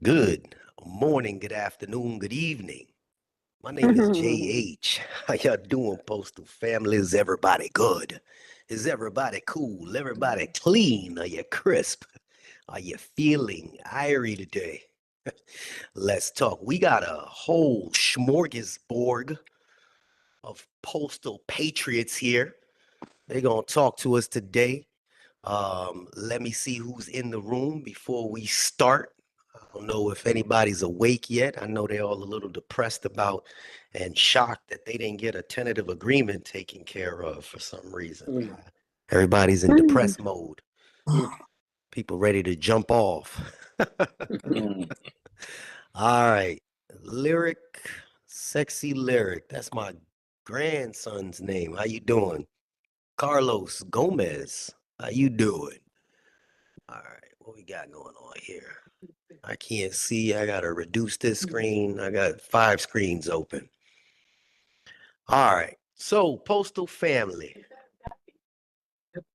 Good morning, good afternoon, good evening. My name is JH. How y'all doing, Postal family? Is everybody good? Is everybody cool? Everybody clean? Are you crisp? Are you feeling irie today? Let's talk. We got a whole smorgasbord of postal patriots here. They're going to talk to us today. Let me see who's in the room before we start. I don't know if anybody's awake yet. I know they're all a little depressed about and shocked that they didn't get a tentative agreement taken care of for some reason. Everybody's in depressed mode. People ready to jump off. All right. Lyric, sexy lyric. That's my grandson's name. How you doing? Carlos Gomez. How you doing? All right. What we got going on here? I can't see. I got to reduce this screen. I got 5 screens open. All right. So, Postal family,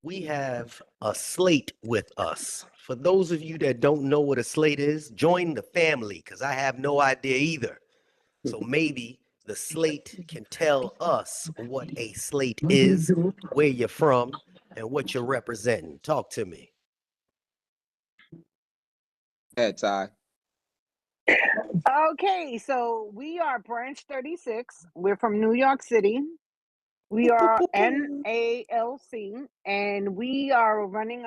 we have a slate with us. For those of you that don't know what a slate is, join the family because I have no idea either. So maybe the slate can tell us what a slate is, where you're from, and what you're representing. Talk to me. Head Ty. Okay, so we are branch 36. We're from New York City. We are NALC, and we are running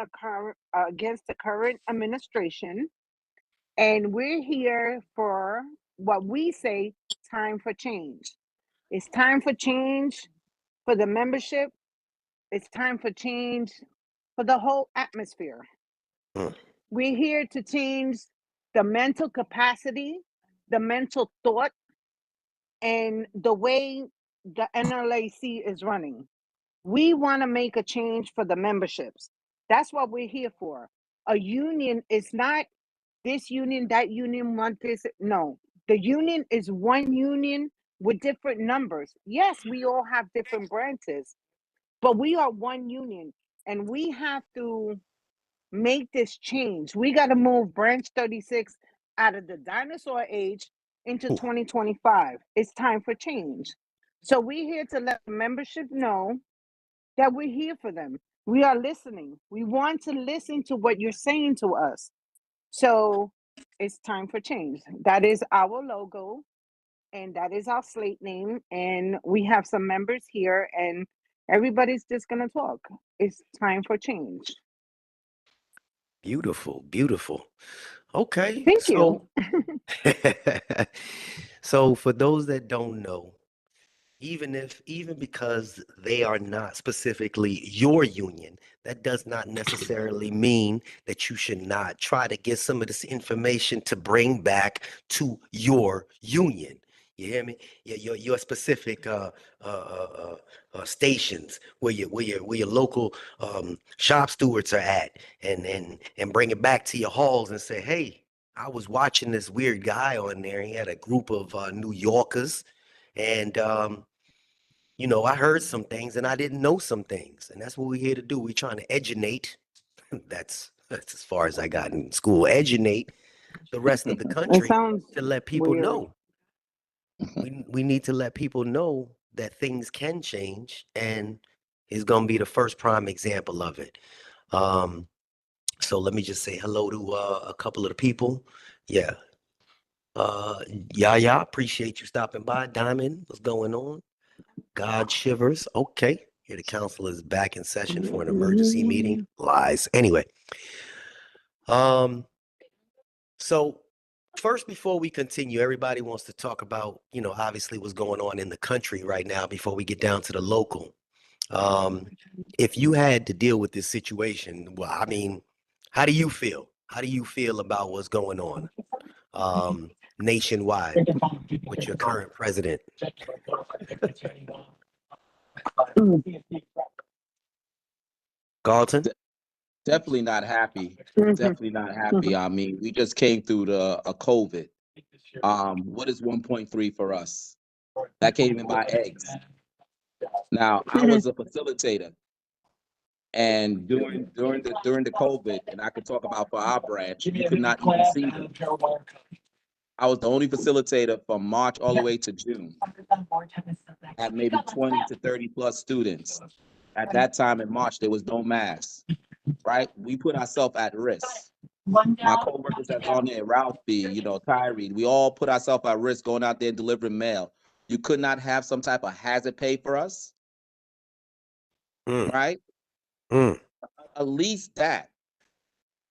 against the current administration. And we're here for what we say, time for change. It's time for change for the membership. It's time for change for the whole atmosphere. We're here to change the mental capacity, the mental thought, and the way the NLAC is running. We want to make a change for the memberships. That's what we're here for. A union is not this union, that union, want this. No, the union is one union with different numbers. Yes, we all have different branches, but we are one union, and we have to make this change. We got to move branch 36 out of the dinosaur age into 2025. It's time for change. So we're here to let the membership know that we're here for them. We are listening. We want to listen to what you're saying to us. So it's time for change. That is our logo, and that is our slate name. And we have some members here, and everybody's just going to talk. It's time for change. Beautiful, beautiful. Okay. Thank you. So for those that don't know, even because they are not specifically your union, that does not necessarily mean that you should not try to get some of this information to bring back to your union. You hear me? Your specific stations where your local shop stewards are at, and bring it back to your halls and say, hey, I was watching this weird guy on there. He had a group of New Yorkers, and I heard some things and I didn't know some things, and that's what we're here to do. We're trying to educate. That's as far as I got in school. Educate the rest of the country to let people weird. know. We need to let people know that things can change, and it's gonna be the first prime example of it. So let me just say hello to a couple of the people. Yeah. Yaya, appreciate you stopping by. Diamond, what's going on? God shivers. Okay. Here the council is back in session for an emergency meeting. Lies. Anyway. So first, before we continue, everybody wants to talk about, obviously what's going on in the country right now before we get down to the local. If you had to deal with this situation, well, I mean, how do you feel? How do you feel about what's going on nationwide with your current president? Galton? Definitely not happy. Definitely not happy. I mean, we just came through a COVID. What is 1.3 for us? That can't even buy eggs. Now, I was a facilitator, And during the COVID, and I could talk about for our branch, you could not even see them. I was the only facilitator from March all the way to June. Had maybe 20 to 30 plus students. At that time in March, there was no mask, right? We put ourselves at risk. My coworkers that's on there, Ralphie, you know, Tyree, we all put ourselves at risk going out there and delivering mail. You could not have some type of hazard pay for us, right? At least that,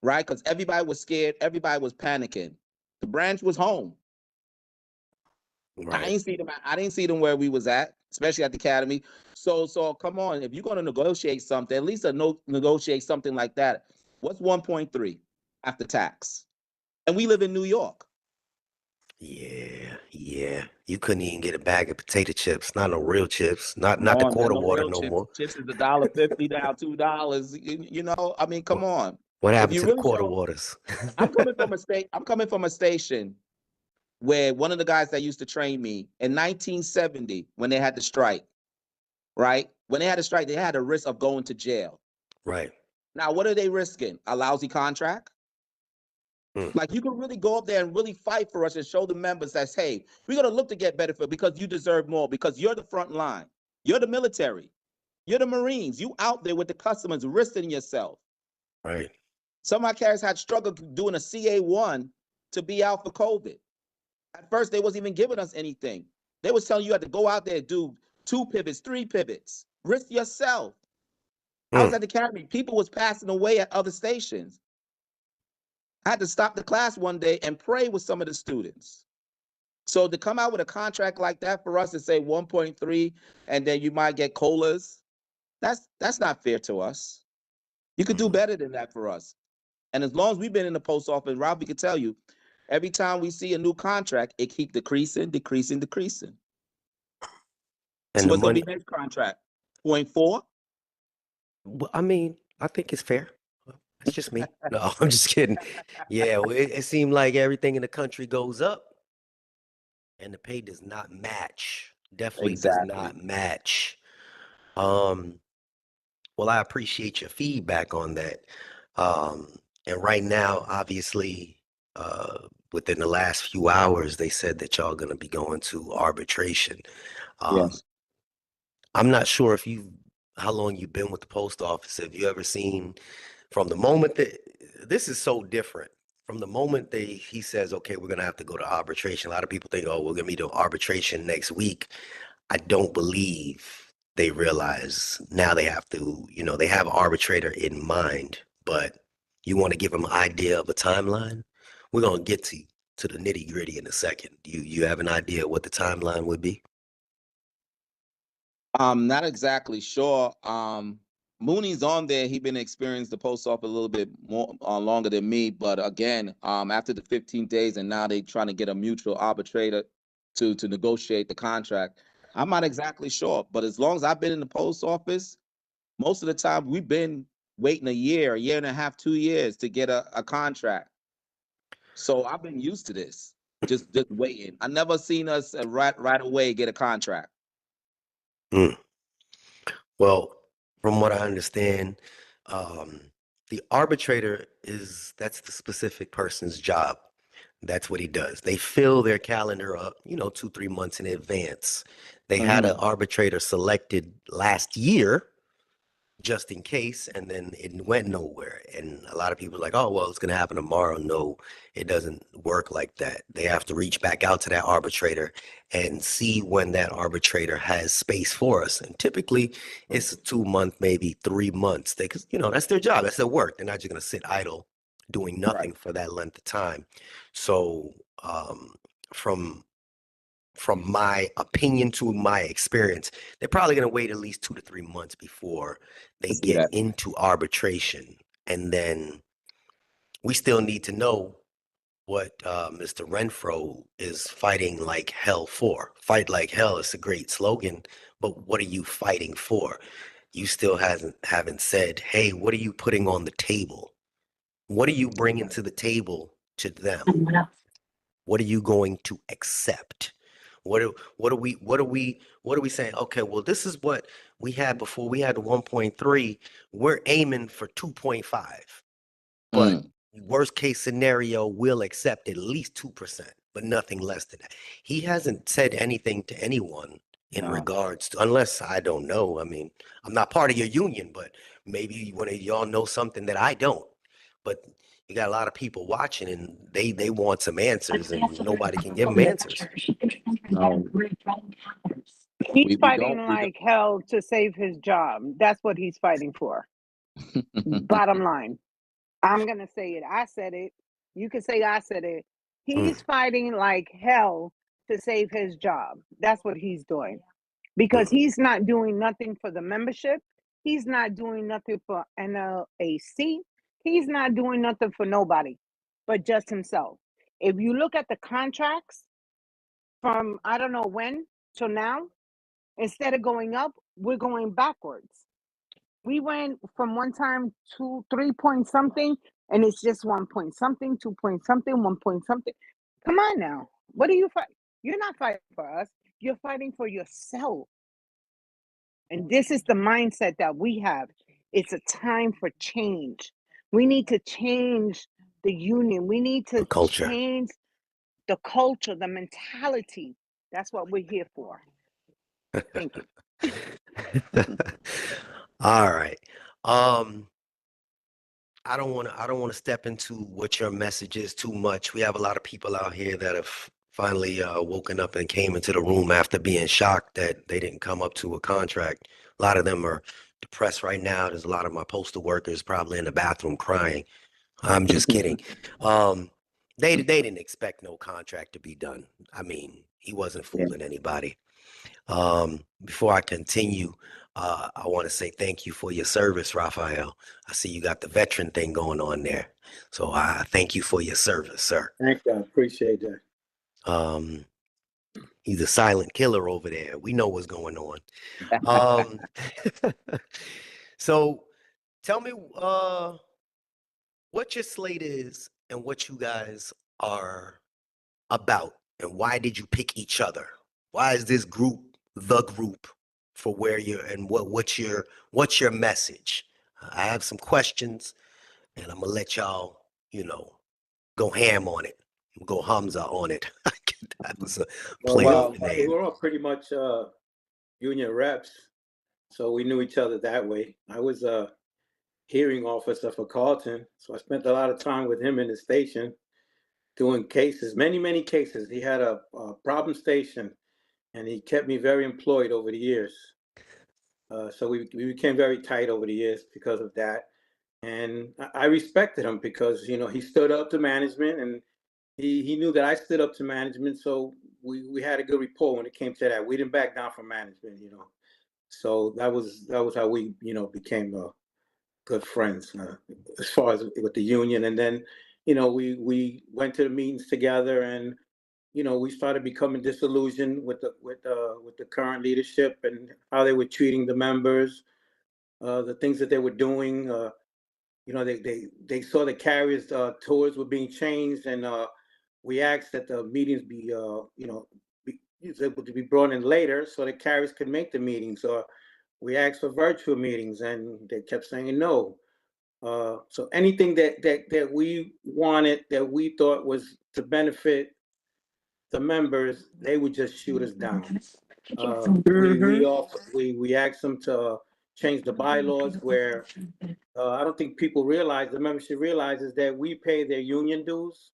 right? Because everybody was scared, everybody was panicking. The branch was home. Right. I didn't see them where we was at, especially at the academy. So come on, if you're going to negotiate something, at least negotiate something like that. What's 1.3 after tax? And we live in New York. Yeah. You couldn't even get a bag of potato chips, not no real chips, not the Man, quarter no water real no chips. more. Chips is $1.50 now, $2. You know, I mean, come on. What If happened you to the really quarter show, waters? I'm coming from a station where one of the guys that used to train me in 1970 when they had the strike, right? When they had a strike, they had a risk of going to jail. Right. Now, what are they risking? A lousy contract? Like, you can really go up there and really fight for us and show the members that, hey, we're going to look to get better for because you deserve more, because you're the front line. You're the military. You're the Marines. You out there with the customers risking yourself. Right. Some of my carriers had struggled doing a CA1 to be out for COVID. At first, they wasn't even giving us anything. They was telling you had to go out there and do 2 pivots, 3 pivots. Risk yourself. I was at the academy. People was passing away at other stations. I had to stop the class one day and pray with some of the students. So to come out with a contract like that for us to say 1.3 and then you might get COLAs, that's not fair to us. You could do better than that for us. And as long as we've been in the post office, Ralphie could tell you, every time we see a new contract, it keeps decreasing. And So the what's going to money, be next contract? 0.4? well, I mean, I think it's fair. That's just me. No, I'm just kidding. Yeah, well, it seemed like everything in the country goes up and the pay does not match. Definitely does not match. Well, I appreciate your feedback on that. And right now, obviously, within the last few hours, they said that y'all gonna be going to arbitration. Yes. I'm not sure how long you've been with the post office. Have you ever seen from the moment that this is so different? From the moment he says, okay, we're gonna have to go to arbitration. A lot of people think, oh, we're gonna be to arbitration next week. I don't believe they realize now they have to, they have arbitrator in mind, but you want to give them an idea of a timeline? We're gonna get to the nitty gritty in a second. You have an idea what the timeline would be? I'm not exactly sure. Mooney's on there. He been experienced the post office a little bit more longer than me, but again, after the 15 days, and now they trying to get a mutual arbitrator to negotiate the contract. I'm not exactly sure, but as long as I've been in the post office, most of the time we've been waiting a year and a half, 2 years to get a contract. So I've been used to this, just waiting. I never seen us right away get a contract. Well, from what I understand, the arbitrator that's the specific person's job. That's what he does. They fill their calendar up, 2, 3 months in advance. They had an arbitrator selected last year just in case, and then it went nowhere. And a lot of people are like, oh, well, it's going to happen tomorrow. No, it doesn't work like that. They have to reach back out to that arbitrator and see when that arbitrator has space for us. And typically it's a 2 month, maybe 3 months. Because, that's their job. That's their work. They're not just going to sit idle doing nothing for that length of time. So from my opinion to my experience, they're probably going to wait at least 2 to 3 months before they get into arbitration. And then we still need to know what Mr. Renfro is fighting like hell for. Fight like hell is a great slogan, but what are you fighting for? You still haven't said, hey, what are you putting on the table? What are you bringing to the table to them? What are you going to accept? What are we saying? Okay, well, this is what We had before we had the 1.3, we're aiming for 2.5. But worst case scenario, we'll accept at least 2%, but nothing less than that. He hasn't said anything to anyone in regards to, unless I don't know. I mean, I'm not part of your union, but maybe one of y'all know something that I don't. But you got a lot of people watching and they want some answers and nobody can give them answers. He's fighting like hell to save his job. That's what he's fighting for. Bottom line. I'm going to say it. I said it. You can say I said it. He's fighting like hell to save his job. That's what he's doing. Because he's not doing nothing for the membership. He's not doing nothing for NALC. He's not doing nothing for nobody but just himself. If you look at the contracts from I don't know when till now, instead of going up, we're going backwards. We went from one time to 3 point something, and it's just 1 point something, 2 point something, 1 point something. Come on now. What are you fighting? You're not fighting for us. You're fighting for yourself. And this is the mindset that we have. It's a time for change. We need to change the union. We need to change the culture, the mentality. That's what we're here for. Thank you. All right. I don't want to step into what your message is too much. We have a lot of people out here that have finally woken up and came into the room after being shocked that they didn't come up to a contract. A lot of them are depressed right now. There's a lot of my postal workers probably in the bathroom crying. I'm just kidding. They didn't expect no contract to be done. I mean, he wasn't fooling anybody. Before I continue, I want to say thank you for your service, Raphael. I see you got the veteran thing going on there. So I thank you for your service, sir. Thank you. I appreciate that. He's a silent killer over there. We know what's going on. So tell me what your slate is and what you guys are about and why did you pick each other? Why is this group the group for where you're and what's your message? I have some questions and I'm gonna let y'all, go ham on it. Go Hamza on it. That was a play on the name. We were all pretty much union reps, so we knew each other that way. I was a hearing officer for Carlton, so I spent a lot of time with him in the station doing cases, many cases. He had a problem station, and he kept me very employed over the years. So we became very tight over the years because of that. And I respected him because, he stood up to management and he knew that I stood up to management. So we had a good rapport when it came to that. We didn't back down from management, So that was how we, became good friends as far as with the union. And then, we went to the meetings together and, we started becoming disillusioned with the current leadership and how they were treating the members, the things that they were doing. They saw the carriers' tours were being changed, and we asked that the meetings be able to be brought in later so the carriers could make the meetings. Or we asked for virtual meetings, and they kept saying no. So anything that we wanted, that we thought was to benefit the members, they would just shoot us down. We asked them to change the bylaws where I don't think people realize, the membership realizes that we pay their union dues,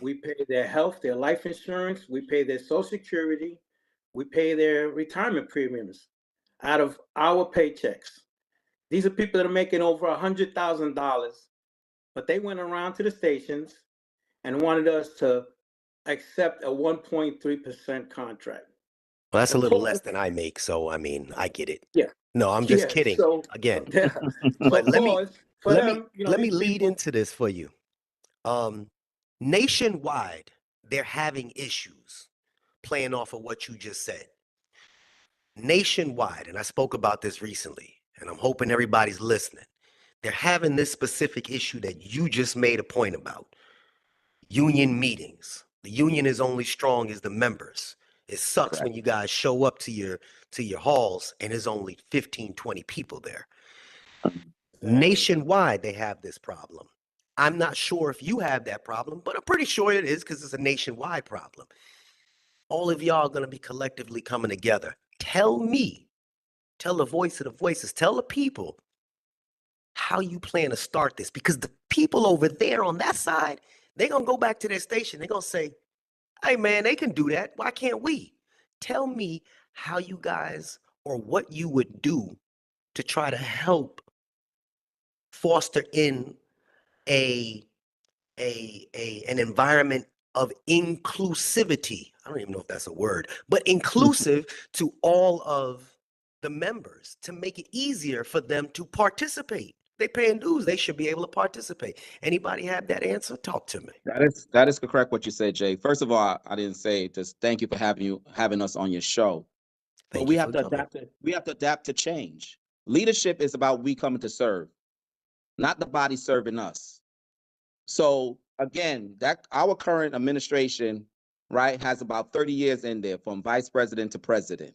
we pay their health, their life insurance, we pay their Social Security, we pay their retirement premiums out of our paychecks. These are people that are making over $100,000, but they went around to the stations and wanted us to accept a 1.3% contract. Well, that's a little less than I make, so I mean, I get it. Yeah. No, I'm just kidding. So, again. Yeah. But let me these lead people... into this for you. Nationwide, they're having issues playing off of what you just said. Nationwide, and I spoke about this recently, and I'm hoping everybody's listening. They're having this specific issue that you just made a point about. Union meetings. The union is only strong as the members. It sucks when you guys show up to your to your halls and there's only 15, 20 people there. Exactly. Nationwide, they have this problem. I'm not sure if you have that problem, but I'm pretty sure it is because it's a nationwide problem. All of y'all are going to be collectively coming together. Tell the voice of the voices, tell the people how you plan to start this, because the people over there on that side, they're going to go back to their station. They're going to say, hey, man, they can do that. Why can't we? Tell me how you guys, or what you would do to try to help foster in an environment of inclusivity. I don't even know if that's a word, but inclusive to all of the members, to make it easier for them to participate. They paying dues, they should be able to participate. Anybody have that answer? Talk to me. That is correct what you said, Jay. First of all, I didn't say just thank you for having us on your show. But Thank we you have for to coming. adapt to change. Leadership is about we coming to serve, not the body serving us. So again, that our current administration, right, has about 30 years in there from vice president to president,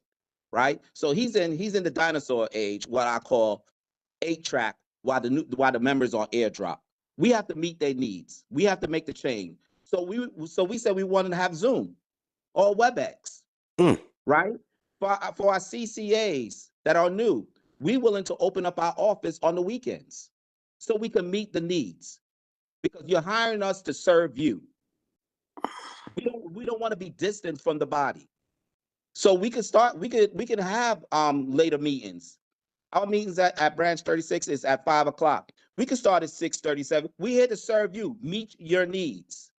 right? So he's in the dinosaur age, what I call 8-track, while the members are airdrop. We have to meet their needs. We have to make the change. So we said we wanted to have Zoom or WebEx, right? For our CCAs that are new, we willing to open up our office on the weekends so we can meet the needs, because you're hiring us to serve you. We don't want to be distant from the body. So we can have later meetings. Our meetings at branch 36 is at 5 o'clock. We can start at 6:37. We're here to serve you, meet your needs.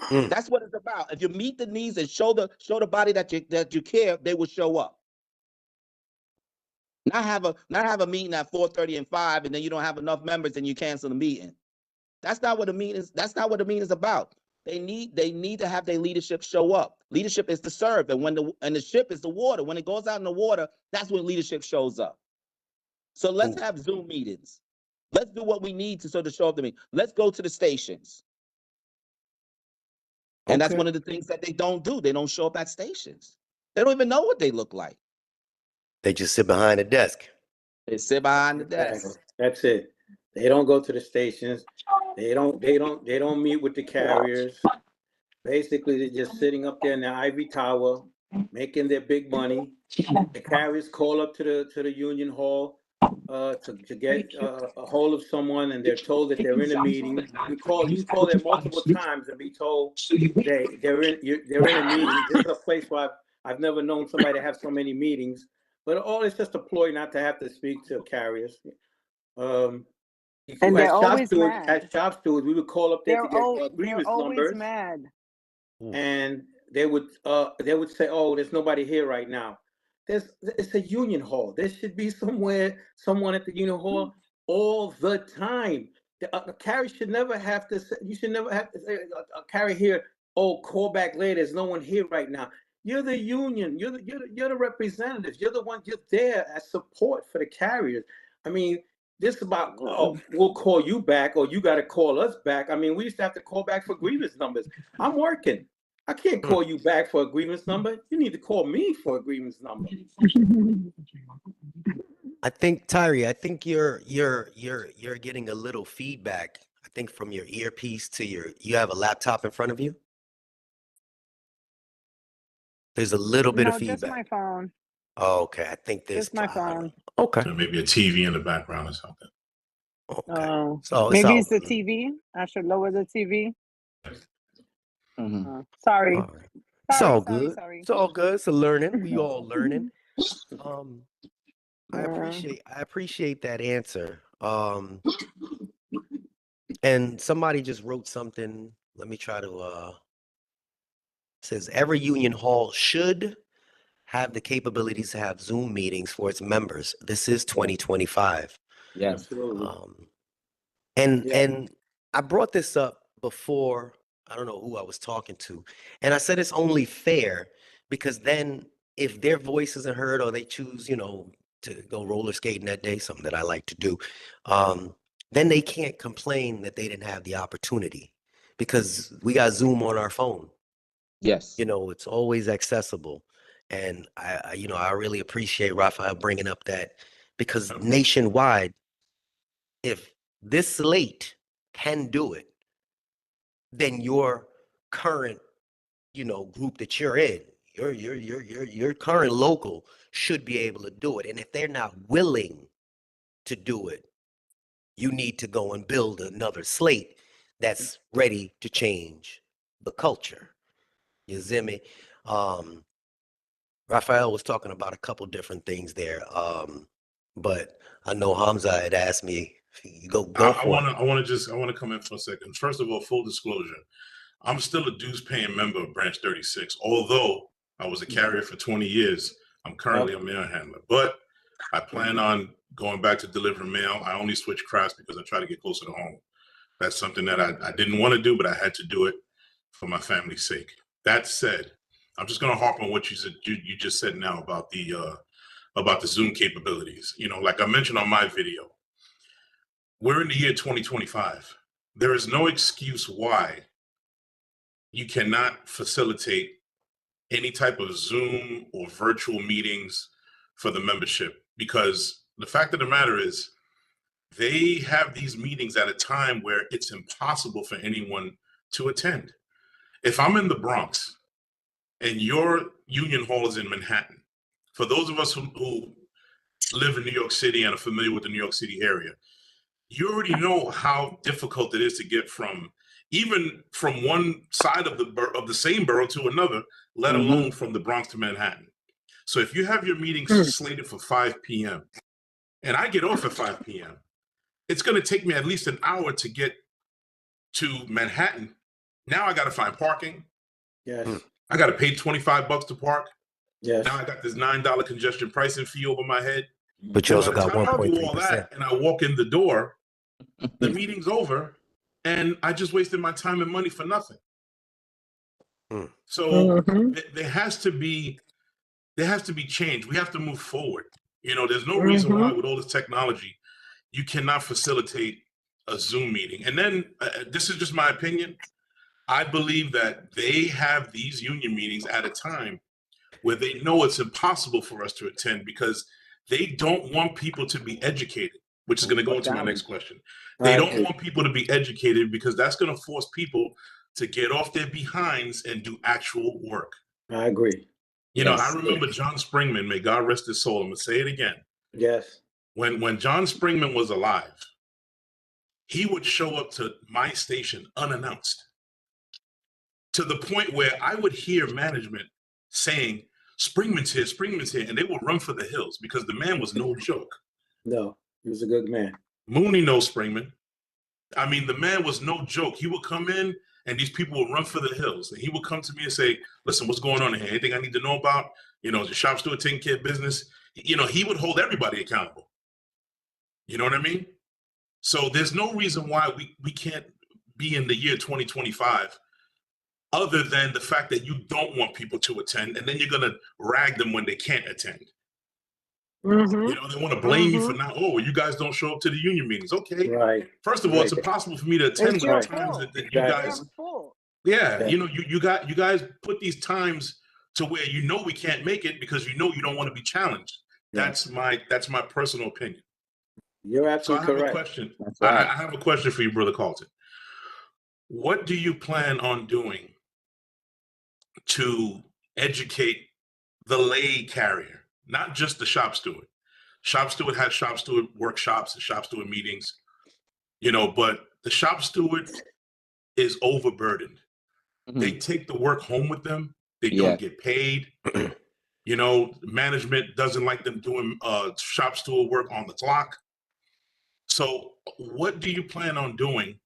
That's what it's about. If you meet the needs and show the body that you care, they will show up. Not have a meeting at 4:30 and 5, and then you don't have enough members and you cancel the meeting. That's not what the meeting is. That's not what the meeting is about. They need to have their leadership show up. Leadership is to serve, and the ship is the water. When it goes out in the water, that's when leadership shows up. So let's have Zoom meetings. Let's do what we need to show up to me. Let's go to the stations. And that's one of the things that they don't do. They don't show up at stations. They don't even know what they look like. They just sit behind a desk. They sit behind the desk. That's it. They don't go to the stations. They don't meet with the carriers. Basically, they're just sitting up there in the ivory tower, making their big money. The carriers call up to the union hall to get a hold of someone, and they're told that they're in a meeting. You call there multiple times and be told they're in a meeting. This is a place where I've never known somebody to have so many meetings. But all it's just a ploy not to have to speak to carriers. And they're always mad. As shop stewards, we would call up there to get grievance numbers. Mad. And they would say, "Oh, there's nobody here right now." It's a union hall. There should be someone at the union hall all the time. A carrier should never have to say, you should never have to say, a carrier here, "Oh, call back later. There's no one here right now." You're the union. You're the representatives. You're the one. You're there as support for the carriers. I mean, this about, oh, we'll call you back, or you got to call us back. I mean, we used to have to call back for grievance numbers. I'm working. I can't call you back for a grievance number. You need to call me for a grievance number. I think, Tyree, you're getting a little feedback. I think from your earpiece to you have a laptop in front of you. There's a little bit of feedback. Just my phone. Oh, okay. I think there's just my phone. Okay. So maybe a TV in the background or something. Okay. So maybe it's the TV. I should lower the TV. Sorry. All right. It's all good. It's all good. It's a learning. We all learning. I appreciate that answer. And somebody just wrote something. Let me try to says every union hall should have the capabilities to have Zoom meetings for its members. This is 2025. Yes. Absolutely. And I brought this up before. I don't know who I was talking to. And I said it's only fair because then if their voice isn't heard or they choose, to go roller skating that day, something that I like to do, then they can't complain that they didn't have the opportunity because we got Zoom on our phone. Yes. It's always accessible. And I really appreciate Raphael bringing up that, because nationwide, if this slate can do it, then your current, group that you're in, your current local should be able to do it. And if they're not willing to do it, you need to go and build another slate that's ready to change the culture. You see me? Raphael was talking about a couple different things there. But I know Hamza had asked me, go for it. I want to come in for a second. First of all, full disclosure, I'm still a dues paying member of Branch 36. Although I was a carrier for 20 years, I'm currently a mail handler. But I plan on going back to delivering mail. I only switched crafts because I try to get closer to home. That's something that I didn't want to do, but I had to do it for my family's sake. That said, I'm just going to harp on what you said. You just said now about the Zoom capabilities. Like I mentioned on my video, we're in the year 2025. There is no excuse why you cannot facilitate any type of Zoom or virtual meetings for the membership, because the fact of the matter is they have these meetings at a time where it's impossible for anyone to attend. If I'm in the Bronx and your union hall is in Manhattan, for those of us who live in New York City and are familiar with the New York City area, you already know how difficult it is to get from one side of the same borough to another, let alone from the Bronx to Manhattan. So if you have your meetings slated for 5 p.m. and I get off at 5 p.m., it's going to take me at least an hour to get to Manhattan. Now I got to find parking. Yes. I got to pay $25 to park. Yes. Now I got this $9 congestion pricing fee over my head. But you also got By the time I do all 1.3%. that and I walk in the door, the meeting's over, and I just wasted my time and money for nothing. So there has to be change. We have to move forward. There's no reason why with all this technology, you cannot facilitate a Zoom meeting. And then this is just my opinion. I believe that they have these union meetings at a time where they know it's impossible for us to attend because they don't want people to be educated, which is going to go into my next question. They don't want people to be educated because that's going to force people to get off their behinds and do actual work. I agree. I remember John Springman, may God rest his soul. I'm going to say it again. Yes. When John Springman was alive, he would show up to my station unannounced, to the point where I would hear management saying, Springman's here, and they would run for the hills because the man was no joke. No, he was a good man. Mooney knows Springman. I mean, the man was no joke. He would come in and these people would run for the hills. And he would come to me and say, listen, what's going on here? Anything I need to know about? Is the shop steward taking care of business? He would hold everybody accountable. You know what I mean? So there's no reason why we can't be in the year 2025 other than the fact that you don't want people to attend, and then you're going to rag them when they can't attend. They want to blame you for not, you guys don't show up to the union meetings. Okay. Right. First of all, it's impossible for me to attend with the times that you guys. Yeah. You guys put these times to where we can't make it because you don't want to be challenged. That's my personal opinion. You're absolutely correct. I have a question for you, Brother Carlton. What do you plan on doing to educate the lay carrier, not just the shop steward? Shop steward has shop steward workshops and shop steward meetings, but the shop steward is overburdened. They take the work home with them. They don't get paid. Management doesn't like them doing shop steward work on the clock. So what do you plan on doing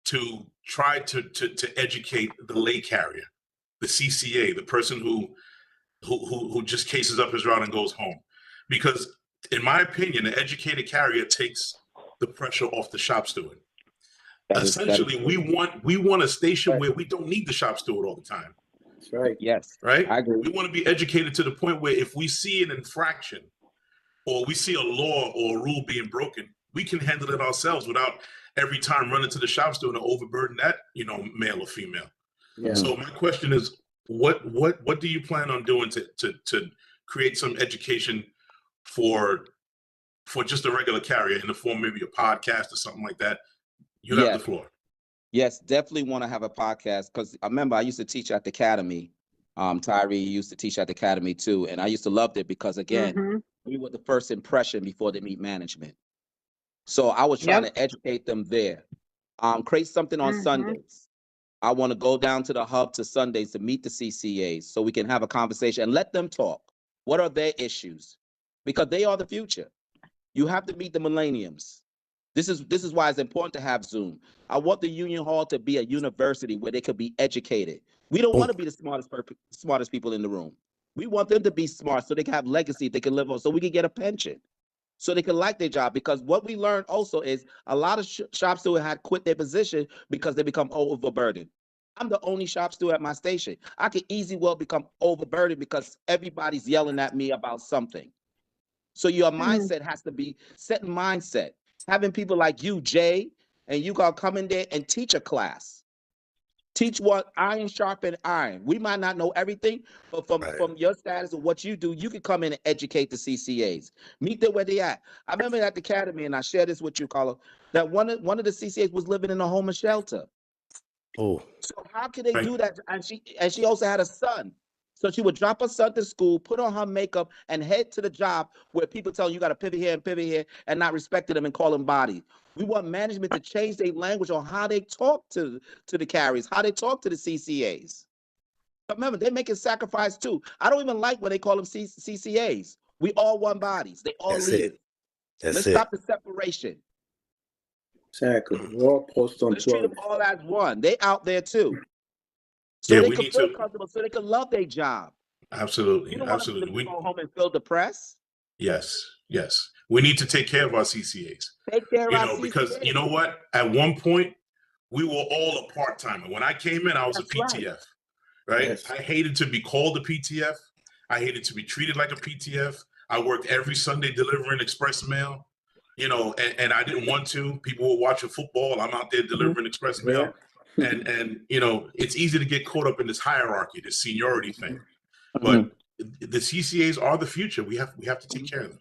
to try to educate the lay carrier, the CCA, the person who just cases up his route and goes home? Because in my opinion, the educated carrier takes the pressure off the shop steward. Essentially, we want a station where we don't need the shop steward all the time. That's right. Yes. Right? I agree. We want to be educated to the point where if we see an infraction or we see a law or a rule being broken, we can handle it ourselves without every time running to the shop steward and overburden that, male or female. Yeah. So my question is, what do you plan on doing to create some education for just a regular carrier in the form maybe a podcast or something like that? You have the floor. Yes, definitely want to have a podcast because I remember I used to teach at the academy. Tyree used to teach at the academy too, and I used to love it because again, we were the first impression before they meet management. So I was trying to educate them there. Create something on Sundays. I want to go down to the hub to Sundays to meet the CCAs so we can have a conversation and let them talk. What are their issues? Because they are the future. You have to meet the millenniums. This is why it's important to have Zoom. I want the union hall to be a university where they could be educated. We don't want to be the smartest people in the room. We want them to be smart so they can have legacy they can live on, so we can get a pension, so they can like their job. Because what we learned also is a lot of shop steward had quit their position because they become overburdened. I'm the only shop steward at my station. I could easily well become overburdened because everybody's yelling at me about something. So your mindset has to be setting mindset. Having people like you, Jay, and you gotta come in there and teach a class. Teach what iron sharpen iron. We might not know everything, but from your status of what you do, you can come in and educate the CCAs. Meet them where they at. I remember at the academy, and I share this with you, Carlo, that one of the CCAs was living in a homeless shelter. Oh. So how can they do that? And she also had a son. So she would drop her son to school, put on her makeup, and head to the job where people tell you got to pivot here, and not respecting them and call them bodies. We want management to change their language on how they talk to the carriers, how they talk to the CCAs. But remember, they're making sacrifice too. I don't even like when they call them CCAs. We all one bodies. They all leaders. Let's stop the separation. Exactly. We're all postal Let's treat them all as one. They out there too. So they can feel comfortable, so they can love their job. Absolutely. You don't want them to go home and feel depressed. Yes. We need to take care of our CCAs. Take care of our CCAs. Because you know what? At one point, we were all a part-timer. When I came in, I was a PTF, right? Yes. I hated to be called a PTF. I hated to be treated like a PTF. I worked every Sunday delivering express mail, and I didn't want to. People were watching football. I'm out there delivering express mail. And it's easy to get caught up in this hierarchy, this seniority thing. But the CCAs are the future. We have to take care of them.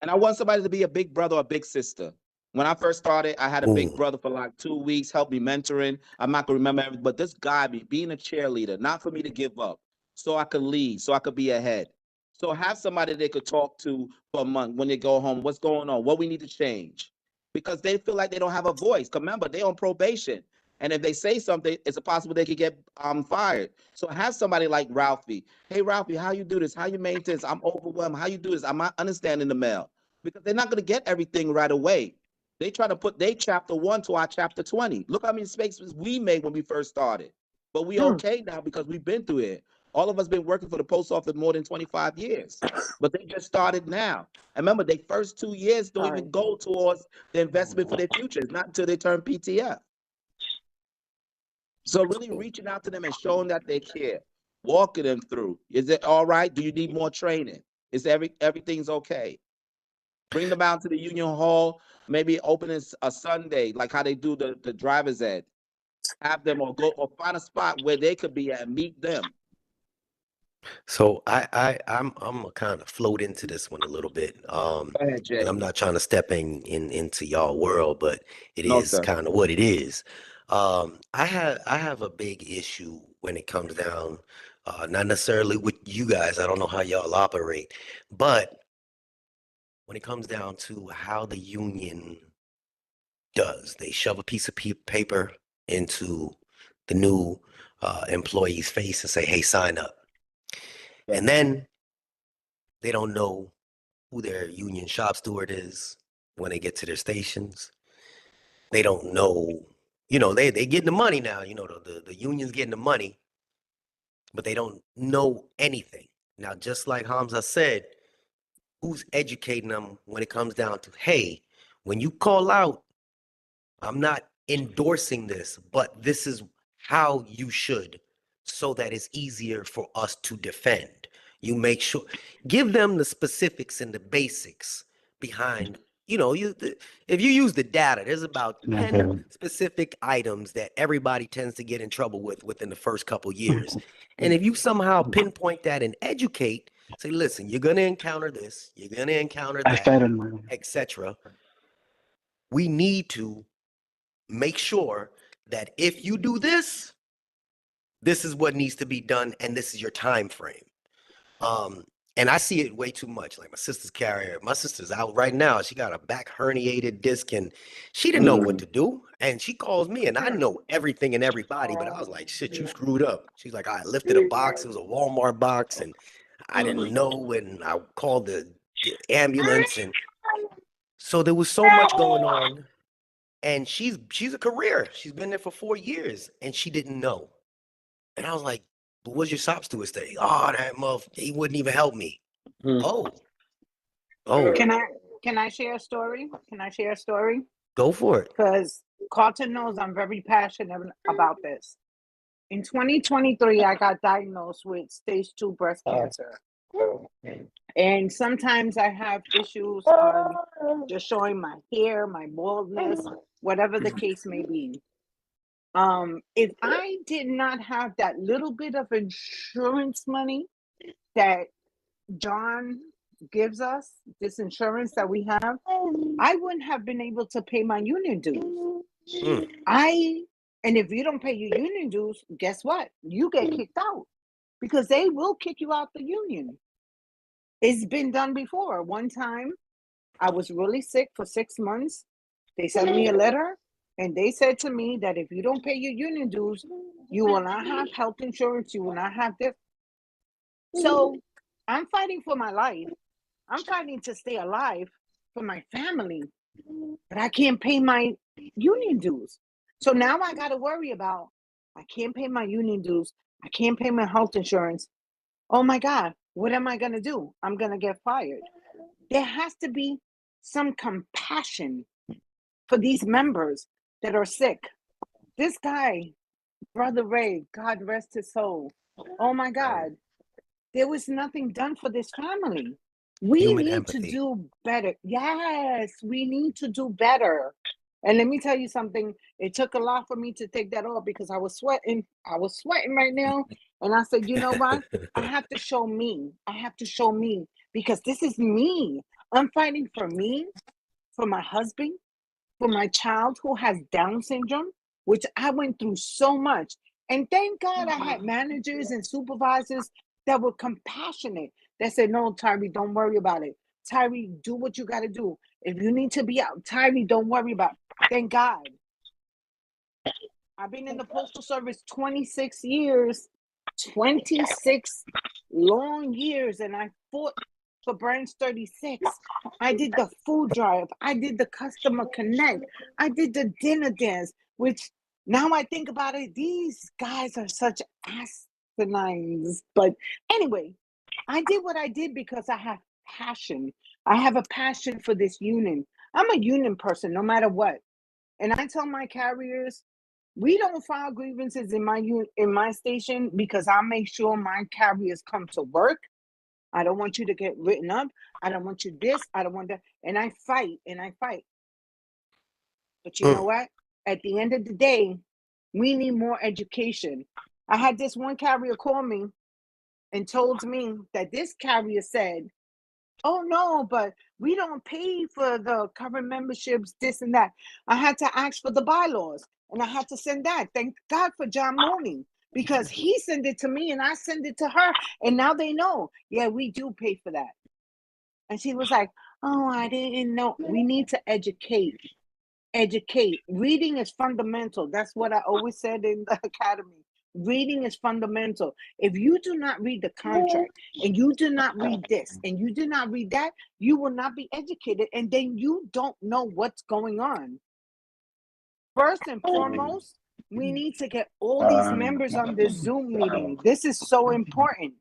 And I want somebody to be a big brother or a big sister. When I first started, I had a big brother for like 2 weeks, helped me mentoring. I'm not gonna remember everything, but this guy being a cheerleader, not for me to give up, so I could lead, so I could be ahead. So have somebody they could talk to for a month when they go home. What's going on? What we need to change? Because they feel like they don't have a voice. Remember, they're on probation. And if they say something, it's possible they could get fired. So have somebody like Ralphie. Hey, Ralphie, how you do this? How you maintain this? I'm overwhelmed. How you do this? I'm not understanding the mail. Because they're not going to get everything right away. They try to put their chapter 1 to our chapter 20. Look how many mistakes we made when we first started. But we okay now because we've been through it. All of us been working for the post office more than 25 years. But they just started now. And remember, their first 2 years don't even go towards the investment for their future. It's not until they turn PTF. So really reaching out to them and showing that they care, walking them through. Is it all right? Do you need more training? Is everything's okay? Bring them out to the union hall, maybe open a Sunday, like how they do the driver's ed. Have them or find a spot where they could be at and meet them. So I'm gonna kind of float into this one a little bit. Go ahead, Jay. And I'm not trying to step into y'all world, but it is kind of what it is. I have a big issue when it comes down, not necessarily with you guys. I don't know how y'all operate, but when it comes down to how the union does, they shove a piece of paper into the new employee's face and say, "Hey, sign up," and then they don't know who their union shop steward is when they get to their stations. They don't know. They getting the money now. The union's getting the money, but they don't know anything. Now, just like Hamza said, who's educating them when it comes down to, hey, when you call out, I'm not endorsing this, but this is how you should, so that it's easier for us to defend. You make sure, give them the specifics and the basics behind you know, if you use the data, there's about 10 specific items that everybody tends to get in trouble with within the first couple years. And if you somehow pinpoint that and educate, say, listen, you're going to encounter this, you're going to encounter that, etc. We need to make sure that if you do this, this is what needs to be done, and this is your time frame. And I see it way too much. Like my sister's carrier, my sister's out right now. She got a back herniated disc, and she didn't know what to do. And she calls me, and I know everything and everybody, but I was like, shit, you screwed up. She's like, I lifted a box. It was a Walmart box, and I didn't know. And I called the ambulance, and so there was so much going on. And she's a career. She's been there for 4 years, and she didn't know. And I was like, but what's your SOP steward say? Oh, that motherfucker, he wouldn't even help me. Oh. Can I share a story? Can I share a story? Go for it. Because Carlton knows I'm very passionate about this. In 2023, I got diagnosed with stage 2 breast cancer. And sometimes I have issues on just showing my hair, my baldness, whatever the case may be. If I did not have that little bit of insurance money that John gives us, this insurance that we have, I wouldn't have been able to pay my union dues. And if you don't pay your union dues, guess what? You get kicked out, because they will kick you out the union. It's been done before. One time, I was really sick for 6 months. They sent me a letter, and they said to me that if you don't pay your union dues, you will not have health insurance. You will not have this. So I'm fighting for my life. I'm fighting to stay alive for my family, but I can't pay my union dues. So now I got to worry about, I can't pay my union dues. I can't pay my health insurance. Oh my God, what am I going to do? I'm going to get fired. There has to be some compassion for these members that are sick. This guy, Brother Ray, God rest his soul. Oh my God, there was nothing done for this family. We Human need empathy. to do better. Yes, we need to do better. And let me tell you something. It took a lot for me to take that off, because I was sweating. I was sweating right now. And I said, you know what? I have to show me. I have to show me, because this is me. I'm fighting for me, for my husband, for my child who has Down syndrome, which I went through so much. And thank God I had managers and supervisors that were compassionate, that said, no, Tyree, don't worry about it. Tyree, do what you got to do. If you need to be out, Tyree, don't worry about it. Thank God. I've been in the Postal Service 26 years, 26 long years, and I fought for Branch 36. I did the food drive. I did the customer connect. I did the dinner dance, which now I think about it, these guys are such asinines. But anyway, I did what I did because I have passion. I have a passion for this union. I'm a union person no matter what. And I tell my carriers, we don't file grievances in my station, because I make sure my carriers come to work. I don't want you to get written up. I don't want you this. I don't want that. And I fight and I fight. But you know what? At the end of the day, we need more education. I had this one carrier call me and told me that this carrier said, oh no, but we don't pay for the current memberships, this and that. I had to ask for the bylaws, and I had to send that. Thank God for John Money, because he sent it to me and I send it to her, and now they know, yeah, we do pay for that. And she was like, oh, I didn't know. We need to educate. Reading is fundamental. That's what I always said in the academy. Reading is fundamental. If you do not read the contract, and you do not read this, and you do not read that, you will not be educated, and then you don't know what's going on. First and foremost, we need to get all these members on the Zoom meeting. This is so important.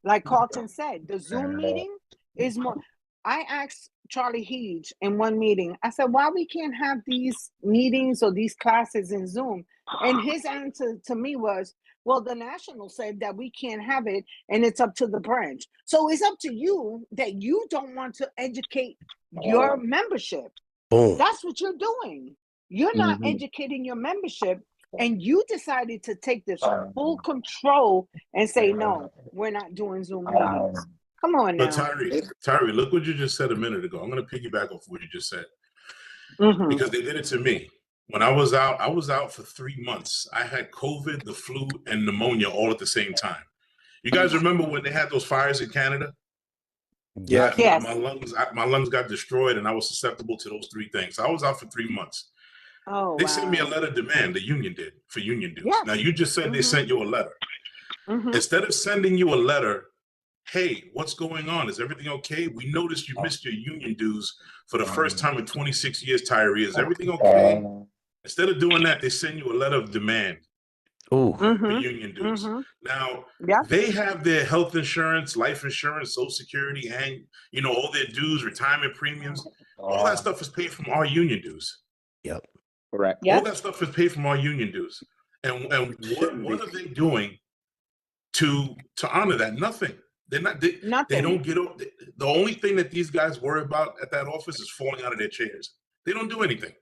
Like Carlton said, the Zoom meeting is more. I asked Charlie Heege in one meeting, I said, why we can't have these meetings or these classes in Zoom? And his answer to me was, well, the national said that we can't have it, and it's up to the branch. So it's up to you that you don't want to educate your membership. Boom. That's what you're doing. You're not educating your membership, and you decided to take this full control and say, no, we're not doing Zoom meetings. Come on But now. Tyree, look what you just said a minute ago. I'm going to piggyback off what you just said because they did it to me. When I was out for 3 months. I had COVID, the flu, and pneumonia all at the same time. You guys remember when they had those fires in Canada? Yeah. Yes. My lungs got destroyed, and I was susceptible to those three things. I was out for 3 months. Oh, They sent me a letter of demand. The union did for union dues. Yes. Now you just said they sent you a letter. Instead of sending you a letter, hey, what's going on? Is everything okay? We noticed you missed your union dues for the first time in 26 years, Tyree. Is everything okay? Instead of doing that, they send you a letter of demand for union dues. Now, they have their health insurance, life insurance, Social Security, and all their dues, retirement premiums. All that stuff is paid from our union dues. Yep. Correct. All that stuff is paid from our union dues. And what are they doing to honor that? Nothing. They're not. They don't get. The only thing that these guys worry about at that office is falling out of their chairs. They don't do anything.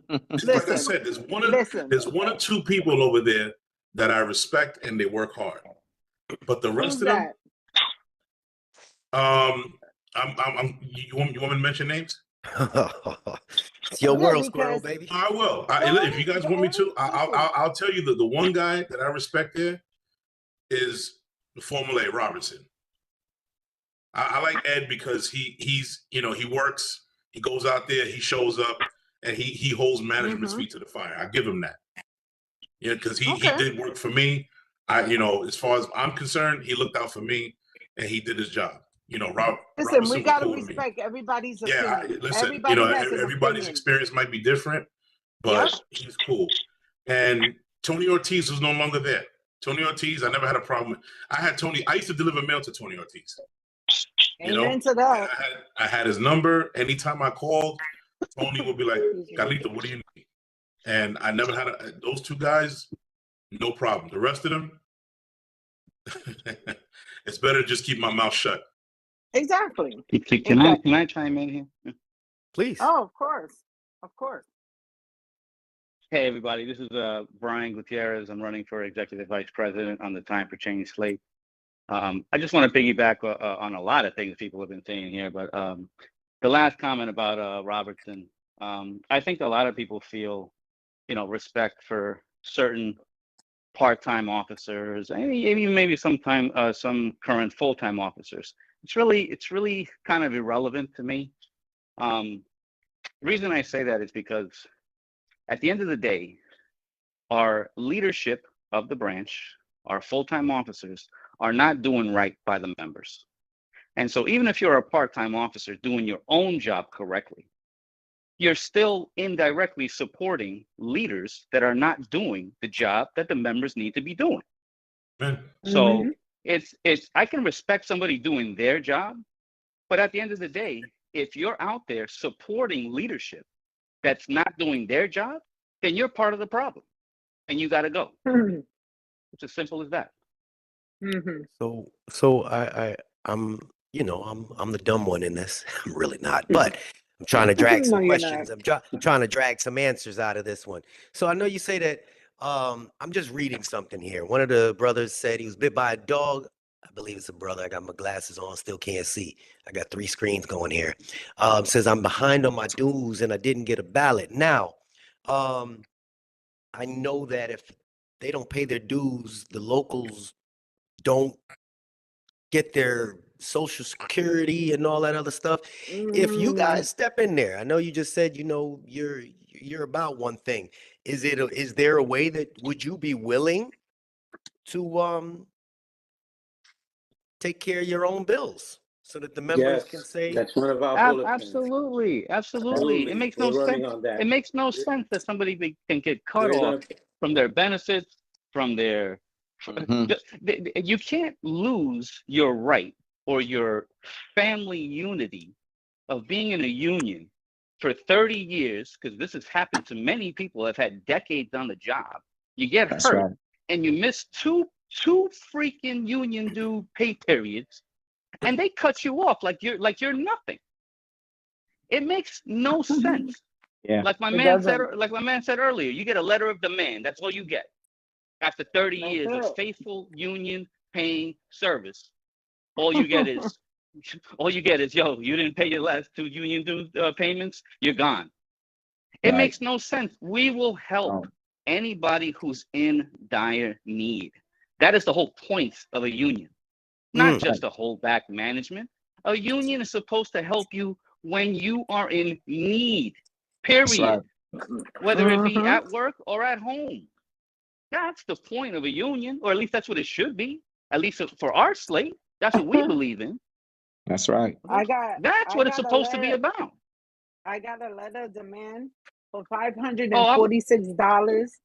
Like I said, there's one or two people over there that I respect and they work hard, but the rest of them, you want me to mention names? It's your world, squirrel, baby. I will. If you guys want me to, I'll tell you that the one guy that I respect there is the Formula A Robertson. I like Ed because he's he works, he goes out there, he shows up, and he holds management's feet to the fire. I give him that. Yeah, because he did work for me. As far as I'm concerned, he looked out for me and he did his job. Listen, we gotta respect everybody's opinion. Listen, everybody's experience might be different, but he's cool. And Tony Ortiz was no longer there. Tony Ortiz, I never had a problem with. I used to deliver mail to Tony Ortiz. Amen to that. I had his number. Anytime I called, Tony would be like, Carlito, what do you need? And I never had those two guys, no problem. The rest of them, it's better to just keep my mouth shut. Exactly. Can I chime in here? Please. Oh, of course. Of course. Hey, everybody. This is Brian Gutierrez. I'm running for Executive Vice President on the Time for Change slate. I just want to piggyback on a lot of things people have been saying here, but the last comment about Robertson, I think a lot of people feel, respect for certain part-time officers, and maybe sometimes some current full-time officers. It's really kind of irrelevant to me. The reason I say that is because at the end of the day, our leadership of the branch, our full-time officers, are not doing right by the members. And so even if you're a part-time officer doing your own job correctly, you're still indirectly supporting leaders that are not doing the job that the members need to be doing. So it's I can respect somebody doing their job, but at the end of the day, if you're out there supporting leadership that's not doing their job, then you're part of the problem and you got to go. It's as simple as that. So I'm the dumb one in this. I'm really not, but I'm trying to drag some questions. I'm trying to drag some answers out of this one. So I know you say that. I'm just reading something here. One of the brothers said he was bit by a dog. I believe it's a brother. I got my glasses on, still can't see. I got 3 screens going here. Says I'm behind on my dues and I didn't get a ballot. Now, I know that if they don't pay their dues, the locals don't get their Social Security and all that other stuff. If you guys step in there, I know you just said, you're about one thing. Is there a way that would you be willing to take care of your own bills so that the members can say that's one of our bullet points. Absolutely. It makes no sense. It makes no sense that somebody can get cut off from their benefits, from their you can't lose your right or your family unity of being in a union for 30 years, because this has happened to many people that have had decades on the job. You get hurt and you miss two freaking union due pay periods, and they cut you off like you're nothing. It makes no sense. Yeah. Like my It man said, doesn't. like my man said earlier, you get a letter of demand. That's all you get after 30 That's years of it. faithful union paying service. All you get is, yo, you didn't pay your last 2 union dues payments. You're gone. It Right. makes no sense. We will help anybody who's in dire need. That is the whole point of a union, not just to hold back management. A union is supposed to help you when you are in need, period. Whether it be at work or at home. That's the point of a union, or at least that's what it should be. At least for our slate, that's what we believe in. That's right. That's what it's supposed to be about. I got a letter of demand for Oh, $546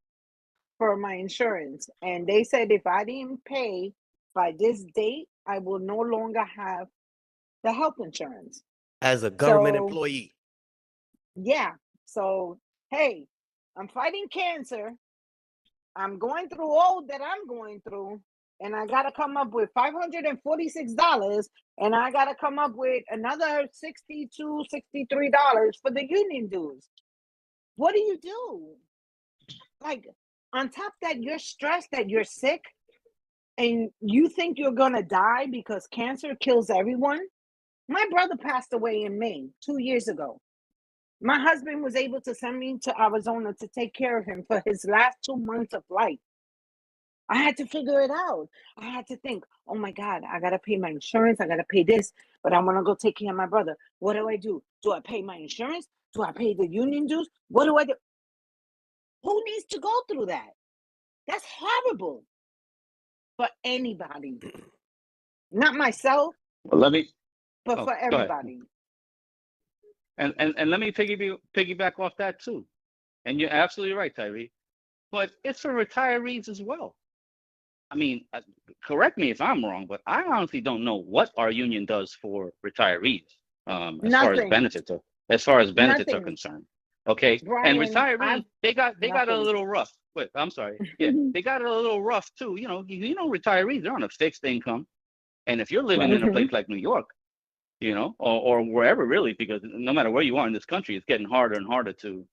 for my insurance. And they said if I didn't pay by this date, I will no longer have the health insurance. As a government So, employee. yeah. So, hey, I'm fighting cancer. I'm going through all that I'm going through. And I got to come up with $546. And I got to come up with another $62, $63 for the union dues. What do you do? Like, on top that you're stressed that you're sick and you think you're going to die because cancer kills everyone. My brother passed away in May 2 years ago. My husband was able to send me to Arizona to take care of him for his last 2 months of life. I had to figure it out. I had to think, oh my God, I got to pay my insurance. I got to pay this, but I want to go take care of my brother. What do I do? Do I pay my insurance? Do I pay the union dues? What do I do? Who needs to go through that? That's horrible for anybody. Not myself, well, let me, but oh, for go ahead. everybody. And let me piggyback off that too. And you're absolutely right, Tyree. But it's for retirees as well. I mean, correct me if I'm wrong, but I honestly don't know what our union does for retirees as far as benefits are concerned. Okay, Brian, and retirees they got a nothing. little rough. Wait, I'm sorry. Yeah, they got a little rough too. You know, retirees, they're on a fixed income, and if you're living in a place like New York, you know, or wherever really, because no matter where you are in this country, it's getting harder and harder to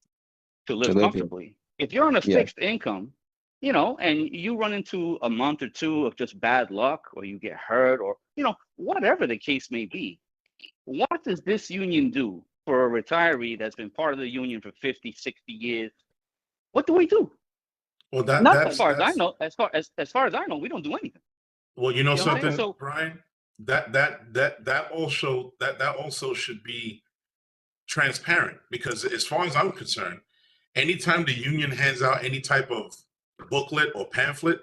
live comfortably. If you're on a fixed income, you know, and you run into a month or two of just bad luck, or you get hurt, or, you know, whatever the case may be, what does this union do for a retiree that's been part of the union for 50, 60 years? What do we do? Well, As far as I know, we don't do anything. Well, you know something, so, Brian, that also should be transparent, because as far as I'm concerned, anytime the union hands out any type of booklet or pamphlet,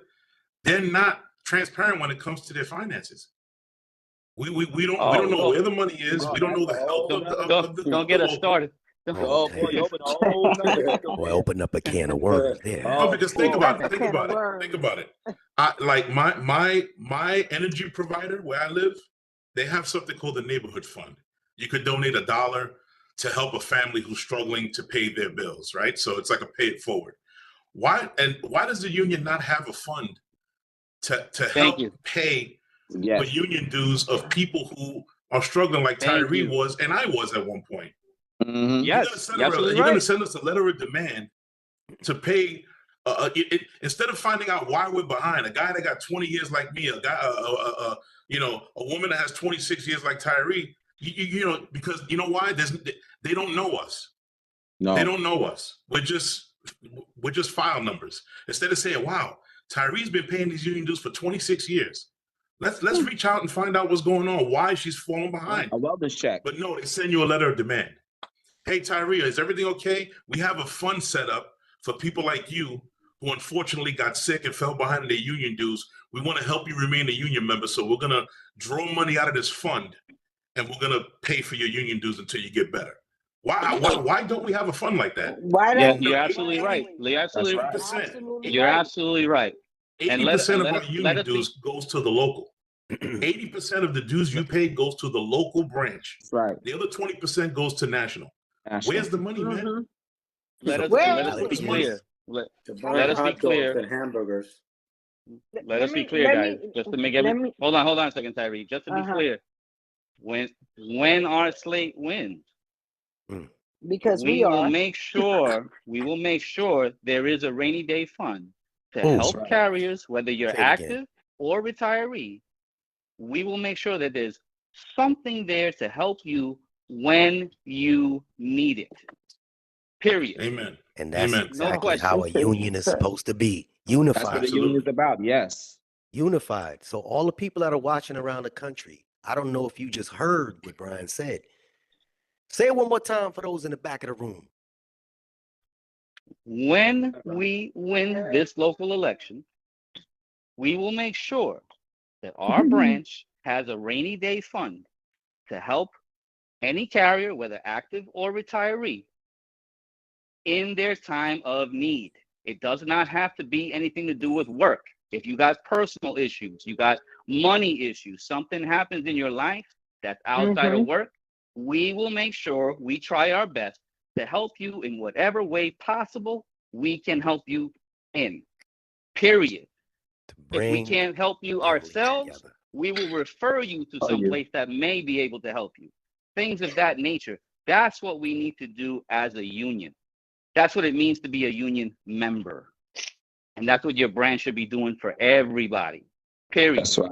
they're not transparent when it comes to their finances. We don't know where the money is. We don't know the health of the don't get us started. Oh boy, you open a whole nother Boy, open up a can of worms there. No, because think about it. Like my energy provider where I live, they have something called the neighborhood fund. You could donate $1 to help a family who's struggling to pay their bills, right? So it's like a pay it forward. Why does the union not have a fund to help pay the union dues of people who are struggling, like Tyree was and I was at one point? Yes, you're going to send us a letter of demand to pay. Instead of finding out why we're behind, a guy that got 20 years like me, a woman that has 26 years like Tyree, you know, because you know why? They don't know us. No, they don't know us. We're just file numbers. Instead of saying, "Wow, Tyree's been paying these union dues for 26 years. Let's reach out and find out what's going on. Why she's falling behind." A wellness check. But no, they send you a letter of demand. Hey, Tyree, is everything okay? We have a fund set up for people like you who unfortunately got sick and fell behind in their union dues. We want to help you remain a union member, so we're going to draw money out of this fund, and we're going to pay for your union dues until you get better. Why don't we have a fund like that? You're absolutely right. You're absolutely right. 80% of our union dues goes to the local. 80% of the dues you pay goes to the local branch. Right. The other 20% goes to national. Where's the money, man? Let us be clear. Let us be clear. And hamburgers. Let us be clear, guys. Just to make hold on a second, Tyree. Just to be clear, when our slate wins, Because we will make sure there is a rainy day fund to help right. carriers, whether you're Say it again. active or retiree. We will make sure that there's something there to help you when you need it. Period. Amen. And that's Amen. exactly question. how a union is supposed to be. That's what Unified. the union is about. Yes. Unified. So all the people that are watching around the country, I don't know if you just heard what Brian said. Say it one more time for those in the back of the room. When we win this local election, we will make sure that our branch has a rainy day fund to help any carrier, whether active or retiree, in their time of need. It does not have to be anything to do with work. If you got personal issues, you got money issues, something happens in your life that's outside of work, we will make sure we try our best to help you in whatever way possible we can help you in. Period. If we can't help you ourselves, we will refer you to some place that may be able to help you. Things of that nature. That's what we need to do as a union. That's what it means to be a union member. And that's what your branch should be doing for everybody. Period. That's right.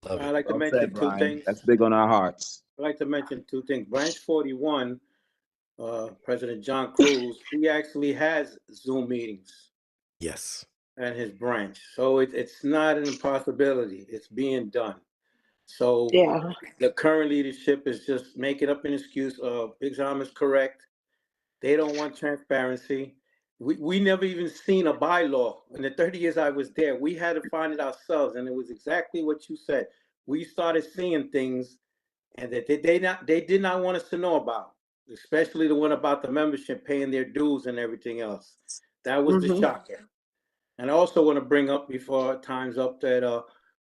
I'd like to Well mention said, two Brian. things. That's big on our hearts. I'd like to mention two things. Branch 41, President John Cruz, he actually has Zoom meetings. Yes. And his branch. So it's not an impossibility. It's being done. So the current leadership is just making up an excuse. Big Tom is correct. They don't want transparency. We never even seen a bylaw. In the 30 years I was there, we had to find it ourselves. And it was exactly what you said. We started seeing things and that they did not want us to know about, especially the one about the membership paying their dues and everything else. That was the shocker. And I also want to bring up before time's up that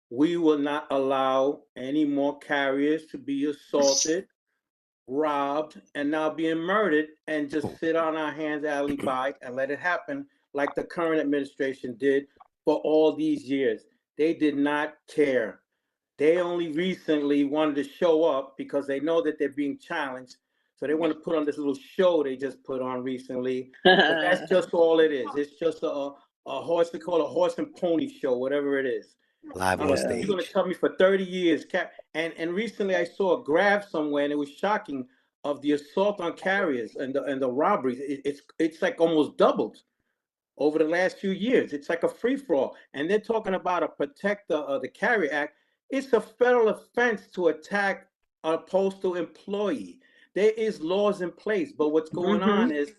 we will not allow any more carriers to be assaulted, robbed, and now being murdered and just sit on our hands, alibi, and let it happen like the current administration did for all these years. They did not care. They only recently wanted to show up because they know that they're being challenged. So they want to put on this little show they just put on recently. But that's just all it is. It's just a horse, we call it a horse and pony show, whatever it is. Live on stage. You're going to tell me for 30 years. And recently I saw a graph somewhere and it was shocking of the assault on carriers and the robberies. It's like almost doubled over the last few years. It's like a free for all. And they're talking about a Protect the Carrier Act. It's a federal offense to attack a postal employee. There is laws in place, but what's going on is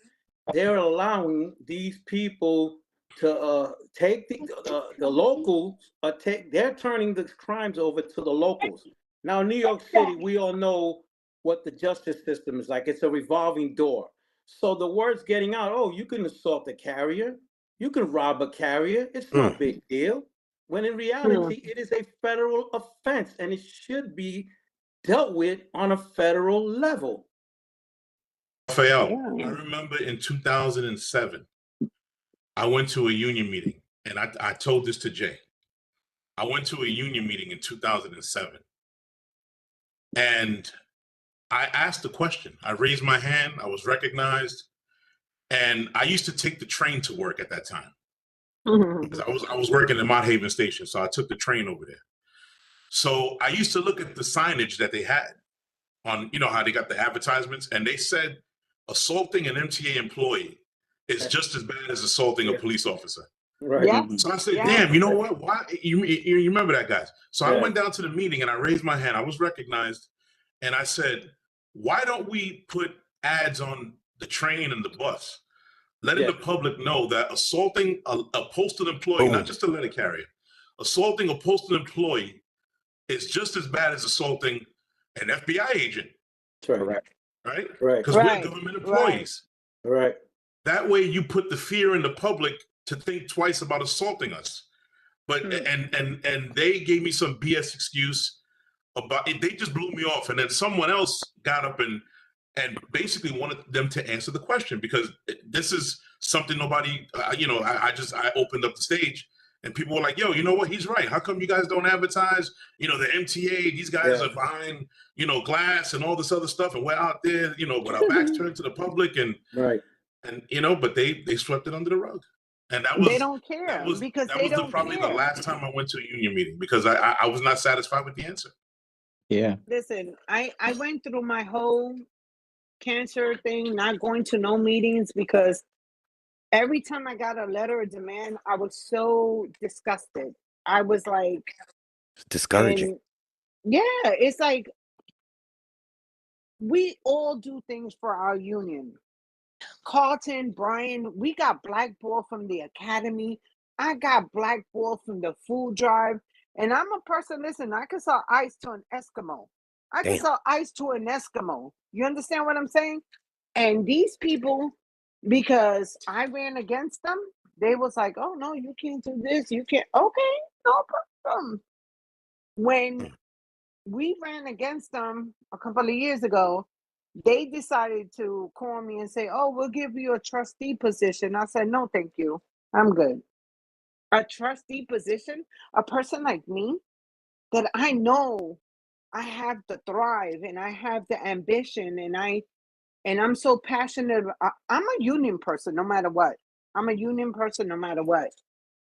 they're allowing these people to take the locals. They're turning the crimes over to the locals. Now, New York City, we all know what the justice system is like. It's a revolving door. So the word's getting out. Oh, you can assault a carrier. You can rob a carrier. It's no big deal. When in reality, it is a federal offense and it should be dealt with on a federal level. Raphael, I remember in 2007, I went to a union meeting, and I told this to Jay. I went to a union meeting in 2007, and I asked a question. I raised my hand. I was recognized, and I used to take the train to work at that time. Because I was working in Mott Haven Station, so I took the train over there. So I used to look at the signage that they had on, you know, how they got the advertisements, and they said assaulting an MTA employee is just as bad as assaulting a police officer. Right. Yes. So I said, damn, you know what? Why you remember that, guys? So I went down to the meeting and I raised my hand. I was recognized, and I said, why don't we put ads on the train and the bus, letting the public know that assaulting a postal employee, not just a letter carrier, assaulting a postal employee is just as bad as assaulting an FBI agent. Correct. Right? Right. Because we're government employees. Right. That way you put the fear in the public to think twice about assaulting us. But and they gave me some BS excuse about it. They just blew me off. And then someone else got up and basically wanted them to answer the question, because this is something nobody, I opened up the stage And people were like, yo, you know what? He's right. How come you guys don't advertise, the MTA, these guys are buying, glass and all this other stuff. And we're out there, with our backs turned to the public and but they swept it under the rug. And They don't care because they don't probably care. the last time I went to a union meeting because I was not satisfied with the answer. Yeah. Listen, I went through my whole cancer thing, not going to no meetings because every time I got a letter of demand, I was so disgusted. I was like, It's discouraging. Yeah, it's like we all do things for our union. Carlton, Brian, we got blackballed from the academy. I got blackballed from the food drive. And I'm a person, listen, I can sell ice to an Eskimo. I can sell ice to an Eskimo. You understand what I'm saying? And these people, because I ran against them, they was like, oh, no, you can't do this. You can't. Okay, no problem. When we ran against them a couple of years ago, they decided to call me and say, oh, we'll give you a trustee position. I said, no, thank you. I'm good. A trustee position, a person like me that I know I have the thrive and I have the ambition and I'm so passionate. I'm a union person no matter what. I'm a union person no matter what.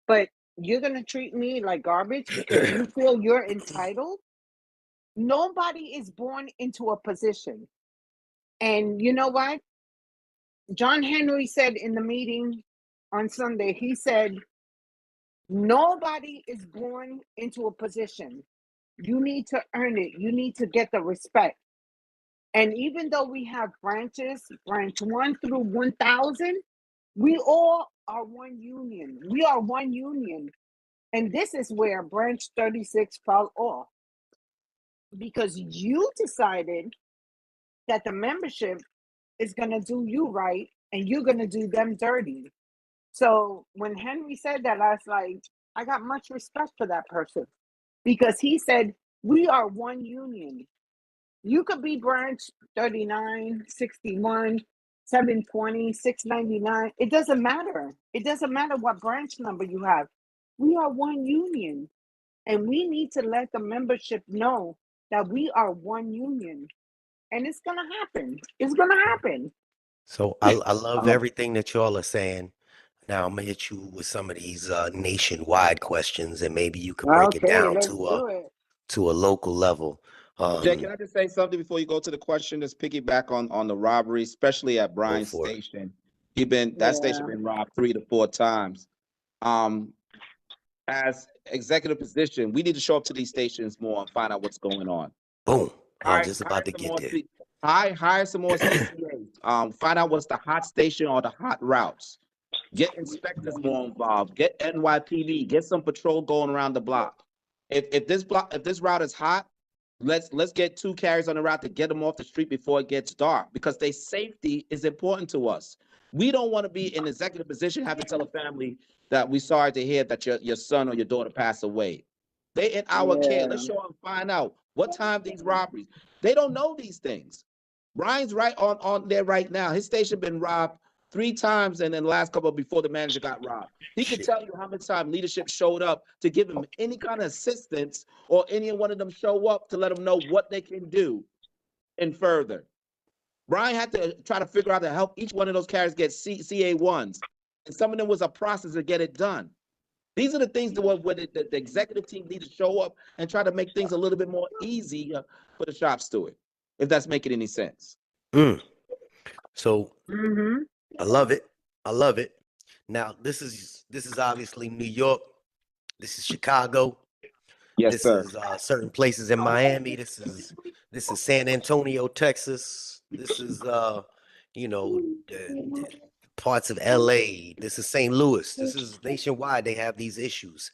But you're going to treat me like garbage because you feel you're entitled? Nobody is born into a position. And you know what? John Henry said in the meeting on Sunday, he said, nobody is born into a position. You need to earn it. You need to get the respect. And even though we have branches, branch 1 through 1,000, we all are one union. We are one union. And this is where branch 36 fell off. Because you decided that the membership is going to do you right and you're going to do them dirty. So when Henry said that, I was like, I got much respect for that person because he said, we are one union. You could be branch 39, 61, 720, 699. It doesn't matter. It doesn't matter what branch number you have. We are one union and we need to let the membership know that we are one union. And it's going to happen. It's going to happen. So I love everything that y'all are saying. Now I'm gonna hit you with some of these nationwide questions, and maybe you could break it down to a local level. Jay, can I just say something before you go to the question? Just piggyback on the robbery, especially at Brian's station. That station been robbed 3 to 4 times. As executive position, we need to show up to these stations more and find out what's going on. Boom. I was just about to get there. Hire some more CCAs. Find out what's the hot station or the hot routes. Get inspectors more involved. Get NYPD. Get some patrol going around the block. If this route is hot, let's get 2 carriers on the route to get them off the street before it gets dark because their safety is important to us. We don't want to be in executive position, have to tell a family that we're sorry to hear that your son or your daughter passed away. They in our care. Let's show them, find out what time these robberies. They don't know these things. Brian's right on there right now. His station been robbed 3 times, and then the last couple before the manager got robbed. He could tell you how much time leadership showed up to give him any kind of assistance, or any one of them show up to let them know what they can do and further. Brian had to try to figure out to help each one of those carriers get CA1s, and some of them was a process to get it done. These are the things that where the executive team need to show up and try to make things a little bit more easy for the shop steward, if that's making any sense. So I love it. I love it. Now this is obviously New York. This is Chicago. Yes, sir. This is certain places in Miami. This is San Antonio, Texas. This is parts of LA. This is St. Louis. This is nationwide. They have these issues.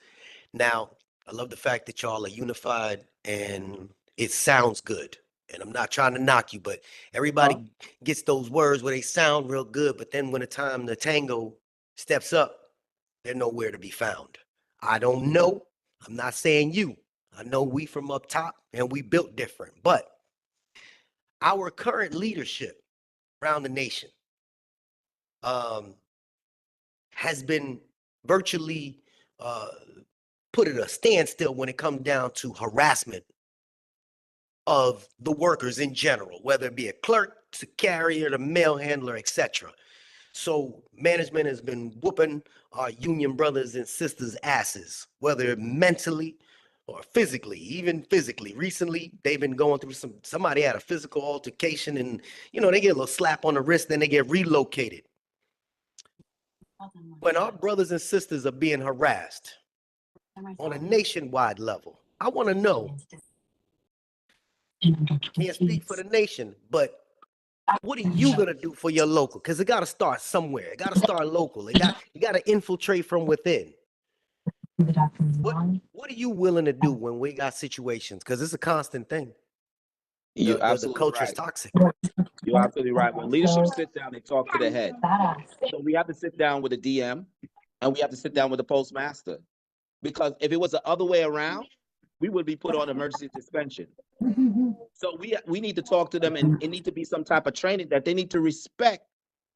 Now, I love the fact that y'all are unified and it sounds good. And I'm not trying to knock you, but everybody gets those words where they sound real good, but then when the time the tango steps up, they're nowhere to be found. I don't know. I'm not saying you. I know we from up top and we built different, but our current leadership around the nation has been virtually put it a standstill when it comes down to harassment of the workers in general, whether it be a clerk, to carrier, the mail handler, etc. So management has been whooping our union brothers and sisters' asses, whether mentally or physically, even physically. Recently, they've been going through somebody had a physical altercation and, you know, they get a little slap on the wrist, then they get relocated. When our brothers and sisters are being harassed on a nationwide level, I want to know, can't speak for the nation, but what are you gonna do for your local? Because it gotta start somewhere. It gotta start local. You gotta infiltrate from within. What are you willing to do when we got situations? Because it's a constant thing. You're The absolutely culture is right. toxic. You're absolutely right. When leadership sit down, they talk to the head. So we have to sit down with the DM and we have to sit down with the postmaster. Because if it was the other way around, we would be put on emergency suspension. So we need to talk to them, and it need to be some type of training that they need to respect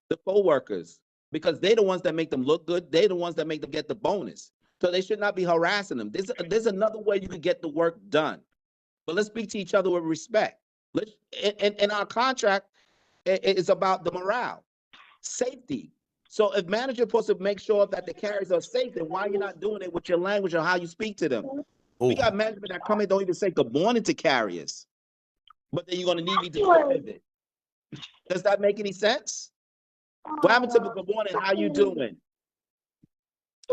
the co-workers, because they're the ones that make them look good. They're the ones that make them get the bonus. So they should not be harassing them. There's another way you could get the work done. But let's speak to each other with respect. Let's, and our contract is about the morale, safety. So if manager supposed to make sure that the carriers are safe, then why are you not doing it with your language or how you speak to them? We got management that come in, don't even say good morning to carriers, but then you're gonna need me to do a pivot. Does that make any sense? What happened to the good morning? How you doing?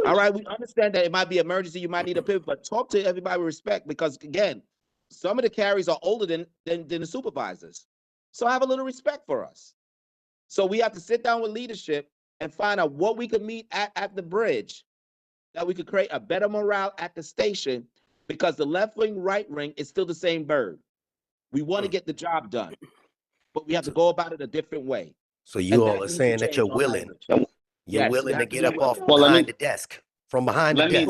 All right, we understand that it might be emergency, you might need a pivot, but talk to everybody with respect, because again, some of the carriers are older than the supervisors. So have a little respect for us. So we have to sit down with leadership and find out what we could meet at the bridge, that we could create a better morale at the station, because the left wing, right wing is still the same bird. We want to get the job done, but we have to go about it a different way. So you all are saying that you're willing. You're Yes, willing to get up off Well, behind the desk, from behind the let me desk.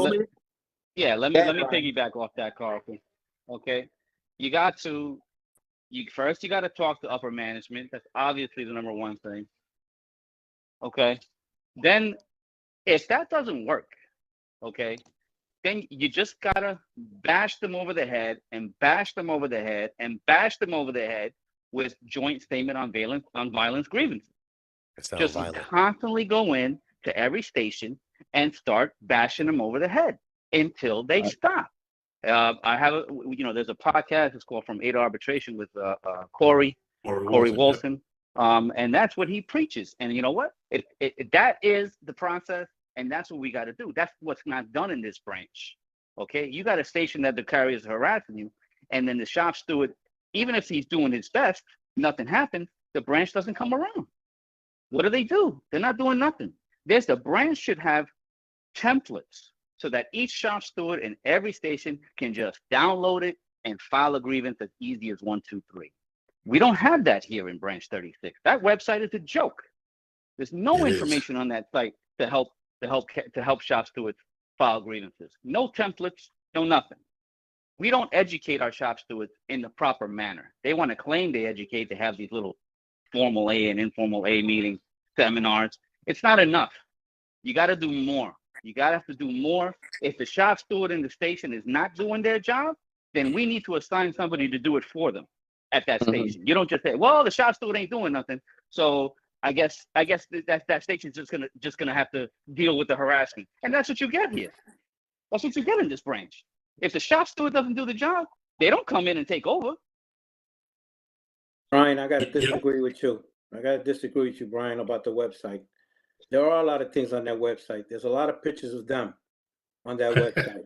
let me piggyback off that, Carlton. Okay, you got to talk to upper management. That's obviously the number one thing. Okay, then if that doesn't work, okay, then you just gotta bash them over the head and bash them over the head and bash them over the head with joint statement on violence grievances. Just violent. Constantly go in to every station and start bashing them over the head until they stop. I have there's a podcast. It's called From A to Arbitration with Corey Wilson. And that's what he preaches. And you know what? That is the process, and that's what we got to do. That's what's not done in this branch. Okay, you got a station that the carriers are harassing you, and then the shop steward, even if he's doing his best, nothing happens. The branch doesn't come around. What do? They're not doing nothing. The branch should have templates so that each shop steward in every station can just download it and file a grievance as easy as 1, 2, 3. We don't have that here in Branch 36. That website is a joke. There's no information on that site to help shop stewards file grievances. No templates, no nothing. We don't educate our shop stewards in the proper manner. They want to claim they educate. They have these little formal A and informal A meetings, seminars. It's not enough. You got to do more. You got to have to do more. If the shop steward in the station is not doing their job, then we need to assign somebody to do it for them at that station. You don't just say, well, the shop steward ain't doing nothing, so I guess that station's just gonna have to deal with the harassment. And that's what you get here. That's what you get in this branch. If the shop steward doesn't do the job, they don't come in and take over. Brian, I gotta disagree with you. Brian, about the website. There are a lot of things on that website. There's a lot of pictures of them on that website.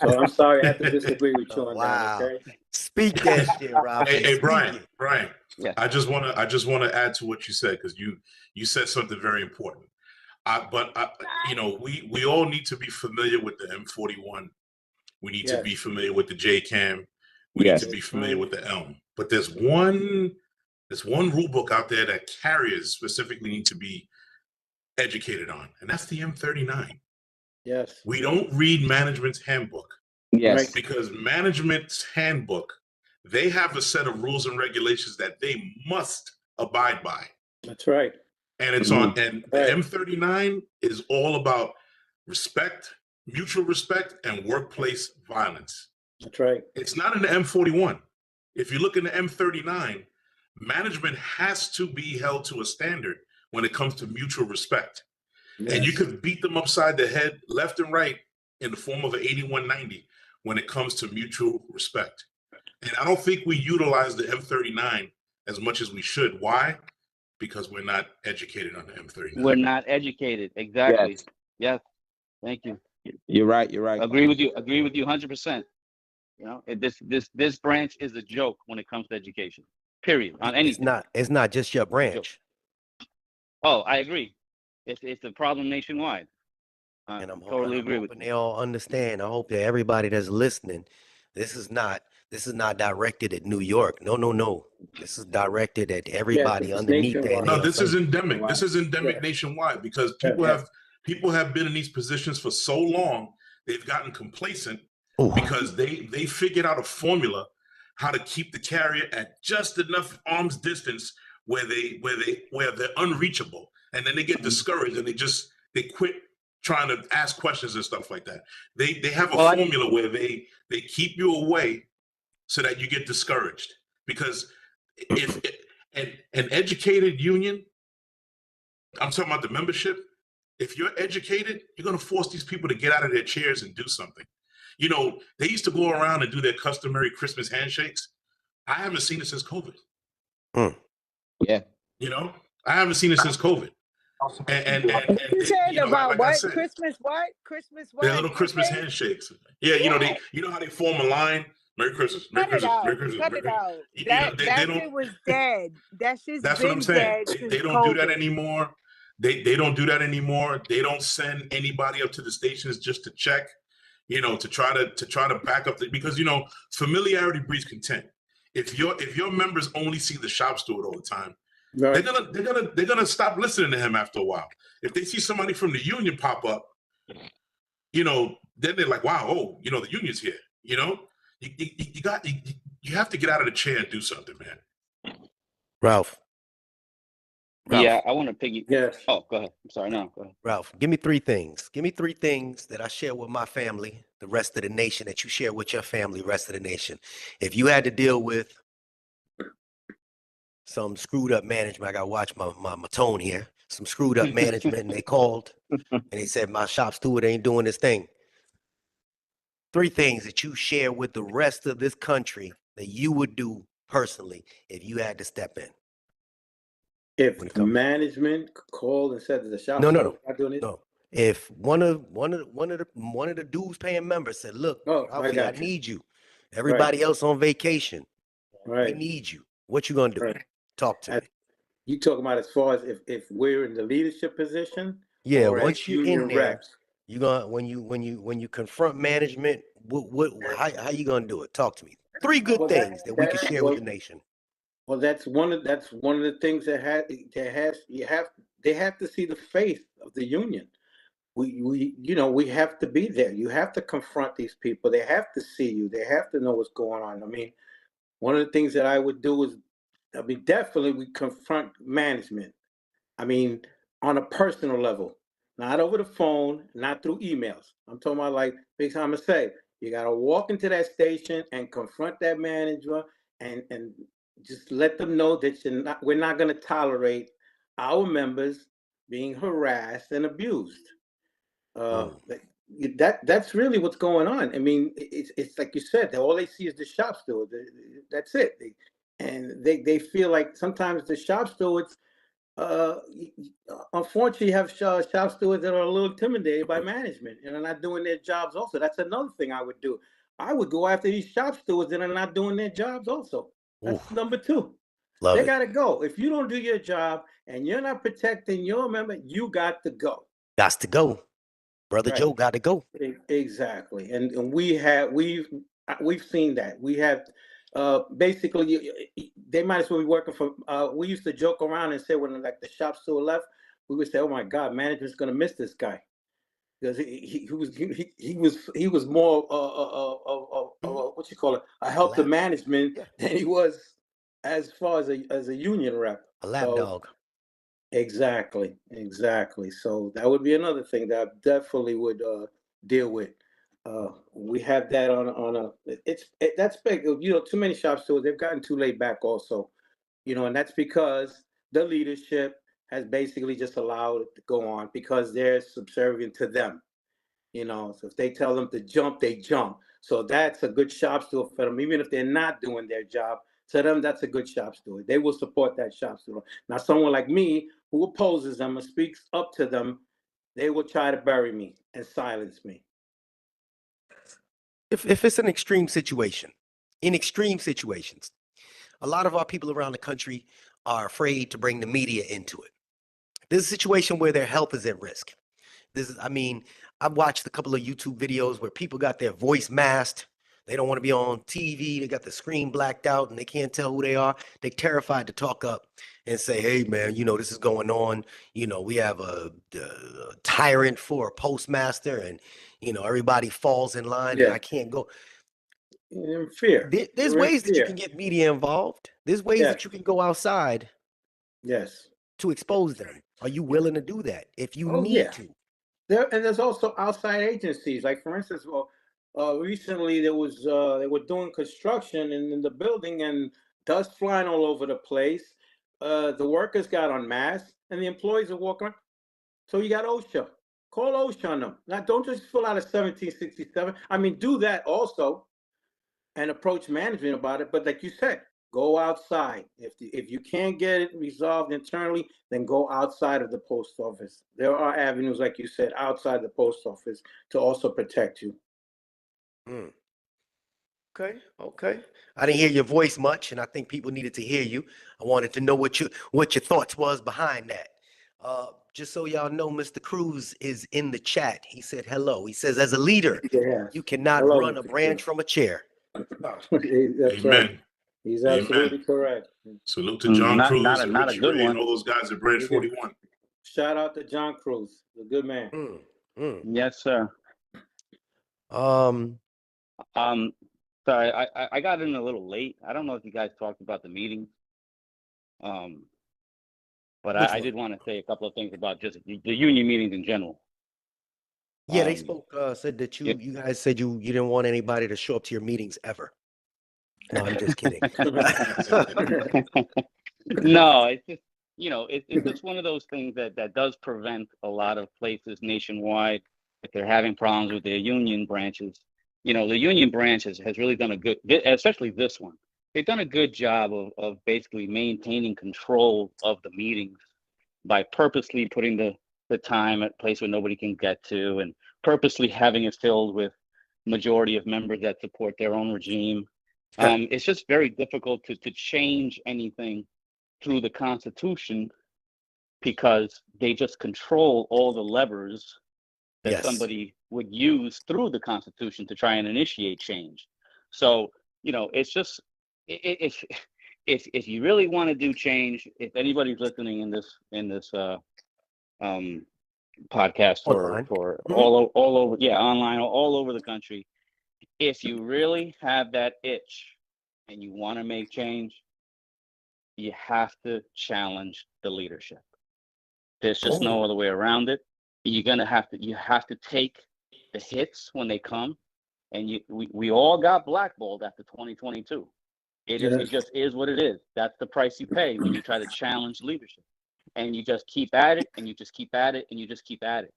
So I'm sorry, I have to disagree with you on that. Okay? Speak that shit, Rob. Hey, Brian. Yeah. I just want to add to what you said, because you said something very important. We all need to be familiar with the M41. We need to be familiar with the JCAM. We need to be familiar with the ELM. But there's one rule book out there that carriers specifically need to be educated on, and that's the M39. Yes. We don't read management's handbook. Yes. Right? Because management's handbook, they have a set of rules and regulations that they must abide by. That's right. And it's on, and the M39 is all about respect, mutual respect, and workplace violence. That's right. It's not in the M41. If you look in the M39, management has to be held to a standard when it comes to mutual respect. Yes. And you could beat them upside the head left and right in the form of an 8190 when it comes to mutual respect. And I don't think we utilize the M39 as much as we should. Why? Because we're not educated on the M39. We're not educated. Exactly. Yes. Yes. Thank you. You're right. You're right. Agree with you. Agree with you 100%. You know, this branch is a joke when it comes to education. Period. On anything. It's not just your branch. Oh, I agree. It's a problem nationwide. And I'm Totally agree with hoping you. they all understand. I hope that everybody that's listening, this is not directed at New York. No. This is directed at everybody it's underneath that. nationwide. No, this is endemic. Wow. This is endemic Yeah. nationwide because people have been in these positions for so long, they've gotten complacent because they figured out a formula how to keep the carrier at just enough arm's distance where they're unreachable, and then they get discouraged and they quit trying to ask questions and stuff like that. They have a formula where they keep you away so that you get discouraged, because if an educated union, I'm talking about the membership, if you're educated, you're going to force these people to get out of their chairs and do something. You know, they used to go around and do their customary Christmas handshakes. I haven't seen it since COVID. Yeah. You know, I haven't seen it since COVID. And You said you know, about like what? I said, Christmas what? Christmas what? their little Christmas handshakes. Yeah, you know how they form a line. Merry Christmas, Merry Christmas, Merry Christmas. Cut it out. You know, That they don't. shit was dead. That shit's That's what I'm been saying. dead since They don't do that COVID. anymore. They don't do that anymore. They don't send anybody up to the stations just to check, you know, to try to back up because, you know, familiarity breeds contempt. If your members only see the shop steward all the time, right, they're gonna stop listening to him after a while. If they see somebody from the union pop up, you know, then they're like, wow, oh, you know, the union's here. You know, you have to get out of the chair and do something, man. Ralph. Yeah, I want to piggy. Yes. Oh, go ahead. I'm sorry. No, go ahead. Ralph, give me 3 things. Give me 3 things that I share with my family, the rest of the nation, that you share with your family, rest of the nation. If you had to deal with some screwed up management, I got to watch my tone here. Some screwed up management, and they called and they said, my shop steward ain't doing this thing. 3 things that you share with the rest of this country that you would do personally if you had to step in. If management called and said that the shop no. If one of the dues paying members said, look, Ralphie, I need you. Everybody else on vacation. Right. We need you. What you gonna do? Right. Talk to me. You talking about as far as if we're in the leadership position? Yeah, once you're in there, reps, you gonna when you confront management, how you gonna do it? Talk to me. 3 good things that we can share with the nation. Well, that's one of the things they have to see the faith of the union. We have to be there. You have to confront these people. They have to see you. They have to know what's going on. I mean, one of the things that I would do is, definitely we confront management. I mean, on a personal level, not over the phone, not through emails. I'm talking about like Big Time to say, you got to walk into that station and confront that manager and just let them know that we're not going to tolerate our members being harassed and abused. That's really what's going on. I mean, it's like you said, all they see is the shop steward. That's it. They feel like sometimes the shop stewards, unfortunately, have shop stewards that are a little intimidated by management and are not doing their jobs also. That's another thing I would do. I would go after these shop stewards that are not doing their jobs also. That's number 2. They got to go. If you don't do your job and you're not protecting your member, you got to go. Got to go. Brother Joe got to go. Exactly. And we've seen that. We have basically they might as well be working for we used to joke around and say when like the shop steward left, we would say, oh my God, management's gonna miss this guy. Because he was more what you call it, a help to management than he was as far as a union rep. A lapdog. Exactly, exactly. So that would be another thing that I definitely would deal with. We have that on that's big. You know, too many shop stewards, they've gotten too laid back also. You know, and that's because the leadership has basically just allowed it to go on because they're subservient to them. You know, so if they tell them to jump, they jump. So that's a good shop steward for them, even if they're not doing their job. To them, that's a good shop steward. They will support that shop steward. Now, someone like me who opposes them and speaks up to them, they will try to bury me and silence me. If it's an extreme situation, in extreme situations, a lot of our people around the country are afraid to bring the media into it. There's a situation where their health is at risk. I mean, I've watched a couple of YouTube videos where people got their voice masked. They don't want to be on TV. They got the screen blacked out and they can't tell who they are. They're terrified to talk up and say, hey, man, you know, this is going on. You know, we have a tyrant for a postmaster and, you know, everybody falls in line and Yeah, I can't go. in fear. There's You're in ways that you fear. can get media involved. There's ways that Yes, you can go outside yes. to expose them. Are you willing to do that if you Oh, need yeah. to? There's also outside agencies. Like for instance, well, recently there was they were doing construction in the building and dust flying all over the place. The workers got unmasked and the employees are walking. So you got OSHA. Call OSHA on them. Now don't just fill out a 1767. I mean, do that also and approach management about it. But like you said, go outside. If you can't get it resolved internally, then go outside of the post office. There are avenues, like you said, outside the post office to also protect you. Mm. Okay, okay. I didn't hear your voice much, and I think people needed to hear you. I wanted to know what your thoughts was behind that. Just so y'all know, Mr. Cruz is in the chat. He said hello. He says, as a leader, Yes. you cannot Hello, run a Mr. branch Cruz. from a chair. That's right. Amen. He's Amen. absolutely correct. Salute to John Not Cruz and not a Richie good Ray and one. all those guys at Branch 41. Shout out to John Cruz, the good man. Mm, mm. Yes, sir. Um, Um, sorry, I got in a little late. I don't know if you guys talked about the meeting. Um, but which I one? did want to say a couple of things about just the union meetings in general. Yeah, they Um, spoke, said that yeah. you guys said you didn't want anybody to show up to your meetings ever. No, I'm just kidding. No, it's just, you know, it's just one of those things that does prevent a lot of places nationwide, if they're having problems with their union branches. You know, the union branch has really done a good, especially this one. They've done a good job of basically maintaining control of the meetings by purposely putting the time at a place where nobody can get to, and purposely having it filled with majority of members that support their own regime. It's just very difficult to change anything through the Constitution because they just control all the levers that Yes, somebody would use through the Constitution to try and initiate change. So, you know, it's just if if you really want to do change, if anybody's listening in this podcast online. for Mhm. all over, yeah, online, all over the country, if you really have that itch and you want to make change, you have to challenge the leadership. There's just no Boom. other way around it. You have to take the hits when they come. And we all got blackballed after 2022. It Yes. just is what it is. That's the price you pay when you try to challenge leadership. And you just keep at it and you just keep at it and you just keep at it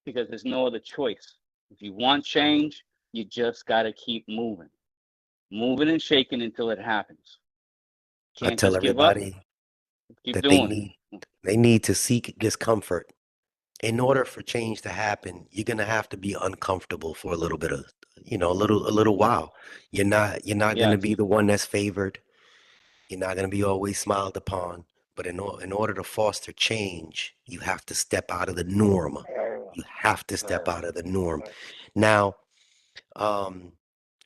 because there's no other choice. If you want change, you just got to keep moving and shaking until it happens. I Can't tell just give up. everybody Keep that doing it. they need to seek discomfort. In order for change to happen, you're gonna have to be uncomfortable for a little bit of, a little while. You're not gonna Yes. be the one that's favored. You're not gonna be always smiled upon. But in order to foster change, you have to step out of the norm. You have to step out of the norm. Now, um,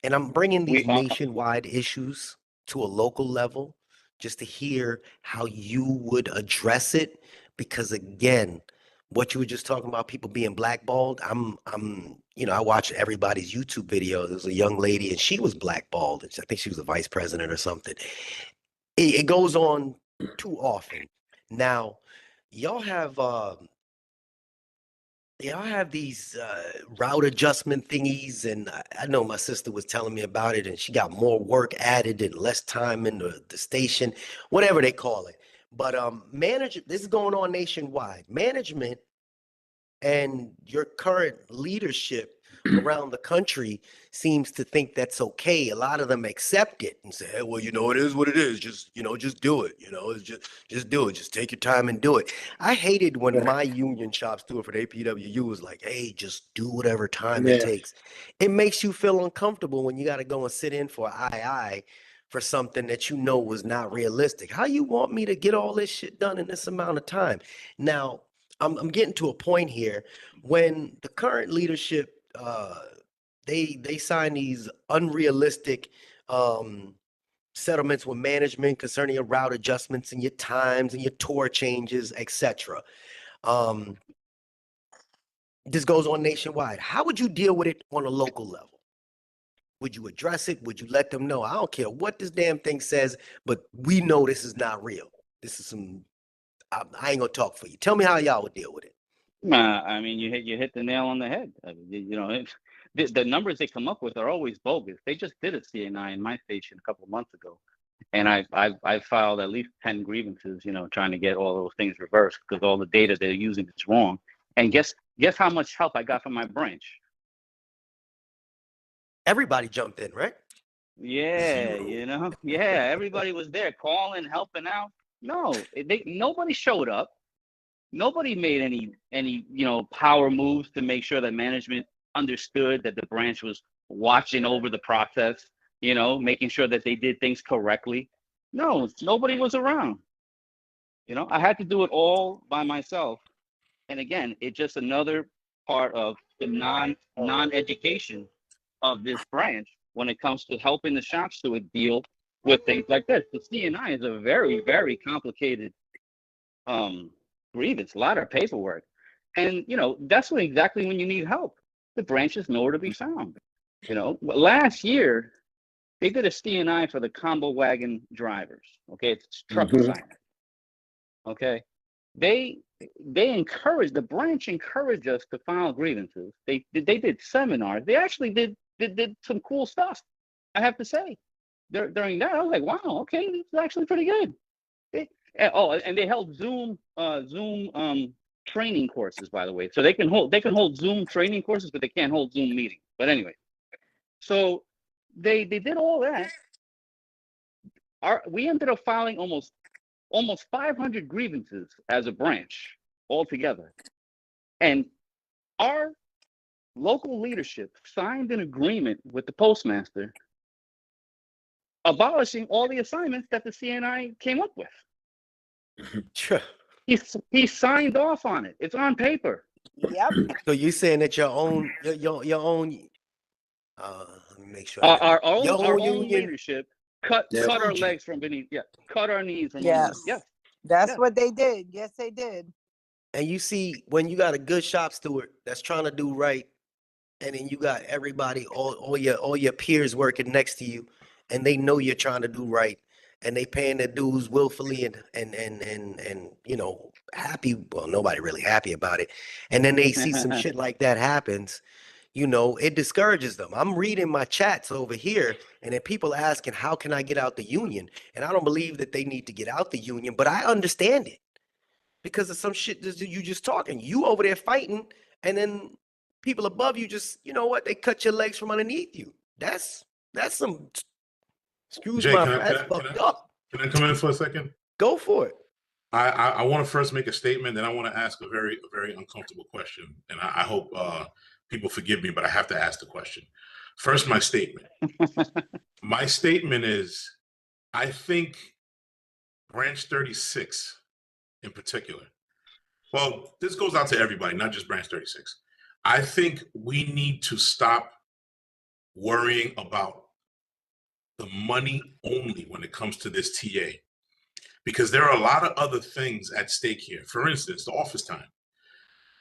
and I'm bringing these We nationwide issues to a local level just to hear how you would address it. Because again, what you were just talking about, people being blackballed, I watched everybody's YouTube video. There was a young lady and she was blackballed. I think she was a vice president or something. It goes on too often. Now, y'all have these route adjustment thingies, and I know my sister was telling me about it, and she got more work added and less time in the station, whatever they call it. But this is going on nationwide. Management and your current leadership around the country seems to think that's okay. A lot of them accept it and say, hey, well, it is what it is. Just do it. It's just do it. Just take your time and do it. I hated when my union shop steward for the APWU was like, hey, just do whatever time it takes. It makes you feel uncomfortable when you got to go and sit in for II for something that was not realistic. How you want me to get all this shit done in this amount of time? Now, I'm getting to a point here when the current leadership they sign these unrealistic settlements with management concerning your route adjustments and your times and your tour changes, etc. This goes on nationwide. How would you deal with it on a local level? Would you address it? Would you let them know? I don't care what this damn thing says, but we know this is not real. This is some. I ain't gonna talk for you. Tell me how y'all would deal with it. I mean, you hit the nail on the head. I mean, the numbers they come up with are always bogus. They just did a CNI in my station a couple of months ago, and I filed at least 10 grievances, trying to get all those things reversed because all the data they're using is wrong. And guess how much help I got from my branch? Everybody jumped in, right? Yeah, everybody was there calling, helping out. No, nobody showed up. Nobody made any power moves to make sure that management understood that the branch was watching over the process, making sure that they did things correctly. No, nobody was around. I had to do it all by myself. And again, it's just another part of the non-education of this branch when it comes to helping the shop steward deal with things like this. The CNI is a very, very complicated grievance, a lot of paperwork. And, that's exactly when you need help. The branch is nowhere to be found. Last year, they did a CNI for the combo wagon drivers. Okay, it's truck assignment. Okay, the branch encouraged us to file grievances. They did seminars. They actually did some cool stuff. I have to say, during that, I was like, wow, okay, this is actually pretty good. And they held Zoom training courses, by the way. So they can hold Zoom training courses, but they can't hold Zoom meetings. But anyway, so they did all that. We ended up filing almost 500 grievances as a branch altogether, and our local leadership signed an agreement with the postmaster abolishing all the assignments that the CNI came up with. Sure. He signed off on it. It's on paper. Yep. So you saying that your own let me make sure Our own union leadership cut our legs from beneath. Yeah, cut our knees from Yes. underneath. Yes. That's what they did. Yes, they did. And you see, when you got a good shop steward that's trying to do right, and then you got everybody, all your peers working next to you, and they know you're trying to do right, and they paying their dues willfully and happy. Well, nobody really happy about it. And then they see some shit like that happens, it discourages them. I'm reading my chats over here, and then people asking, how can I get out the union? And I don't believe that they need to get out the union, but I understand it because of some shit that you just talking. You over there fighting, and then people above you just, they cut your legs from underneath you. That's some, excuse Jay, my, that's fucked up. Can I come in for a second? Go for it. I want to first make a statement, then I want to ask a very uncomfortable question, and I hope people forgive me, but I have to ask the question. First, my statement. My statement is, I think Branch 36 in particular, well, this goes out to everybody, not just Branch 36. I think we need to stop worrying about the money only when it comes to this TA, because there are a lot of other things at stake here. For instance, the office time.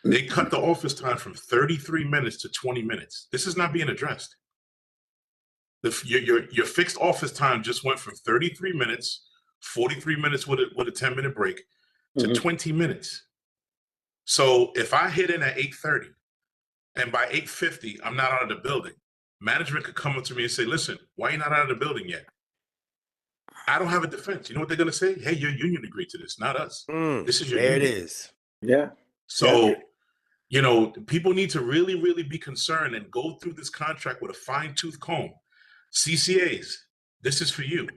They cut the office time from 33 minutes to 20 minutes. This is not being addressed. Your fixed office time just went from 33 minutes, 43 minutes with a 10-minute break, to 20 minutes. So if I hit in at 8:30 and by 8:50, I'm not out of the building, management could come up to me and say, listen, why are you not out of the building yet? I don't have a defense. You know what they're going to say? Hey, your union agreed to this, not us. This is your there union. it is. Yeah. So, you know, people need to really, really be concerned and go through this contract with a fine-tooth comb. CCAs, this is for you.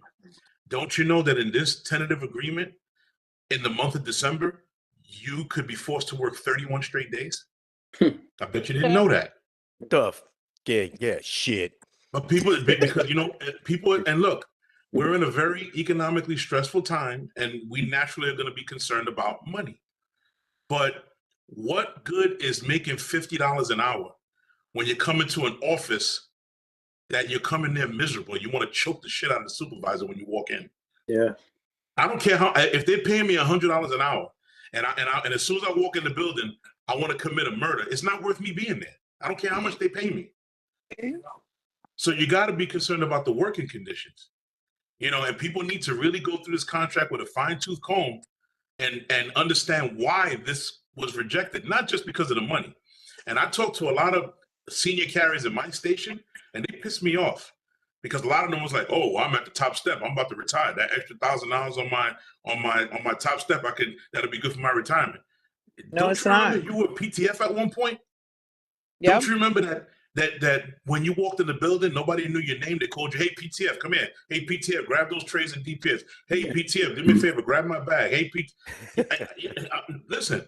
Don't you know that in this tentative agreement, in the month of December, you could be forced to work 31 straight days? I bet you didn't know that. Tough. Yeah, shit. But people, because, you know, people, and look, we're in a very economically stressful time, and we naturally are going to be concerned about money. But what good is making $50 an hour when you come into an office that you're coming there miserable? You want to choke the shit out of the supervisor when you walk in. Yeah. I don't care how, if they're paying me $100 an hour, and as soon as I walk in the building, I want to commit a murder. It's not worth me being there. I don't care how much they pay me. So you got to be concerned about the working conditions, you know, and people need to really go through this contract with a fine-tooth comb and understand why this was rejected, not just because of the money. And I talked to a lot of senior carriers in my station, and they pissed me off because a lot of them was like, "Oh, I'm at the top step. I'm about to retire. That extra $1,000 on my top step, that'll be good for my retirement." No, Don't you remember you were PTF at one point? Yep. Don't you remember that when you walked in the building, nobody knew your name. They called you, "Hey, PTF, come here. Hey, PTF, grab those trays and DPS. Hey, PTF, do me a favor, grab my bag. Hey, listen,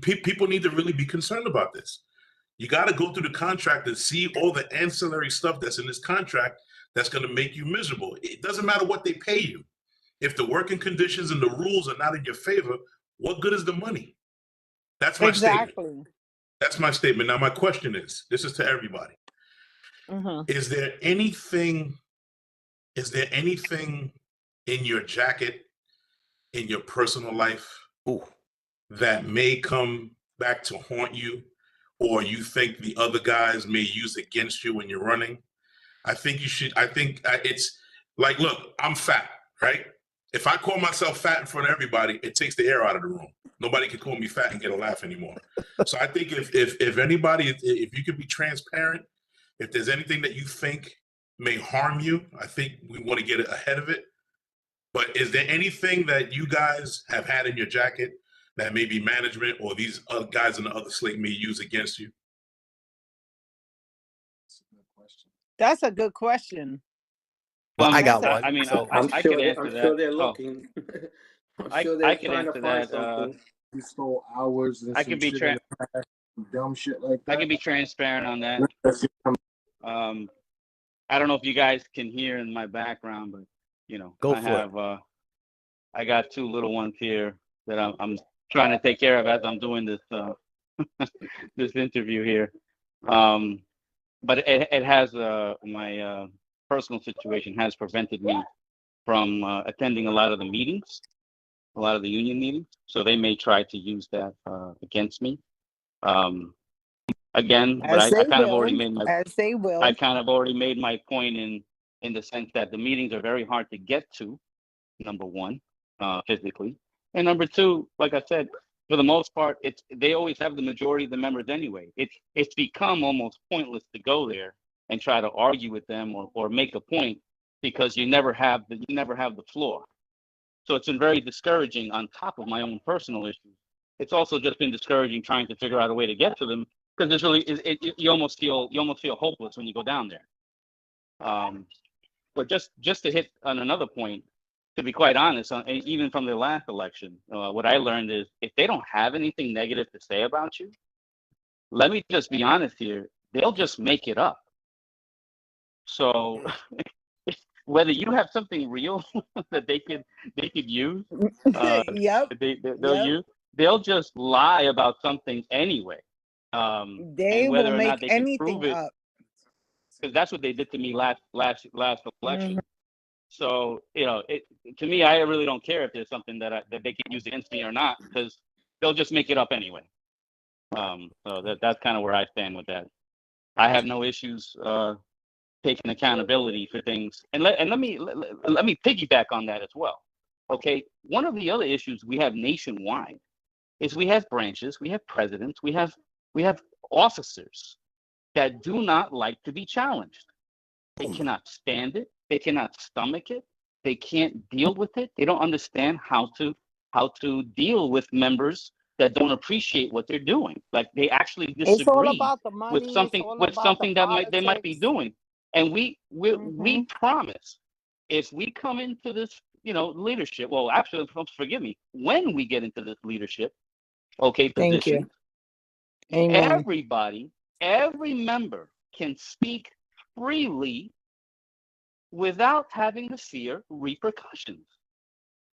people need to really be concerned about this. You got to go through the contract and see all the ancillary stuff that's in this contract that's going to make you miserable. It doesn't matter what they pay you. If the working conditions and the rules are not in your favor, what good is the money? That's my statement. That's my statement. Now, my question is, this is to everybody. Is there anything in your jacket, in your personal life, that may come back to haunt you, or you think the other guys may use against you when you're running? I think it's like, look, I'm fat, right? If I call myself fat in front of everybody, it takes the air out of the room. Nobody can call me fat and get a laugh anymore. So I think if anybody, if you could be transparent, if there's anything that you think may harm you, I think we want to get ahead of it. But is there anything that you guys have had in your jacket that maybe management or these other guys in the other slate may use against you? That's a good question. Well, I got one. I mean, so I sure can answer I'm that. sure they're looking. I'm sure they're I can trying answer to find that. something. You stole hours and I some can be shit dumb shit like that. I can be transparent on that. I don't know if you guys can hear in my background, but you know, I got two little ones here that I'm trying to take care of as I'm doing this this interview here. But it has my personal situation has prevented me from attending a lot of the meetings, a lot of the union meetings. So they may try to use that against me. Again, but I kind of already made my I kind of already made my point in the sense that the meetings are very hard to get to, number one, physically. And number two, like I said, for the most part, they always have the majority of the members anyway. It's become almost pointless to go there and try to argue with them or make a point because you never have the floor. So it's been very discouraging on top of my own personal issues. It's also just been discouraging trying to figure out a way to get to them because it's really you almost feel hopeless when you go down there. But just to hit on another point, to be quite honest, even from the last election, what I learned is if they don't have anything negative to say about you, let me just be honest here, they'll just make it up. So whether you have something real that they could use, they'll just lie about something anyway. They and whether will or make not they can anything prove it, up. because that's what they did to me last election. So to me, I really don't care if there's something that they can use against me or not, because they'll just make it up anyway. So that's kind of where I stand with that. I have no issues taking accountability for things, and let me piggyback on that as well. Okay, one of the other issues we have nationwide is we have branches, we have presidents, we have officers that do not like to be challenged. They cannot stand it. They cannot stomach it. They can't deal with it. They don't understand how to deal with members that don't appreciate what they're doing. Like they actually It's all disagree about the with money. It's something all about the that they might be politics. doing. And we promise, if we come into this, leadership, well, actually, forgive me, when we get into this leadership, okay, Thank position, you. Amen. every member can speak freely without having to fear repercussions.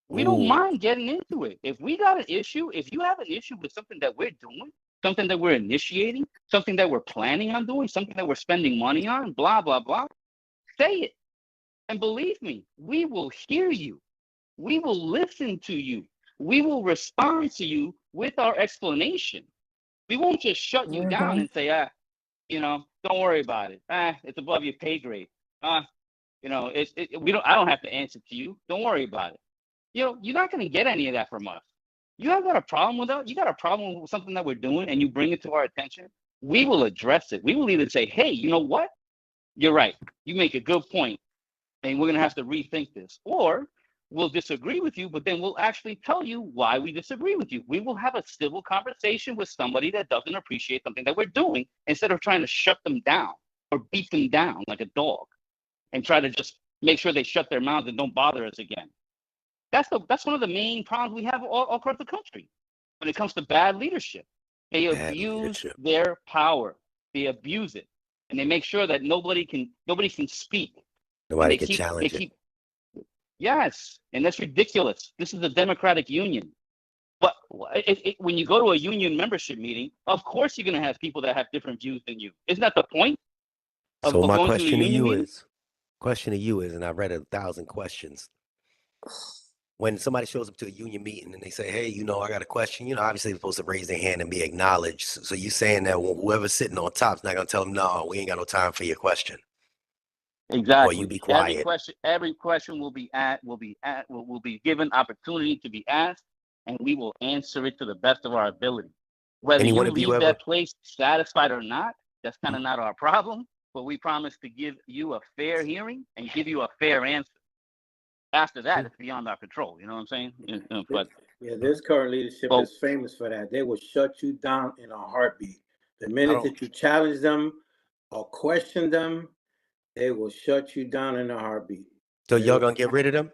We don't mind getting into it. If we got an issue, if you have an issue with something that we're doing, something that we're initiating, something that we're planning on doing, something that we're spending money on, blah, blah, blah, say it. And believe me, we will hear you. We will listen to you. We will respond to you with our explanation. We won't just shut you down and say, don't worry about it. It's above your pay grade. I don't have to answer to you. Don't worry about it. You're not going to get any of that from us. You have got a problem with us. You got a problem with something that we're doing and you bring it to our attention. We will address it. We will either say, hey, you know what? You're right. You make a good point and we're going to have to rethink this. Or we'll disagree with you, but then we'll actually tell you why we disagree with you. We will have a civil conversation with somebody that doesn't appreciate something that we're doing instead of trying to shut them down or beat them down like a dog and try to just make sure they shut their mouths and don't bother us again. That's one of the main problems we have all across the country when it comes to bad leadership. They abuse their power. They abuse it. And they make sure that nobody can speak. Nobody can challenge it. Yes, and that's ridiculous. This is a democratic union. But when you go to a union membership meeting, of course you're going to have people that have different views than you. Isn't that the point? So my question to you is, and I've read 1,000 questions. When somebody shows up to a union meeting and they say, hey, I got a question, obviously they're supposed to raise their hand and be acknowledged. So you saying that whoever's sitting on top is not going to tell them, no, we ain't got no time for your question. Exactly. Or you be quiet. Every question will be given opportunity to be asked, and we will answer it to the best of our ability. Whether you leave that place satisfied or not, that's kind of not our problem. But we promise to give you a fair hearing and give you a fair answer. After that, it's beyond our control. You know what I'm saying? But this current leadership is famous for that. They will shut you down in a heartbeat. The minute that you challenge them or question them, they will shut you down in a heartbeat. So y'all gonna get rid of them?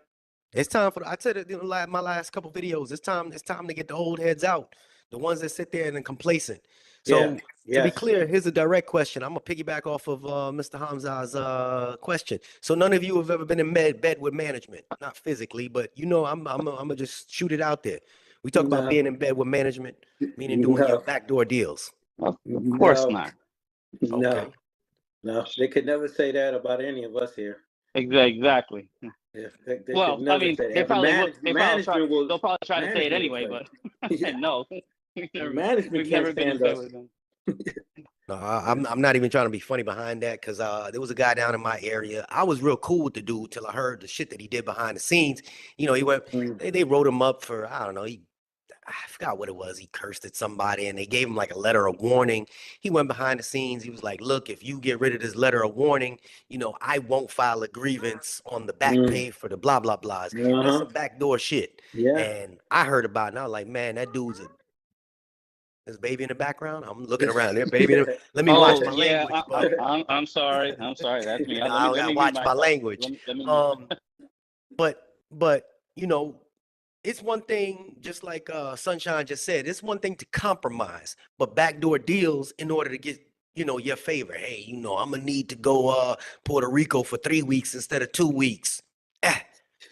It's time I said it in my last couple videos. It's time to get the old heads out, the ones that sit there and are complacent. So to be clear, here's a direct question. I'm gonna piggyback off of Mr. Hamza's question. So none of you have ever been in bed with management, not physically, but I'm gonna just shoot it out there. We talk about being in bed with management, meaning doing your backdoor deals. Of course not. Okay. No, they could never say that about any of us here. Exactly. Well, I mean, they'll probably try to say it anyway, but no. Management can't stand us. No, I'm not even trying to be funny behind that, because there was a guy down in my area. I was real cool with the dude till I heard the shit that he did behind the scenes. He went, they wrote him up for, I don't know, I forgot what it was. He cursed at somebody and they gave him like a letter of warning. He went behind the scenes. He was like, look, if you get rid of this letter of warning, I won't file a grievance on the back pay for the blah, blah, blahs. That's some backdoor shit. Yeah. And I heard about it and I was like, man, that dude's there's a baby in the background. I'm looking around there, baby. Let me watch my language. But I'm sorry. That's me. I gotta watch my language. But it's one thing, just like Sunshine just said, it's one thing to compromise, but backdoor deals in order to get, your favor. Hey, I'm gonna need to go Puerto Rico for 3 weeks instead of 2 weeks.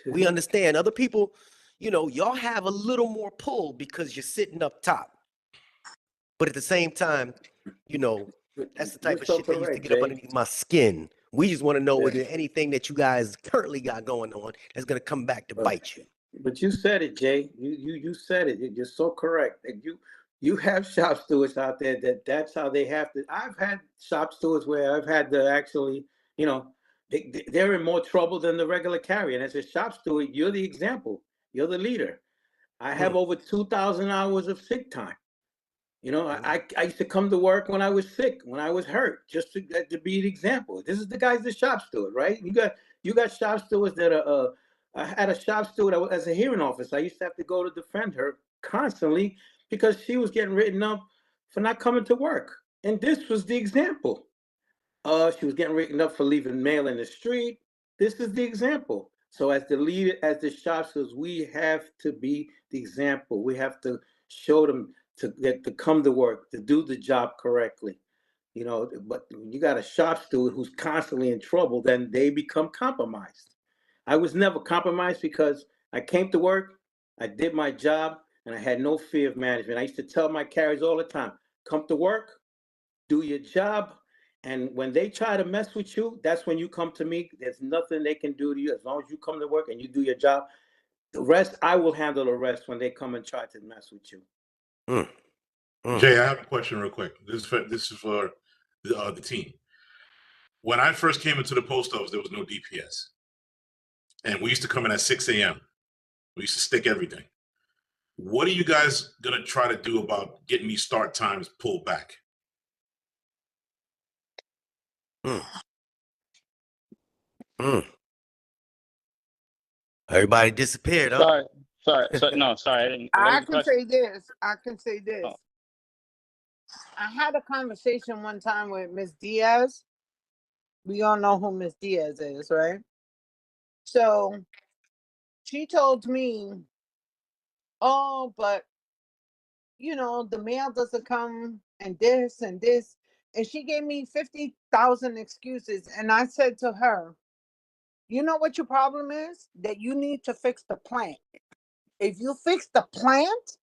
We understand. Other people, y'all have a little more pull because you're sitting up top. But at the same time, that's the type of shit that used to get up underneath my skin. We just want to know whether anything that you guys currently got going on is gonna come back to bite you. But you said it, Jay. You said it. You're so correct. You have shop stewards out there that's how they have to. I've had shop stewards where I've had to actually, they're in more trouble than the regular carrier. And as a shop steward, you're the example. You're the leader. I have over 2,000 hours of sick time. You know, I used to come to work when I was sick, when I was hurt, just to be an example. This is the guy's the shop steward, right? You got shop stewards that are. I had a shop steward as a hearing officer. I used to have to go to defend her constantly because she was getting written up for not coming to work. And this was the example. She was getting written up for leaving mail in the street. This is the example. So as the leader, as the shop stewards, we have to be the example. We have to show them to come to work, to do the job correctly. You know, but when you got a shop steward who's constantly in trouble, then they become compromised. I was never compromised because I came to work, I did my job, and I had no fear of management. I used to tell my carriers all the time, come to work, do your job, and when they try to mess with you, that's when you come to me. There's nothing they can do to you as long as you come to work and you do your job. The rest, I will handle the rest when they come and try to mess with you. Jay, I have a question real quick. This is for the team. When I first came into the post office, there was no DPS. And we used to come in at 6 a.m. We used to stick everything. What are you guys going to try to do about getting these start times pulled back? Everybody disappeared, huh? Sorry. I didn't. I can say this. Oh. I had a conversation one time with Miss Diaz. We all know who Miss Diaz is, right? So she told me, oh, but you know, the mail doesn't come and this and this. And she gave me 50,000 excuses. And I said to her, you know what your problem is? That you need to fix the plant. If you fix the plant,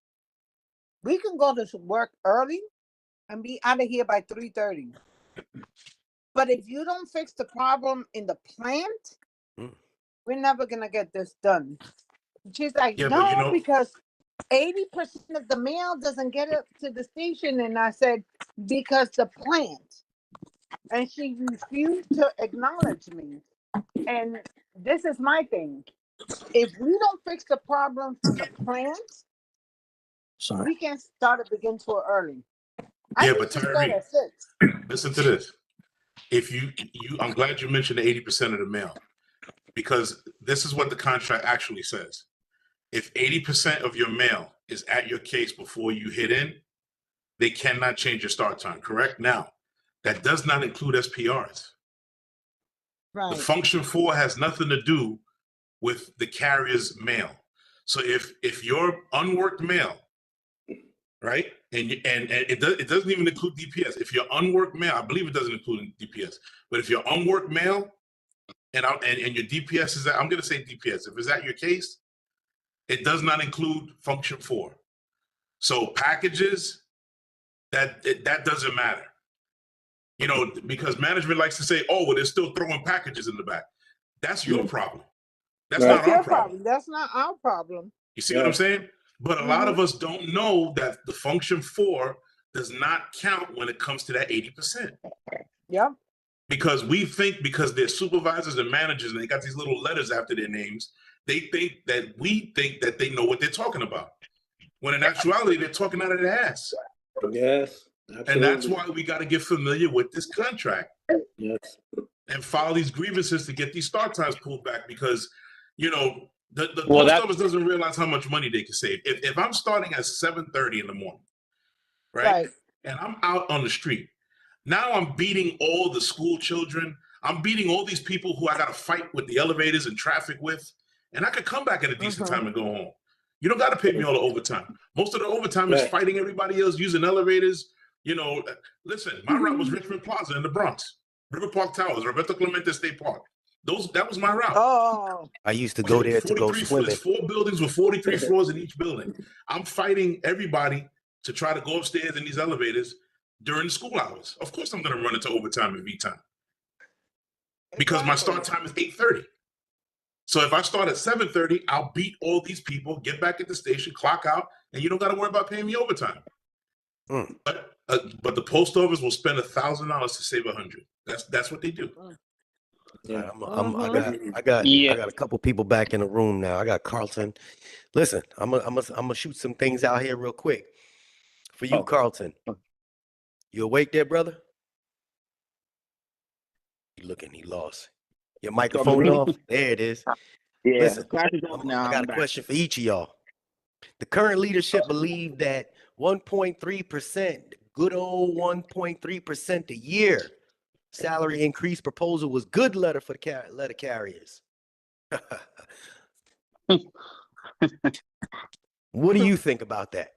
we can go to work early and be out of here by 3:30. But if you don't fix the problem in the plant, we're never going to get this done. She's like, Yeah, no, but you know, because 80% of the mail doesn't get up to the station. And I said, because the plant. And she refused to acknowledge me. And this is my thing. If we don't fix the problem from the plant, we can start to begin too early. Yeah, but Tyree, at 6. listen to this. If I'm glad you mentioned the 80% of the mail, because this is what the contract actually says. If 80% of your mail is at your case before you hit in, they cannot change your start time, correct? Now, that does not include SPRs. Right. The function 4 has nothing to do with the carrier's mail. So if your unworked mail, right, and it doesn't even include DPS. If your unworked mail, I believe it doesn't include DPS, but if your unworked mail and your DPS is at, I'm going to say DPS. If it's at your case, it does not include function 4. So packages, that doesn't matter. You know, because management likes to say, oh, well, they're still throwing packages in the back. That's your problem. That's not our problem. That's not our problem. You see what I'm saying? But a lot of us don't know that the function 4 does not count when it comes to that 80%. Yeah. Because we think because they're supervisors and managers and they got these little letters after their names, we think that they know what they're talking about. When in actuality, they're talking out of their ass. Yes. Absolutely. And that's why we got to get familiar with this contract. Yes. And file these grievances to get these start times pulled back because, you know, the post office doesn't realize how much money they can save. If I'm starting at 7:30 in the morning, right? And I'm out on the street, now I'm beating all the school children. I'm beating all these people who I got to fight with the elevators and traffic with. And I could come back at a decent time and go home. You don't got to pay me all the overtime. Most of the overtime is fighting everybody else, using elevators. You know, listen, my route was Richmond Plaza in the Bronx, River Park Towers, Roberto Clemente State Park. That was my route. Oh, I used to go there to go swimming. There's 4 buildings with 43 floors in each building. I'm fighting everybody to try to go upstairs in these elevators during school hours. Of course, I'm going to run into overtime and V time because my start time is 8:30. So if I start at 7:30, I'll beat all these people, get back at the station, clock out, and you don't got to worry about paying me overtime. But the post office will spend $1,000 to save 100. That's what they do. Yeah. I got Yeah. a couple people back in the room now. I got Carlton. Listen, I'm gonna shoot some things out here real quick for you, Oh. Carlton. You awake there, brother? You looking? He lost. Your microphone off? There it is. Yeah, Listen, class is over now. I got I'm a back. question for each of y'all. The current leadership believe that 1.3%, good old 1.3% a year salary increase proposal was good letter for the letter carriers. What do you think about that?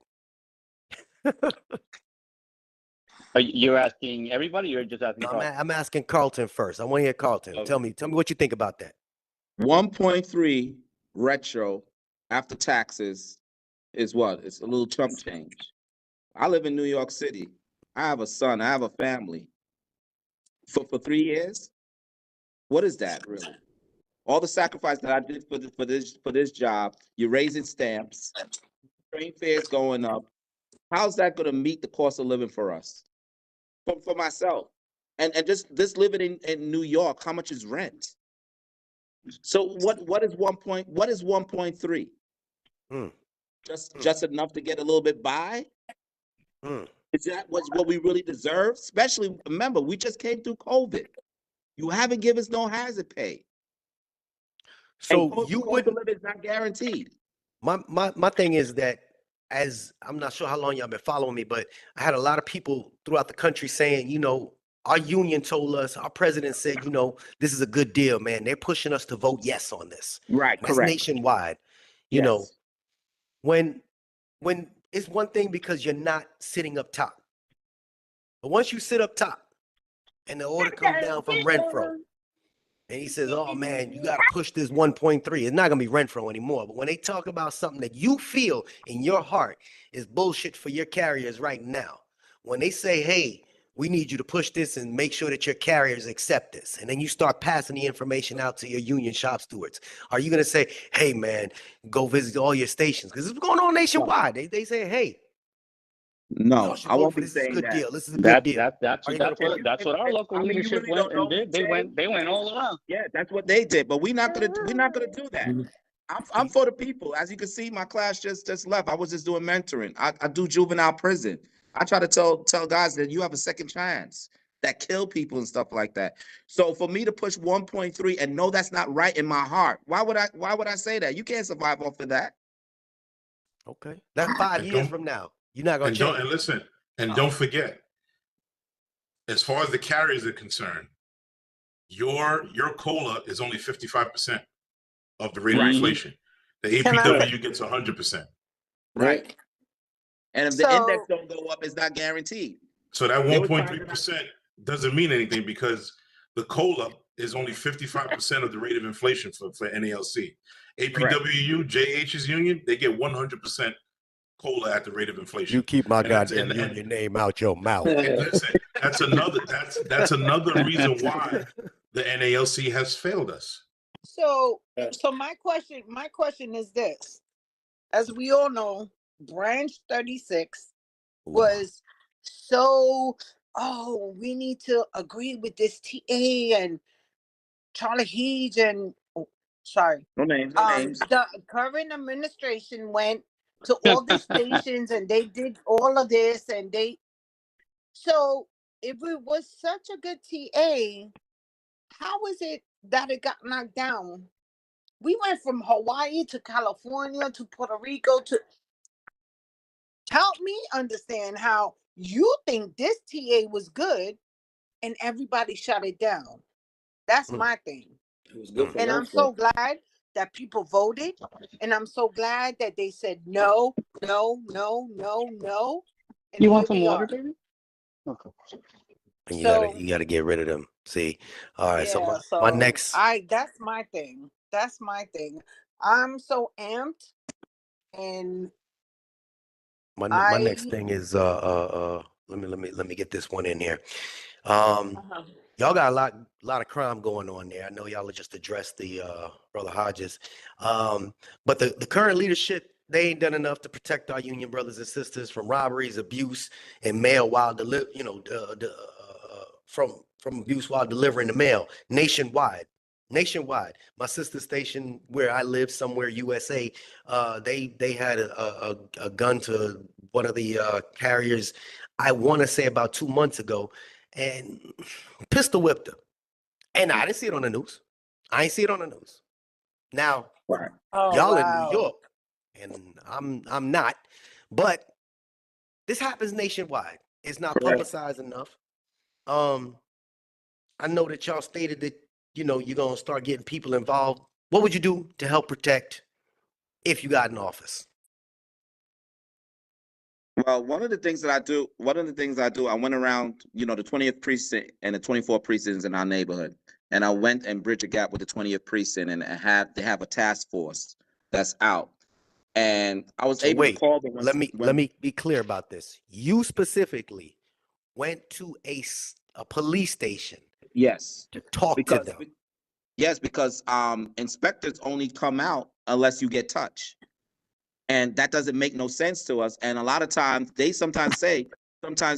You're asking everybody, or just asking? No, Carl? I'm asking Carlton first. I want to hear Carlton. Okay. Tell me what you think about that. 1.3 retro after taxes is what? It's a little chump change. I live in New York City. I have a son. I have a family. For 3 years, what is that really? All the sacrifice that I did for this job, you're raising stamps, train fares going up. How's that going to meet the cost of living for us? For myself, and just living in New York, how much is rent? So what is 1.3? Just enough to get a little bit by? Is that what we really deserve? Especially, remember, we just came through COVID. You haven't given us no hazard pay. So and you cost wouldn't. of living is not guaranteed. My thing is that, as I'm not sure how long y'all been following me, but I had a lot of people throughout the country saying, our union told us, our president said, this is a good deal, man. They're pushing us to vote yes on this. Right, That's correct. nationwide. Yes. When it's one thing because you're not sitting up top, but once you sit up top and the order comes down from Renfro, and he says, oh man, you got to push this 1.3. It's not going to be Renfro anymore. But when they talk about something that you feel in your heart is bullshit for your carriers right now, when they say, hey, we need you to push this and make sure that your carriers accept this, and then you start passing the information out to your union shop stewards, are you going to say, hey man, go visit all your stations? Because it's going on nationwide. They say, hey, No, I vote won't for be this. This is a saying good that. deal. This is a good deal. That's what our local I mean, you leadership really went don't and know me, did. They Jay. went all around. Yeah, that's what they did. But we're not gonna do that. I'm for the people. As you can see, my class just left. I was just doing mentoring. I do juvenile prison. I try to tell guys that you have a second chance that kill people and stuff like that. So for me to push 1.3 and know that's not right in my heart, why would I say that? You can't survive off of that. Okay, that's 5 years from now. You're not gonna change. And listen, and don't forget, as far as the carriers are concerned, your COLA is only 55% of the rate of inflation. The APW gets 100%. Right. And if the index don't go up, it's not guaranteed. So that 1.3% doesn't mean anything because the COLA is only 55% of the rate of inflation for NALC. APWU, JH's union, they get 100% COLA at the rate of inflation. You keep my goddamn union name out your mouth. Listen, that's another reason why the NALC has failed us. So my question is this. As we all know, branch 36 was so, we need to agree with this TA and Charlie Heege and No names. the current administration went to all the stations and they did all of this so if it was such a good TA, how is it that it got knocked down? We went from Hawaii to California to Puerto Rico to help me understand how you think this TA was good and everybody shut it down. That's my thing. It was good for and I'm so glad that people voted, and I'm so glad that they said no, no, no, no, no. And You want some water, baby? Okay. And you gotta get rid of them. See, all right. Yeah, so my next, that's my thing. That's my thing. I'm so amped, and my next thing is let me get this one in here. Y'all got a lot of crime going on there. I know y'all just addressed the Brother Hodges, but the current leadership, they ain't done enough to protect our union brothers and sisters from robberies, abuse, and mail while from from abuse while delivering the mail nationwide. Nationwide. My sister station where I live, somewhere USA, they had a gun to one of the carriers. I want to say about 2 months ago, and pistol whipped her. And I didn't see it on the news. I ain't see it on the news. Now, Right. Oh, y'all in New wow. York, and I'm not, but this happens nationwide. It's not Correct. publicized enough. I know that y'all stated that, you're gonna start getting people involved. What would you do to help protect if you got in office? Well, one of the things I do, I went around, the 20th precinct and the 24 precincts in our neighborhood. And I went and bridged a gap with the 20th precinct, and they have a task force that's out. And I was So able to wait, call them let me be clear about this. You specifically went to a police station yes, to talk to them. because inspectors only come out unless you get touched. And that doesn't make no sense to us. And a lot of times they sometimes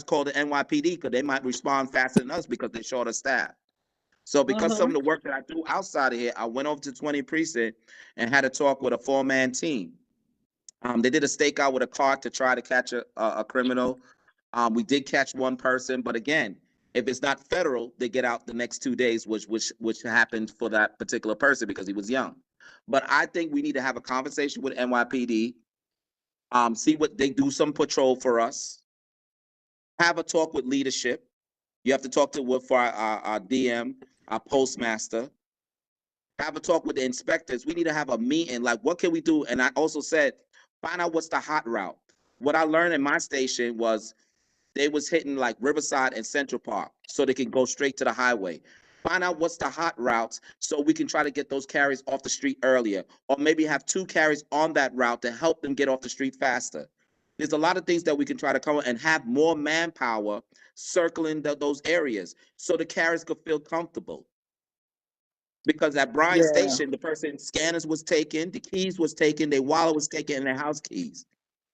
call the NYPD because they might respond faster than us because they're short of staff. So because some of the work that I do outside of here, I went over to 20 precinct and had a talk with a 4-man team. They did a stakeout with a car to try to catch a criminal. We did catch one person, but again, if it's not federal, they get out the next 2 days, which happened for that particular person because he was young. But I think we need to have a conversation with NYPD, see what they do, some patrol for us, have a talk with leadership. You have to talk for our DM, our postmaster, have a talk with the inspectors. We need to have a meeting, like what can we do? And I also said, find out what's the hot route. What I learned in my station was they was hitting like Riverside and Central Park so they can go straight to the highway. Find out what's the hot routes so we can try to get those carriers off the street earlier, or maybe have 2 carriers on that route to help them get off the street faster. There's a lot of things that we can try to cover and have more manpower circling those areas so the carriers could feel comfortable. Because at Bryan Station, the person's scanners was taken, the keys was taken, their wallet was taken, and their house keys.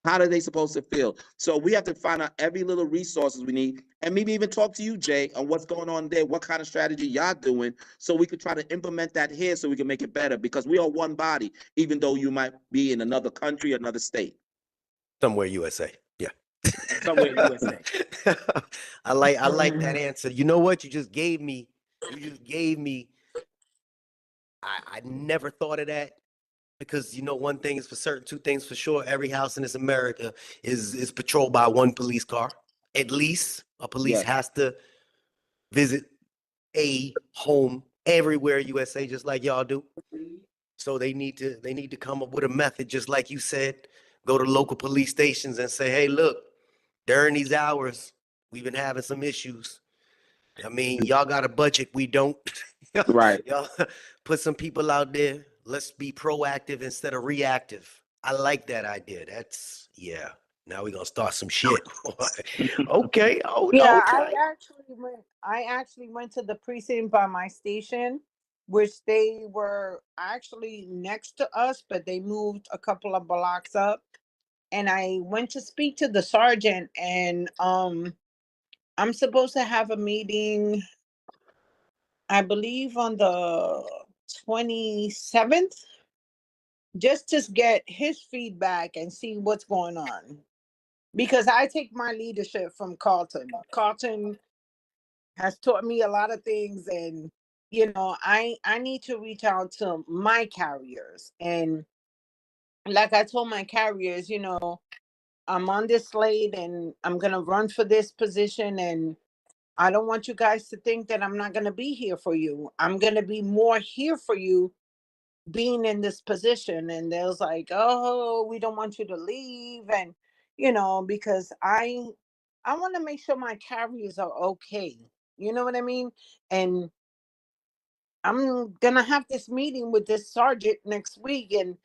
How are they supposed to feel? So we have to find out every little resources we need, and maybe even talk to you, Jay, on what's going on there, what kind of strategy y'all doing, so we could try to implement that here so we can make it better, because we are one body, even though you might be in another country, another state. Somewhere USA. Yeah. Somewhere USA. I like that answer. You know what? You just gave me I never thought of that, because one thing is for certain, 2 things for sure. Every house in this America is patrolled by 1 police car. At least a police has to visit a home everywhere USA, just like y'all do. So they need to come up with a method, just like you said. Go to local police stations and say, hey, look, during these hours, we've been having some issues. I mean, y'all got a budget, we don't. Right. Y'all put some people out there. Let's be proactive instead of reactive. I like that idea. Now we're gonna start some shit. Okay. Oh, Yeah, okay. I actually went to the precinct by my station, which they were actually next to us, but they moved a couple of blocks up. And I went to speak to the sergeant, and I'm supposed to have a meeting, I believe on the 27th, just to get his feedback and see what's going on. Because I take my leadership from Carlton. Carlton has taught me a lot of things, and I need to reach out to my carriers. And like I told my carriers, I'm on this slate and I'm gonna run for this position, and I don't want you guys to think that I'm not gonna be here for you. I'm gonna be more here for you being in this position. And they was like, oh, we don't want you to leave. And because I want to make sure my carriers are okay. You know what I mean? And I'm gonna have this meeting with this sergeant next week, and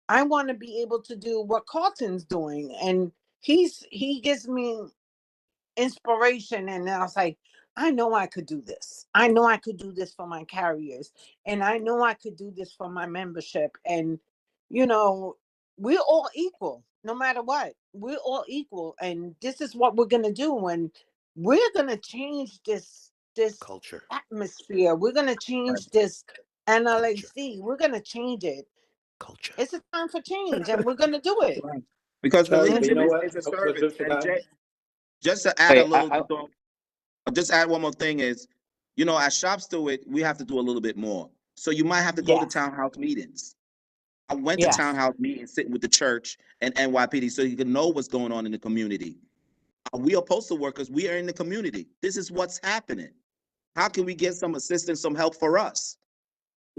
I want to be able to do what Carlton's doing. And he gives me inspiration, and I was like, I know I could do this. I know I could do this for my carriers, and I know I could do this for my membership. And we're all equal, no matter what. We're all equal, and this is what we're gonna do. And we're gonna change this this Culture. atmosphere. We're gonna change this NLAC. We're gonna change it. Culture. It's a time for change, and we're gonna do it. Right. Because Charlie, but you religion know what? is a But service. Mr. And Guy, just to add a Wait, little, just add one more thing is, you know, as shops do it, we have to do a little bit more. So you might have to go to Yes. townhouse meetings. I went Yes. to townhouse meetings, sitting with the church and NYPD, so you can know what's going on in the community. We are postal workers. We are in the community. This is what's happening. How can we get some assistance, some help for us?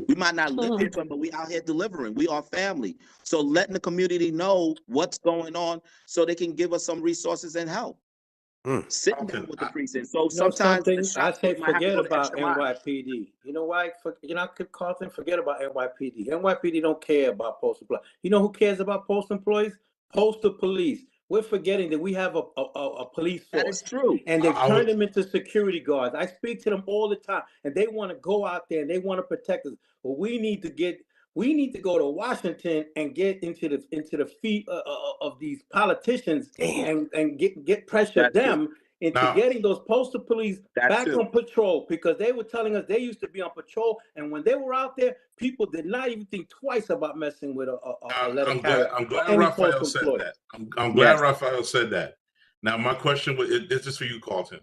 We might not live here, but we out here delivering. We are family. So letting the community know what's going on so they can give us some resources and help. Sitting down with the precinct. So you know sometimes something? the I shop say might have to forget go the about extra mile. NYPD. You know why? Carlton, forget about NYPD. NYPD don't care about postal employees. You know who cares about postal employees? Postal police. We're forgetting that we have a police force. That is true. And they've I turned would- them into security guards. I speak to them all the time, and they want to go out there and they want to protect us. But we need to go to Washington and get into the feet of these politicians and get pressure That's them into Now- getting those postal police That back too. on patrol, because they were telling us they used to be on patrol, and when they were out there, people did not even think twice about messing with a letter I'm carrier. glad, I'm glad any Raphael postal said employee. that. I'm glad Yes. Raphael said that. Now, my question was, this is for you, Carlton.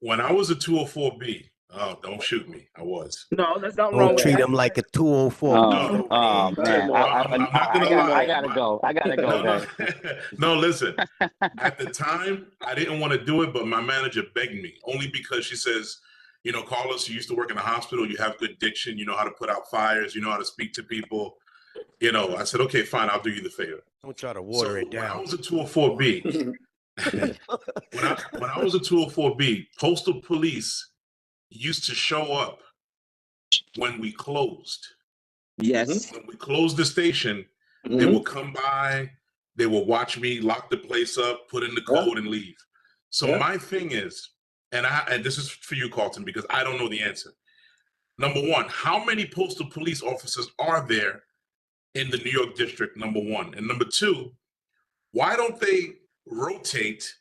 When I was a 204B, oh, don't shoot me. I was. No, there's nothing wrong Don't with treat that. him like a 204 Oh, beat over oh there. man, I'm not gonna lie. I gotta go. I gotta go. No, Guys. no, listen. At the time, I didn't want to do it, but my manager begged me, only because she says, you know, Carlos, you used to work in the hospital. You have good diction. You know how to put out fires. You know how to speak to people. You know, I said, okay, fine, I'll do you the favor. Don't try to water it When I down. was a 204B, when I was a 204B, postal police used to show up when we closed. Yes. When we closed the station, they will come by, they will watch me lock the place up, put in the code, and leave. So my thing is, and this is for you, Carlton, because I don't know the answer. Number one, how many postal police officers are there in the New York district? Number one. And number two, why don't they rotate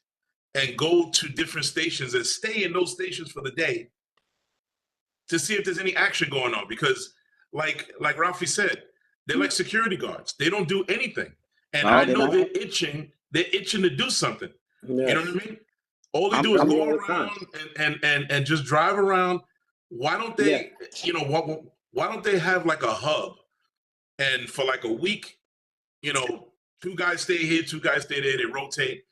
and go to different stations and stay in those stations for the day to see if there's any action going on? Because like Ralphie said, they're like security guards. They don't do anything. And I know they're itching to do something. Yes. You know what I mean? All they do is go around and just drive around. Why don't they, you know, why don't they have like a hub? And for like a week, you know, 2 guys stay here, 2 guys stay there, they rotate.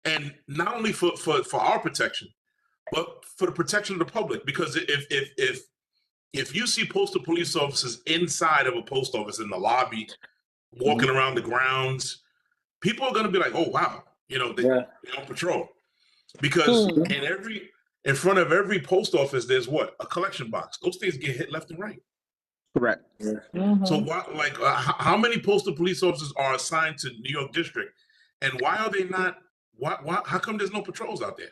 And not only for our protection, but for the protection of the public. Because if you see postal police officers inside of a post office in the lobby, walking around the grounds, people are going to be like, oh, wow, you know, they're on patrol. Because in front of every post office, there's what? A collection box. Those things get hit left and right. Correct. So why, how many postal police officers are assigned to New York District? And why are they not, how come there's no patrols out there?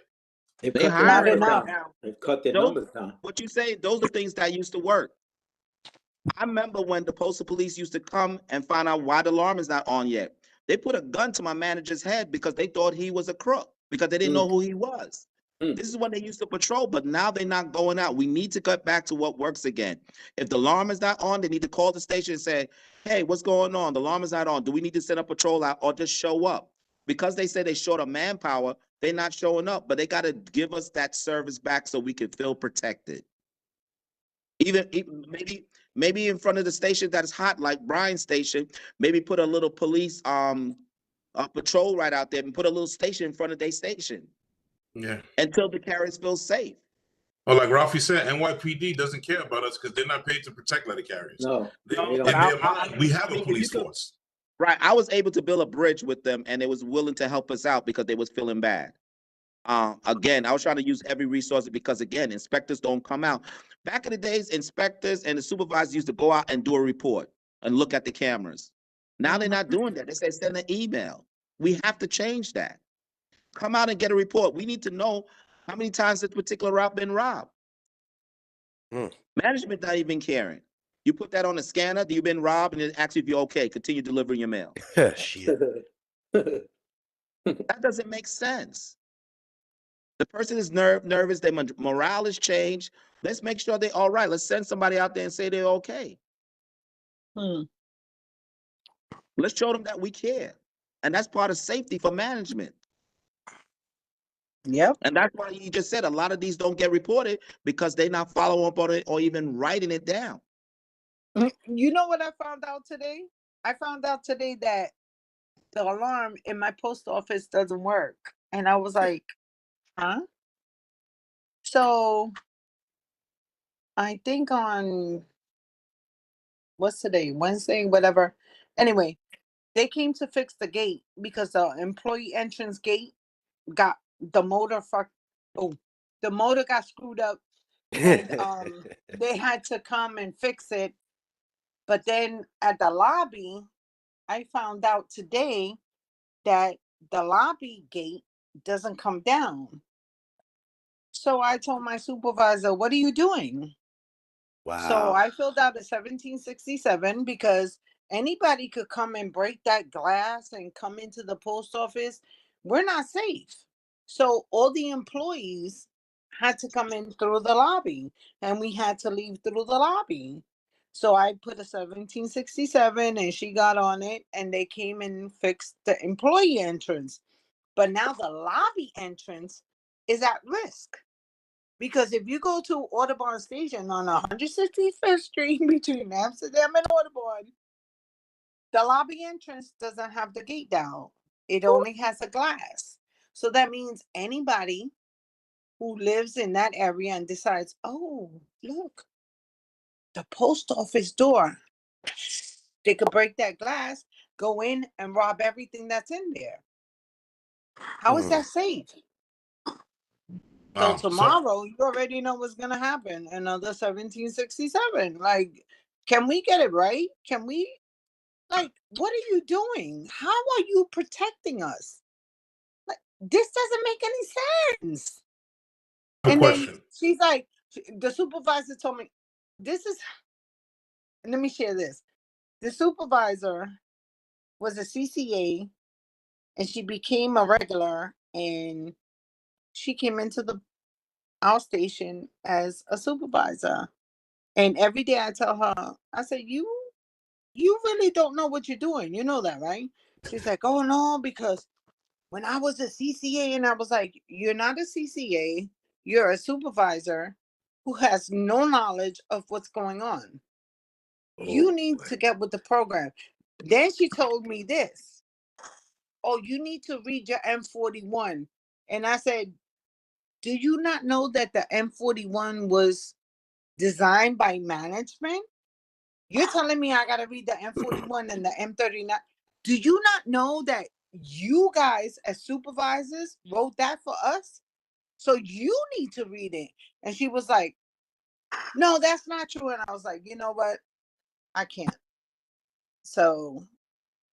They've They cut their hire numbers us down. now. They've cut their Those- numbers down. What you say, those are things that used to work. I remember when the postal police used to come and find out why the alarm is not on yet. They put a gun to my manager's head because they thought he was a crook, because they didn't know who he was. This is when they used to patrol, but now they're not going out. We need to get back to what works again. If the alarm is not on, they need to call the station and say, hey, what's going on? The alarm is not on. Do we need to send a patrol out or just show up? Because they say they short of manpower, they're not showing up, but they got to give us that service back so we can feel protected. Even maybe in front of the station that's hot, like Brian's station, maybe put a little police patrol right out there and put a little station in front of their station. Yeah. Until the carriers feel safe. Well, like Ralphie said, NYPD doesn't care about us because they're not paid to protect letter carriers. No. In their mind, we have a police force. Right. I was able to build a bridge with them, and they was willing to help us out because they was feeling bad. Again, I was trying to use every resource because, again, inspectors don't come out. Back in the days, inspectors and the supervisors used to go out and do a report and look at the cameras. Now they're not doing that. They say send an email. We have to change that. Come out and get a report. We need to know how many times this particular route been robbed. Management not even caring. You put that on a scanner, you've been robbed, and it asks you if you're okay. Continue delivering your mail. Shit. That doesn't make sense. The person is nervous. Their morale is changed. Let's make sure they're all right. Let's send somebody out there and say they're okay. Let's show them that we care. And that's part of safety for management. Yep. And that's why you just said a lot of these don't get reported because they're not following up on it or even writing it down. You know what I found out today? I found out today that the alarm in my post office doesn't work. And I was like, huh? So I think on, what's today? Wednesday, whatever. Anyway, they came to fix the gate because the employee entrance gate got the motor the motor got screwed up, and they had to come and fix it. But then at the lobby, I found out today that the lobby gate doesn't come down. So I told my supervisor, what are you doing? So Wow. I filled out a 1767 because anybody could come and break that glass and come into the post office. We're not safe. So all the employees had to come in through the lobby, and we had to leave through the lobby. So I put a 1767 and she got on it, and they came and fixed the employee entrance. But now the lobby entrance is at risk. Because if you go to Audubon Station on 165th Street between Amsterdam and Audubon, the lobby entrance doesn't have the gate down. It only has a glass. So that means anybody who lives in that area and decides, oh, look, the post office door, they could break that glass, go in and rob everything that's in there. How is that safe? So Wow. tomorrow, you already know what's gonna happen. Another 1767. Like, can we get it right? Can we? Like, what are you doing? How are you protecting us? Like, this doesn't make any sense. I have a And then question. she's like, the supervisor told me, this is. And let me share this. The supervisor was a CCA, and she became a regular, and she came into the our station as a supervisor. And every day I tell her, I say, you really don't know what you're doing. You know that, right? She's like, oh no, because when I was a CCA, and I was like, you're not a CCA, you're a supervisor who has no knowledge of what's going on. You need to get with the program. Then she told me this. Oh, you need to read your M41. And I said, do you not know that the M41 was designed by management? You're telling me I got to read the M41 and the M39. Do you not know that you guys as supervisors wrote that for us? So you need to read it. And she was like, no, that's not true. And I was like, you know what? I can't. So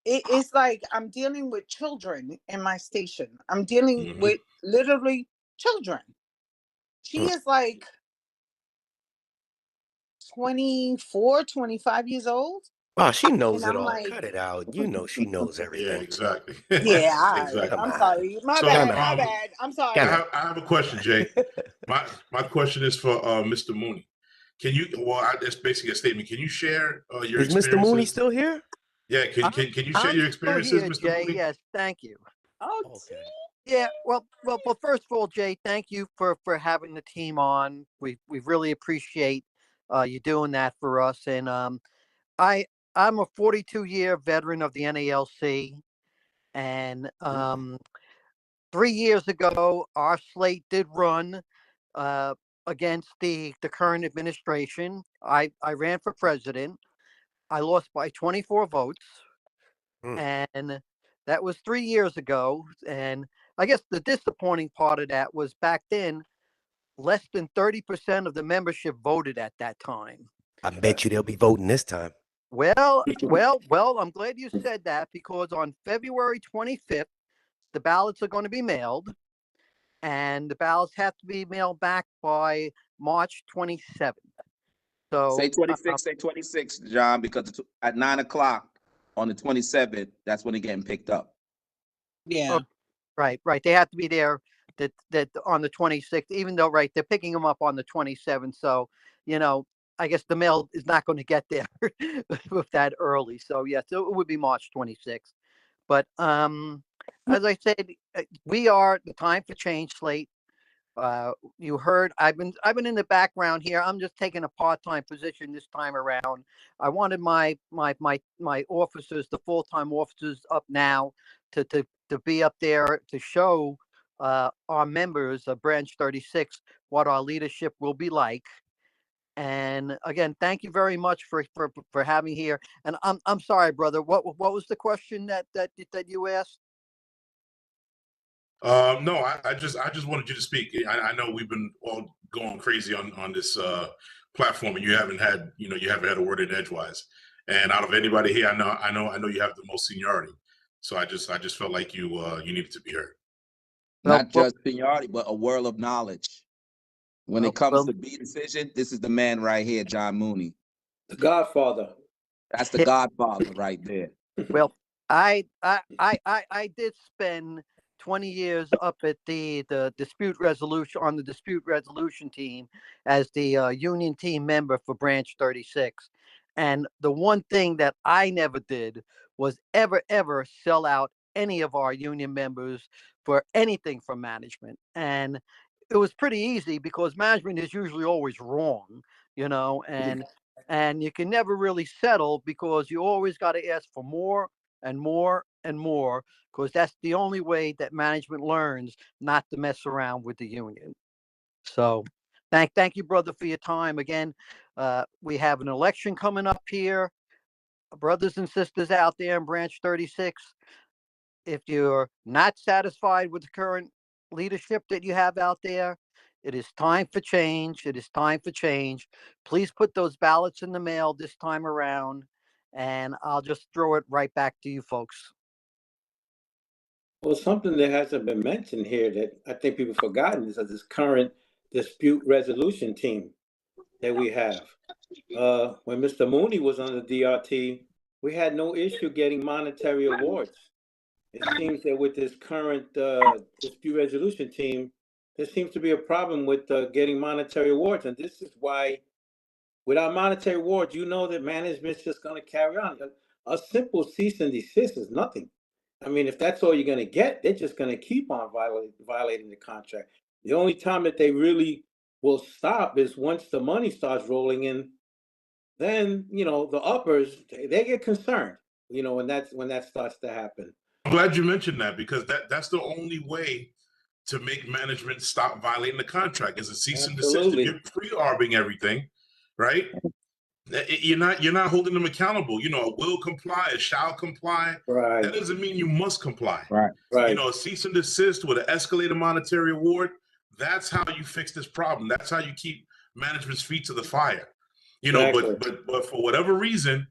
it's like I'm dealing with children in my station. I'm dealing with literally children. She is like 24, 25 years old. Oh, she knows And it I'm all. like, Cut it out. You know she knows Yeah, everything. exactly. yeah, all right. Exactly. Come I'm on. sorry. My So, bad. on. My bad. I'm sorry. Come on. I have a question, Jay. My question is for Mr. Mooney. Can you? Well, that's basically a statement. Can you share your Is experiences? Mr. Mooney still here? Yeah. Can you share I'm your still experiences, here, Mr. Jay. Mooney? Yes, thank you. Oh, Okay. Yeah, well, first of all, Jay, thank you for having the team on. We really appreciate you doing that for us. And I'm a 42-year veteran of the NALC, and 3 years ago, our slate did run against the current administration. I ran for president. I lost by 24 votes. And that was 3 years ago. And I guess the disappointing part of that was back then, less than 30% of the membership voted at that time. I bet you they'll be voting this time. Well, I'm glad you said that, because on February 25th, the ballots are going to be mailed, and the ballots have to be mailed back by March 27th. So Say 26, say 26, John, because it's at 9 o'clock on the 27th, that's when they're getting picked up. yeah. Right. They have to be there that on the 26th, even though, right, they're picking them up on the 27th. So, you know, I guess the mail is not going to get there with that early. So, yeah, so it would be March 26th. But as I said, we are the Time for Change slate. You heard I've been in the background here. I'm just taking a part-time position this time around. I wanted my officers, the full-time officers, up now to be up there to show our members of Branch 36 what our leadership will be like. And again, thank you very much for having here. And I'm sorry, brother. What was the question that you asked? No, I just wanted you to speak. I know we've been all going crazy on this platform, and you haven't had a word in edgewise. And out of anybody here, I know you have the most seniority. So I just felt like you needed to be heard. Not just seniority, but a world of knowledge. When it comes to B decision, this is the man right here, John Mooney. The Godfather. That's the Godfather right there. Well, I did spend 20 years up at the dispute resolution on the dispute resolution team as the union team member for Branch 36. And the one thing that I never did was ever sell out any of our union members for anything from management. And it was pretty easy because management is usually always wrong, you know, and you can never really settle because you always got to ask for more and more and more, because that's the only way that management learns not to mess around with the union. So thank you, brother, for your time. Again, we have an election coming up here. Brothers and sisters out there in Branch 36, if you're not satisfied with the current leadership that you have out there, it is time for change. It is time for change. Please put those ballots in the mail this time around, and I'll just throw it right back to you folks. Well, something that hasn't been mentioned here that I think people have forgotten is that this current dispute resolution team that we have. When Mr. Mooney was on the DRT, we had no issue getting monetary awards. It seems that with this current dispute resolution team, there seems to be a problem with getting monetary awards. And this is why, without monetary awards, you know that management's just going to carry on. A simple cease and desist is nothing. I mean, if that's all you're going to get, they're just going to keep on violating the contract. The only time that they really will stop is once the money starts rolling in. Then, you know, the uppers, they get concerned, you know, when that starts to happen. I'm glad you mentioned that, because that's the only way to make management stop violating the contract is a cease and desist. If you're pre-arbing everything, right? You're not holding them accountable. You know, a will comply, a shall comply. Right. That doesn't mean you must comply. Right. Right. You know, a cease and desist with an escalated monetary award. That's how you fix this problem. That's how you keep management's feet to the fire. You know, Exactly. but for whatever reason,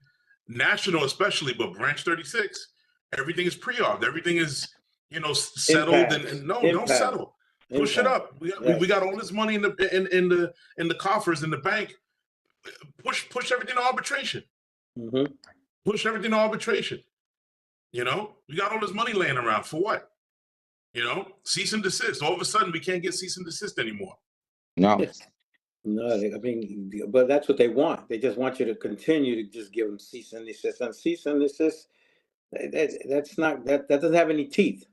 national especially, but Branch 36, everything is pre-arbed. Everything is, you know, settled. And no, don't settle. Push it up. We got all this money in the coffers in the bank. Push everything to arbitration. Mm-hmm. Push everything to arbitration. You know, we got all this money laying around for what? You know, cease and desist. All of a sudden, we can't get cease and desist anymore. No. No, I mean, but that's what they want. They just want you to continue to just give them cease and desist. And cease and desist, that doesn't have any teeth.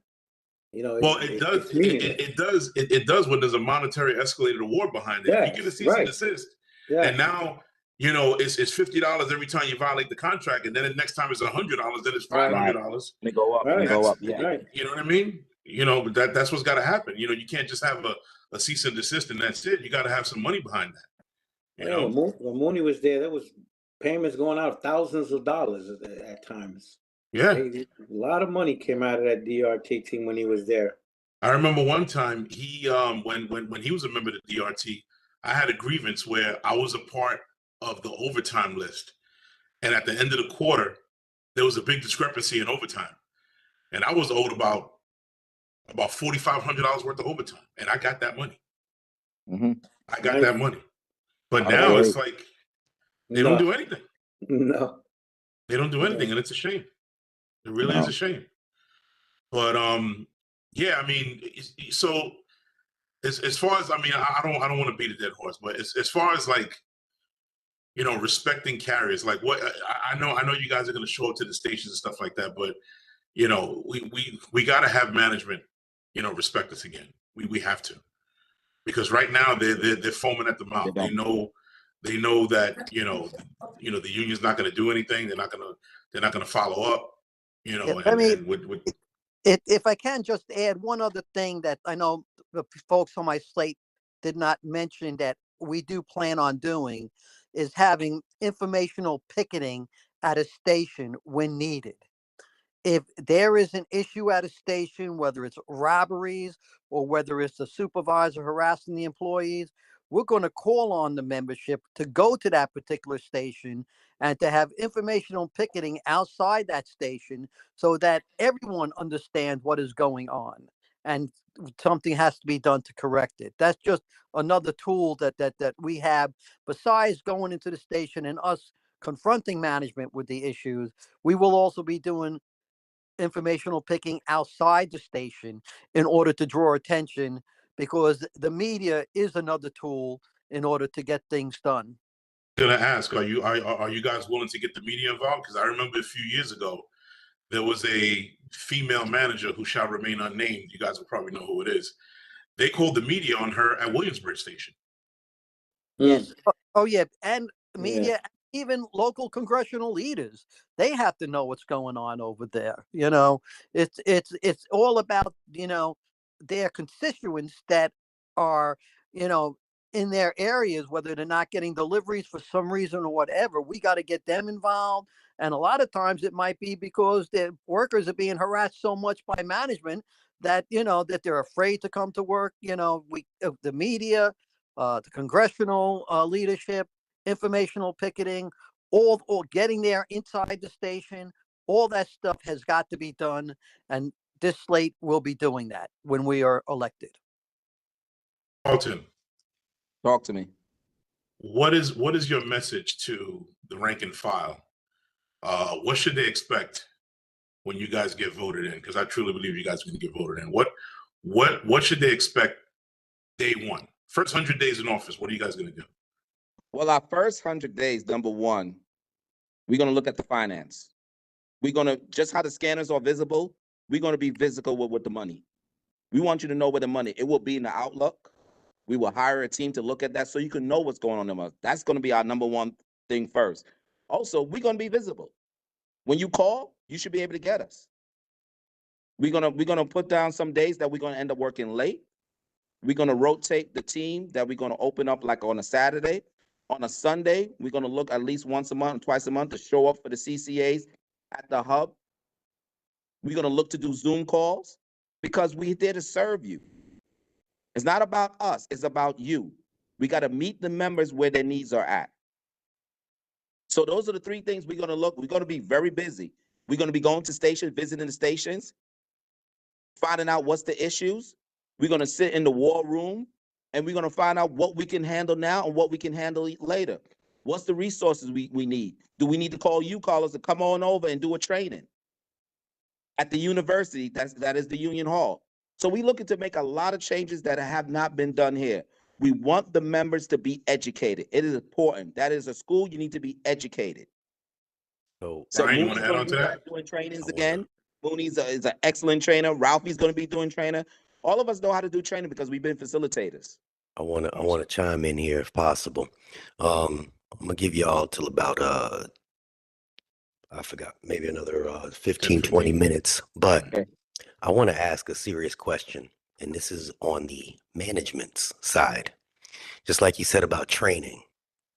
You know, well, it does when there's a monetary escalated award behind it. Yes, you get a cease and desist, and now you know it's $50 every time you violate the contract, and then the next time it's $100, then it's $500. They go up. They go up. Yeah. Right. You know what I mean? You know, but that's what's got to happen. You know, you can't just have a cease and desist and that's it. You got to have some money behind that. You know, when Mooney was there was payments going out thousands of dollars at times. Yeah, a lot of money came out of that DRT team when he was there. I remember one time he when he was a member of the DRT, I had a grievance where I was a part of the overtime list, and at the end of the quarter, there was a big discrepancy in overtime, and I was owed about $4,500 worth of overtime, and I got that money. Mm-hmm. I got that money, but now it's like they don't do anything. No, they don't do anything, and it's a shame. It really is a shame. But yeah, I mean, so as far as, I mean, I don't want to beat a dead horse, but as far as like, you know, respecting carriers, like what I know you guys are going to show up to the stations and stuff like that, but you know, we got to have management, you know, respect us again. We have to, because right now they're foaming at the mouth. They know that you know the union's not going to do anything. They're not going to follow up. You know, Yeah, and with if I can just add one other thing that I know the folks on my slate did not mention that we do plan on doing is having informational picketing at a station when needed. If there is an issue at a station, whether it's robberies or whether it's the supervisor harassing the employees, we're going to call on the membership to go to that particular station and to have informational picketing outside that station so that everyone understands what is going on and something has to be done to correct it. That's just another tool that we have besides going into the station and us confronting management with the issues. We will also be doing informational picking outside the station in order to draw attention, because the media is another tool in order to get things done. gonna ask, are you guys willing to get the media involved? Because I remember a few years ago there was a female manager who shall remain unnamed. You guys will probably know who it is. They called the media on her at Williamsburg Station. Yes. Oh yeah, and media, even local congressional leaders, they have to know what's going on over there. You know, it's all about, you know, their constituents that are, you know, in their areas, whether they're not getting deliveries for some reason or whatever. We got to get them involved. And a lot of times it might be because the workers are being harassed so much by management that, you know, that they're afraid to come to work. You know, the media, the congressional leadership, informational picketing, all getting there inside the station, all that stuff has got to be done. And this slate will be doing that when we are elected. Alton, Talk to me. what is your message to the rank and file? What should they expect when you guys get voted in? Because I truly believe you guys are going to get voted in. What should they expect day one? First 100 days in office, what are you guys going to do? Well, our first 100 days, number one, we're going to look at the finance. We're going to, just how the scanners are visible, we're going to be visible with the money. We want you to know where the money, it will be in the Outlook. We will hire a team to look at that so you can know what's going on in the month. That's going to be our number one thing first. Also, we're going to be visible. When you call, you should be able to get us. We're gonna put down some days that we're going to end up working late. We're going to rotate the team that we're going to open up like on a Saturday. On a Sunday, we're going to look at least once a month, twice a month to show up for the CCAs at the hub. We're going to look to do Zoom calls because we're there to serve you. It's not about us, it's about you. We got to meet the members where their needs are at. So those are the three things we're going to look. We're going to be very busy. We're going to be going to stations, visiting the stations, finding out what's the issues. We're going to sit in the war room and we're going to find out what we can handle now and what we can handle later. What's the resources we need? Do we need to call you callers to come on over and do a training at the university? That is the Union Hall. So we're looking to make a lot of changes that have not been done here. We want the members to be educated. It is important. That is a school, you need to be educated. So Brian, you want to add on to that? Doing trainings again. Mooney's is an excellent trainer. Ralphie's going to be doing trainer. All of us know how to do training because we've been facilitators. I want to chime in here if possible. I'm gonna give y'all till about I forgot, maybe another 15, 20 minutes. But Okay. I want to ask a serious question, and this is on the management's side. Just like you said about training,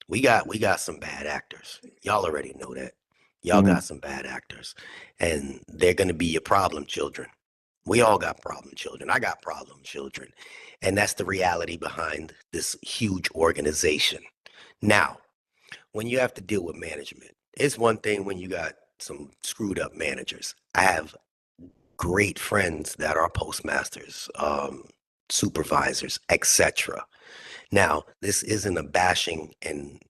we got some bad actors. Y'all already know that. Y'all got some bad actors, and they're gonna be your problem children. We all got problem children. I got problem children, and that's the reality behind this huge organization. Now, when you have to deal with management, it's one thing when you got some screwed up managers. I have great friends that are postmasters, supervisors, etc. Now, this isn't a bashing and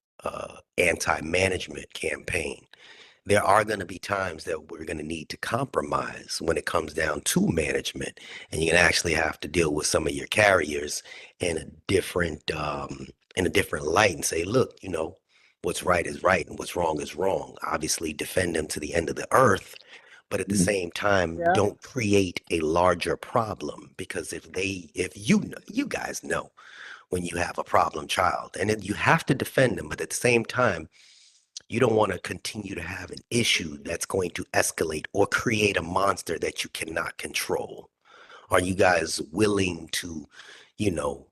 anti-management campaign. there are going to be times that we're going to need to compromise when it comes down to management, and you're going to actually have to deal with some of your carriers in a different light and say, look, you know, what's right is right and what's wrong is wrong. Obviously, defend them to the end of the earth, but at the same time, Yeah. don't create a larger problem, because if you guys know when you have a problem child, and you have to defend them, but at the same time, you don't want to continue to have an issue that's going to escalate or create a monster that you cannot control. Are you guys willing to, you know,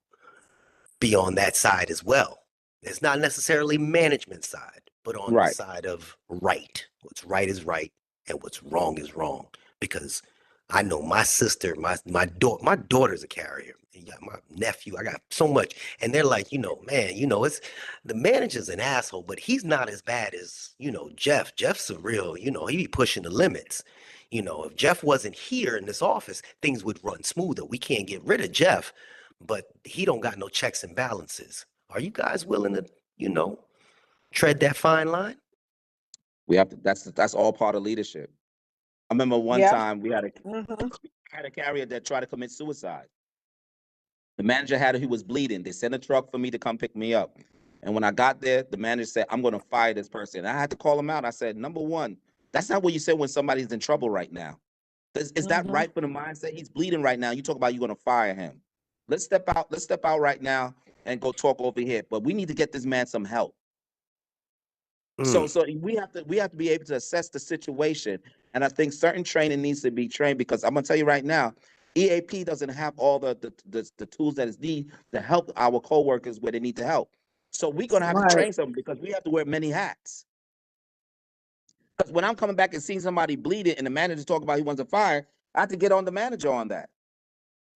be on that side as well? It's not necessarily management side, but on the Right. side of right. What's right is right and what's wrong is wrong. Because I know my sister, my daughter's a carrier. You got my nephew, I got so much. And they're like, you know, man, you know, it's the manager's an asshole, but he's not as bad as, you know, Jeff. Jeff's a real, you know, he be pushing the limits. You know, if Jeff wasn't here in this office, things would run smoother. We can't get rid of Jeff, but he don't got no checks and balances. Are you guys willing to, you know, tread that fine line? We have to. That's all part of leadership. I remember one Yeah. time we had Mm-hmm. a carrier that tried to commit suicide. The manager he was bleeding. They sent a truck for me to come pick me up. And when I got there, the manager said, I'm going to fire this person. And I had to call him out. I said, number one, that's not what you say when somebody's in trouble right now. Is that Mm-hmm. right for the mindset? He's bleeding right now. You talk about you're going to fire him. Let's step out. Let's step out right now and go talk over here. But we need to get this man some help. So we have to be able to assess the situation. And I think certain training needs to be trained, because I'm gonna tell you right now, EAP doesn't have all the tools that is needed to help our coworkers where they need to help. So we're gonna have to Right. train them, because we have to wear many hats. Because when I'm coming back and seeing somebody bleeding and the manager talk about he wants to fire, I have to get on the manager on that.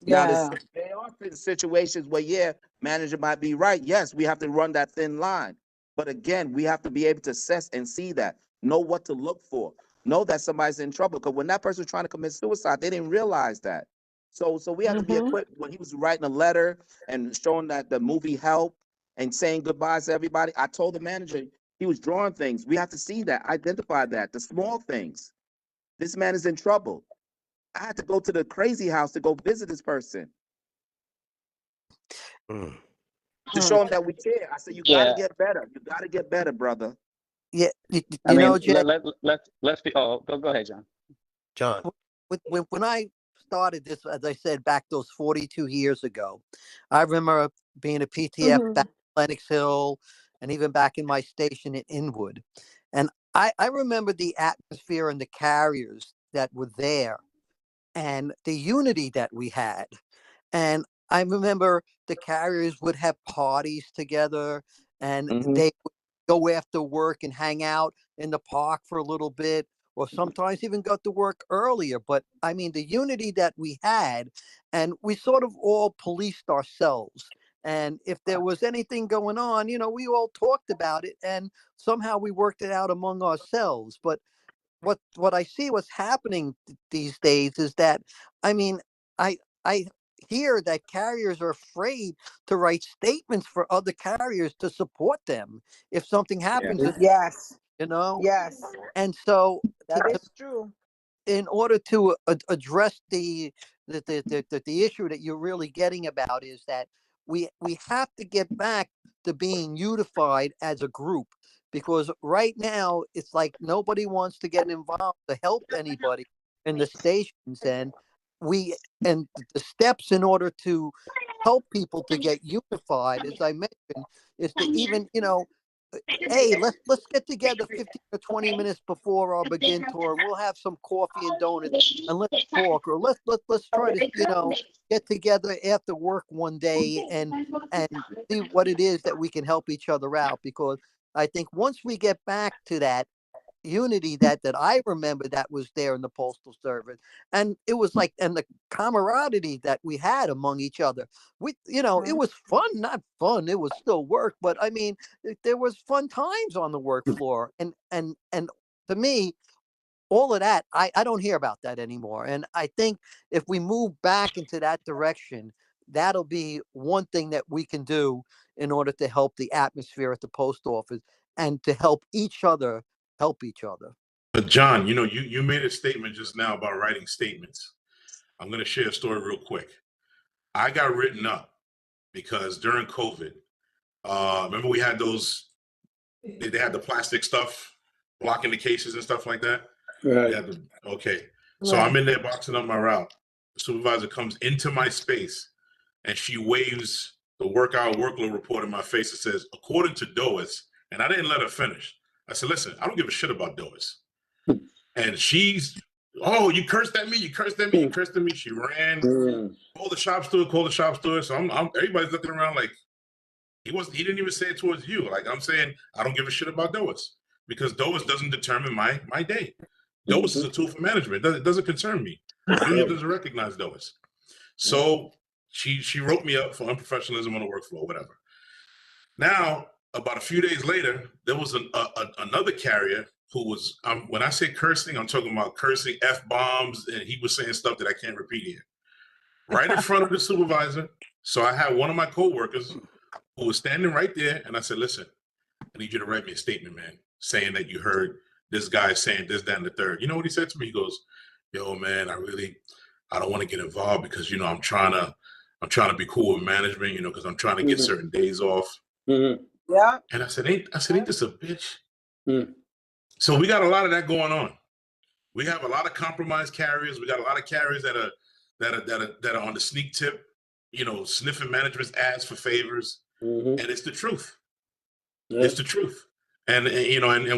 Now, Yeah. there are situations where, yeah, manager might be right. Yes, we have to run that thin line. But again, we have to be able to assess and see that, know what to look for, know that somebody's in trouble. Because when that person was trying to commit suicide, they didn't realize that. So we have to be Mm-hmm. equipped. When he was writing a letter and showing that the movie helped and saying goodbyes to everybody, I told the manager he was drawing things. We have to see that, identify that, the small things. This man is in trouble. I had to go to the crazy house to go visit this person to show him that we care. I said, you got to Yeah, get better. You got to get better, brother. Yeah, I you mean, know, Jay, let's be. Oh, go ahead, John. John. when I started this, as I said, back those 42 years ago, I remember being a PTF Mm-hmm. back in Lenox Hill and even back in my station in Inwood. And I remember the atmosphere and the carriers that were there and the unity that we had. And I remember the carriers would have parties together, and Mm-hmm. they would go after work and hang out in the park for a little bit, or sometimes even go to work earlier. But I mean, the unity that we had, and we sort of all policed ourselves. And if there was anything going on, you know, we all talked about it, and somehow we worked it out among ourselves. But what I see what's happening these days is that, I mean, I hear that carriers are afraid to write statements for other carriers to support them if something Yeah. happens, Yes. you know. Yes. And so That is true. in order to address the issue that you're really getting about is that we have to get back to being unified as a group, because right now it's like nobody wants to get involved to help anybody in the stations, and the steps in order to help people to get unified, as I mentioned, is to even, you know, hey, let's get together 15 or 20 minutes before our begin tour, and we'll have some coffee and donuts and let's talk, or let's try to, you know, get together after work one day and see what it is that we can help each other out. Because I think once we get back to that unity that I remember that was there in the Postal Service, and it was like, and the camaraderie that we had among each other, you know, it was fun, not fun, it was still work, but I mean, there was fun times on the work floor, and to me, all of that, I don't hear about that anymore. And I think if we move back into that direction, that'll be one thing that we can do in order to help the atmosphere at the post office and to help each other help each other. John, you made a statement just now about writing statements. I'm going to share a story real quick. I got written up because during COVID, remember we had those, they had the plastic stuff blocking the cases and stuff like that. Right. Okay. So I'm in there boxing up my route. The supervisor comes into my space and she waves the workload report in my face and says, according to DOIS, and I didn't let her finish. I said, listen, I don't give a shit about DOIS. And she's, oh, you cursed at me, you cursed at me, you cursed at me. She ran, called the shop steward. So I'm everybody's looking around like, he didn't even say it towards you. Like I'm saying, I don't give a shit about DOIS because DOIS doesn't determine my day. DOIS is a tool for management. It doesn't concern me. Union doesn't recognize DOIS. So she wrote me up for unprofessionalism on the work floor, whatever. Now, about a few days later, there was another carrier who was, when I say cursing, I'm talking about cursing F-bombs, and he was saying stuff that I can't repeat here. Right in front of the supervisor. So I had one of my coworkers who was standing right there, and I said, listen, I need you to write me a statement, man, saying that you heard this guy saying this, that, and the third. You know what he said to me? He goes, yo, man, I don't want to get involved because, I'm trying to be cool with management, because I'm trying to get certain days off. Yeah. And I said, ain't this a bitch? So we got a lot of that going on. We have a lot of compromised carriers. We got a lot of carriers that are on the sneak tip, sniffing management's ads for favors. And it's the truth. Yeah. It's the truth. And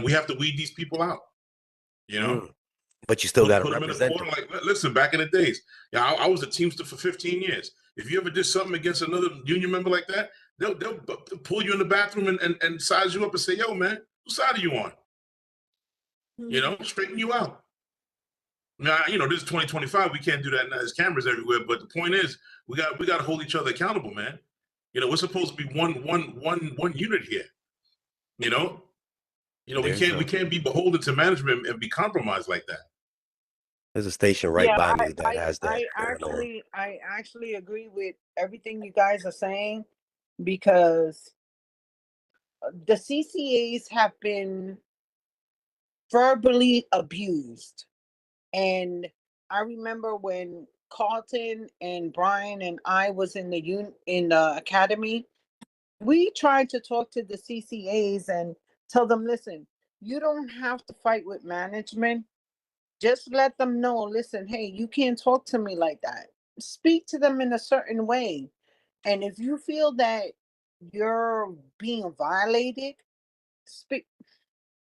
we have to weed these people out, But you still got to put represent them in a corner. Like, listen, back in the days, I was a Teamster for 15 years. If you ever did something against another union member like that, they'll pull you in the bathroom and size you up and say, yo, man, whose side are you on? Straighten you out. Now, this is 2025. We can't do that now. There's cameras everywhere. But the point is, we got to hold each other accountable, man. We're supposed to be one unit here. We can't be beholden to management and be compromised like that. There's a station right by me that has that. I actually agree with everything you guys are saying because the CCAs have been verbally abused. And I remember when Carlton and Brian and I was in the academy, we tried to talk to the CCAs and tell them, listen, you don't have to fight with management. Just let them know, listen, hey, you can't talk to me like that. Speak to them in a certain way. And if you feel that you're being violated, speak.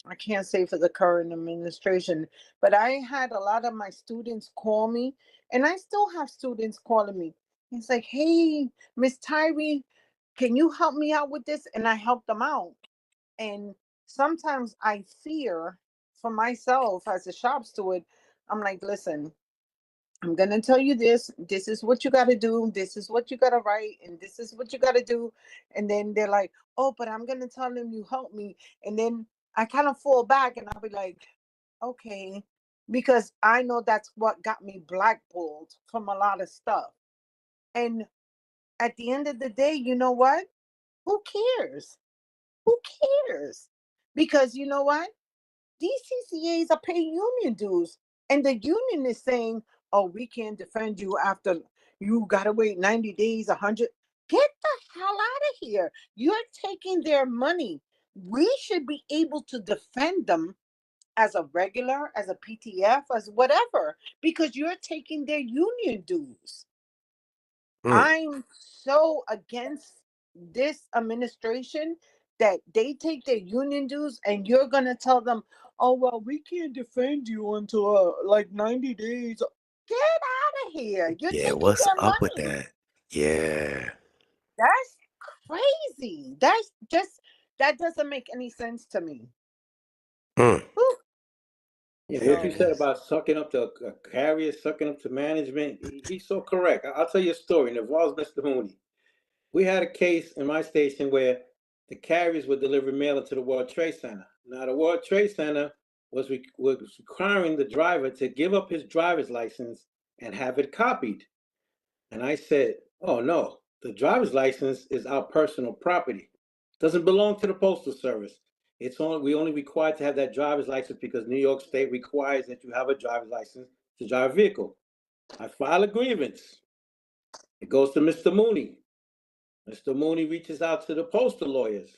I can't say for the current administration, but I had a lot of my students call me, and I still have students calling me. It's like, hey, Miss Tyree, can you help me out with this? And I help them out. And sometimes I fear for myself as a shop steward. I'm like, listen, I'm going to tell you this. This is what you got to do. This is what you got to write. And this is what you got to do. And then they're like, oh, but I'm going to tell them you help me. And then I kind of fall back and I'll be like, okay, because I know that's what got me blackballed from a lot of stuff. And at the end of the day, you know what? Who cares? Who cares? Because you know what? These CCAs are paying union dues. And the union is saying, oh, we can't defend you after you got to wait 90 days, 100. Get the hell out of here. You're taking their money. We should be able to defend them as a regular, as a PTF, as whatever, because you're taking their union dues. I'm so against this administration that they take their union dues and you're going to tell them, oh, well, we can't defend you until like 90 days. Get out of here. You're taking what's their up with money. that? Yeah. That's crazy. That doesn't make any sense to me. Yeah, what you said about sucking up to carriers, sucking up to management, he's so correct. I'll tell you a story, and it involves Mr. Mooney. We had a case in my station where the carriers would deliver mail into the World Trade Center. Now, the World Trade Center was requiring the driver to give up his driver's license and have it copied. And I said, oh, no, the driver's license is our personal property. It doesn't belong to the Postal Service. we only required to have that driver's license because New York State requires that you have a driver's license to drive a vehicle. I file a grievance. It goes to Mr. Mooney. Mr. Mooney reaches out to the postal lawyers.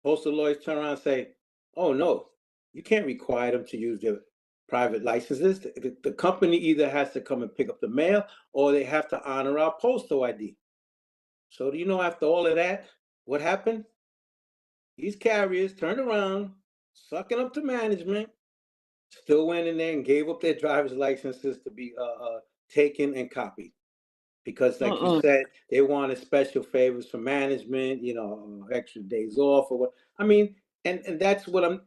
Postal lawyers turn around and say, oh no, you can't require them to use their private licenses. The company either has to come and pick up the mail or they have to honor our postal ID. So do you know after all of that, what happened? These carriers turned around, sucking up to management, still went in there and gave up their driver's licenses to be taken and copied. Because like you said, they wanted special favors from management, extra days off or what. I mean, and that's where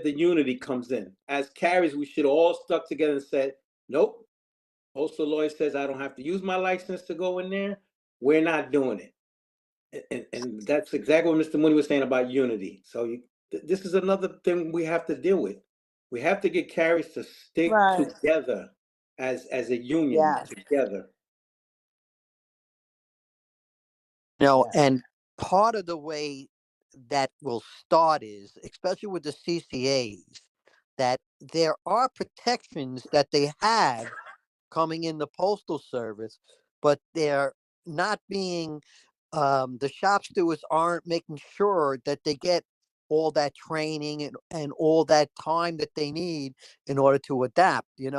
the unity comes in. As carriers, we should all stuck together and said, nope, postal lawyer says I don't have to use my license to go in there. We're not doing it. And that's exactly what Mr. Mooney was saying about unity. So this is another thing we have to deal with. We have to get carriers to stick together as a union together. And part of the way that will start is, especially with the CCAs, that there are protections that they have coming in the Postal Service, but they're not being, the shop stewards aren't making sure that they get all that training and all that time that they need in order to adapt. You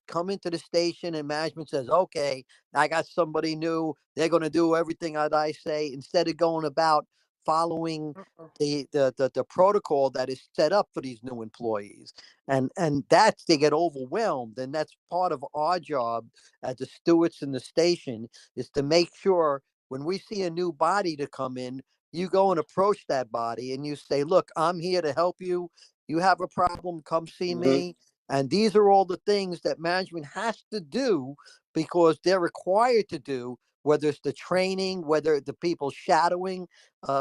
come into the station and management says, okay, I got somebody new. They're going to do everything that I say, instead of going about following the protocol that is set up for these new employees. And that's, they get overwhelmed. And that's part of our job as the stewards in the station, is to make sure when we see a new body to come in, you go and approach that body and you say, look, I'm here to help you. You have a problem, come see me. And these are all the things that management has to do because they're required to do, whether it's the training, whether the people shadowing,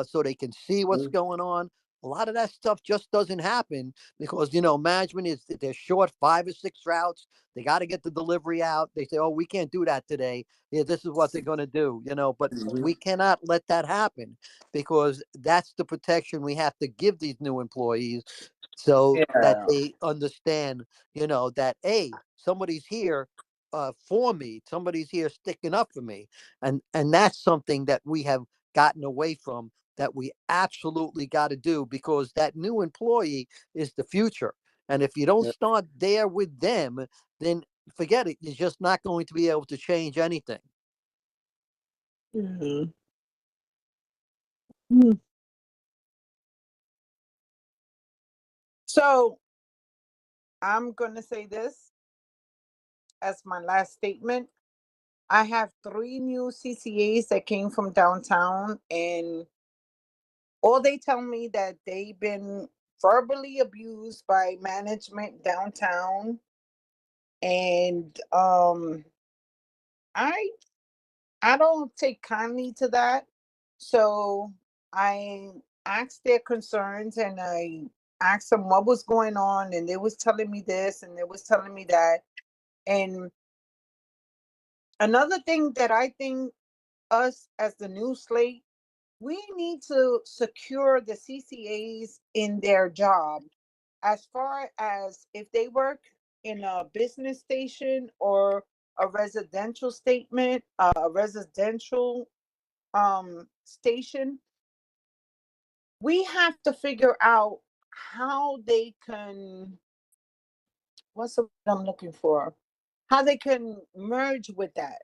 so they can see what's going on. A lot of that stuff just doesn't happen because, management they're short 5 or 6 routes. They got to get the delivery out. They say, oh, we can't do that today. Yeah, this is what they're going to do, but we cannot let that happen because that's the protection we have to give these new employees so that they understand, that, hey, somebody's here for me. Somebody's here sticking up for me. And that's something that we have gotten away from, that we absolutely got to do, because that new employee is the future. And if you don't start there with them, then forget it. You're just not going to be able to change anything. So I'm going to say this as my last statement. I have 3 new CCAs that came from downtown, and all they tell me that they've been verbally abused by management downtown. And I don't take kindly to that. So I asked their concerns and I asked them what was going on, and they was telling me this and they was telling me that. And another thing that I think us as the new slate, we need to secure the CCAs in their job, as far as if they work in a business station or a residential station. We have to figure out how they can, what's the word I'm looking for? How they can merge with that.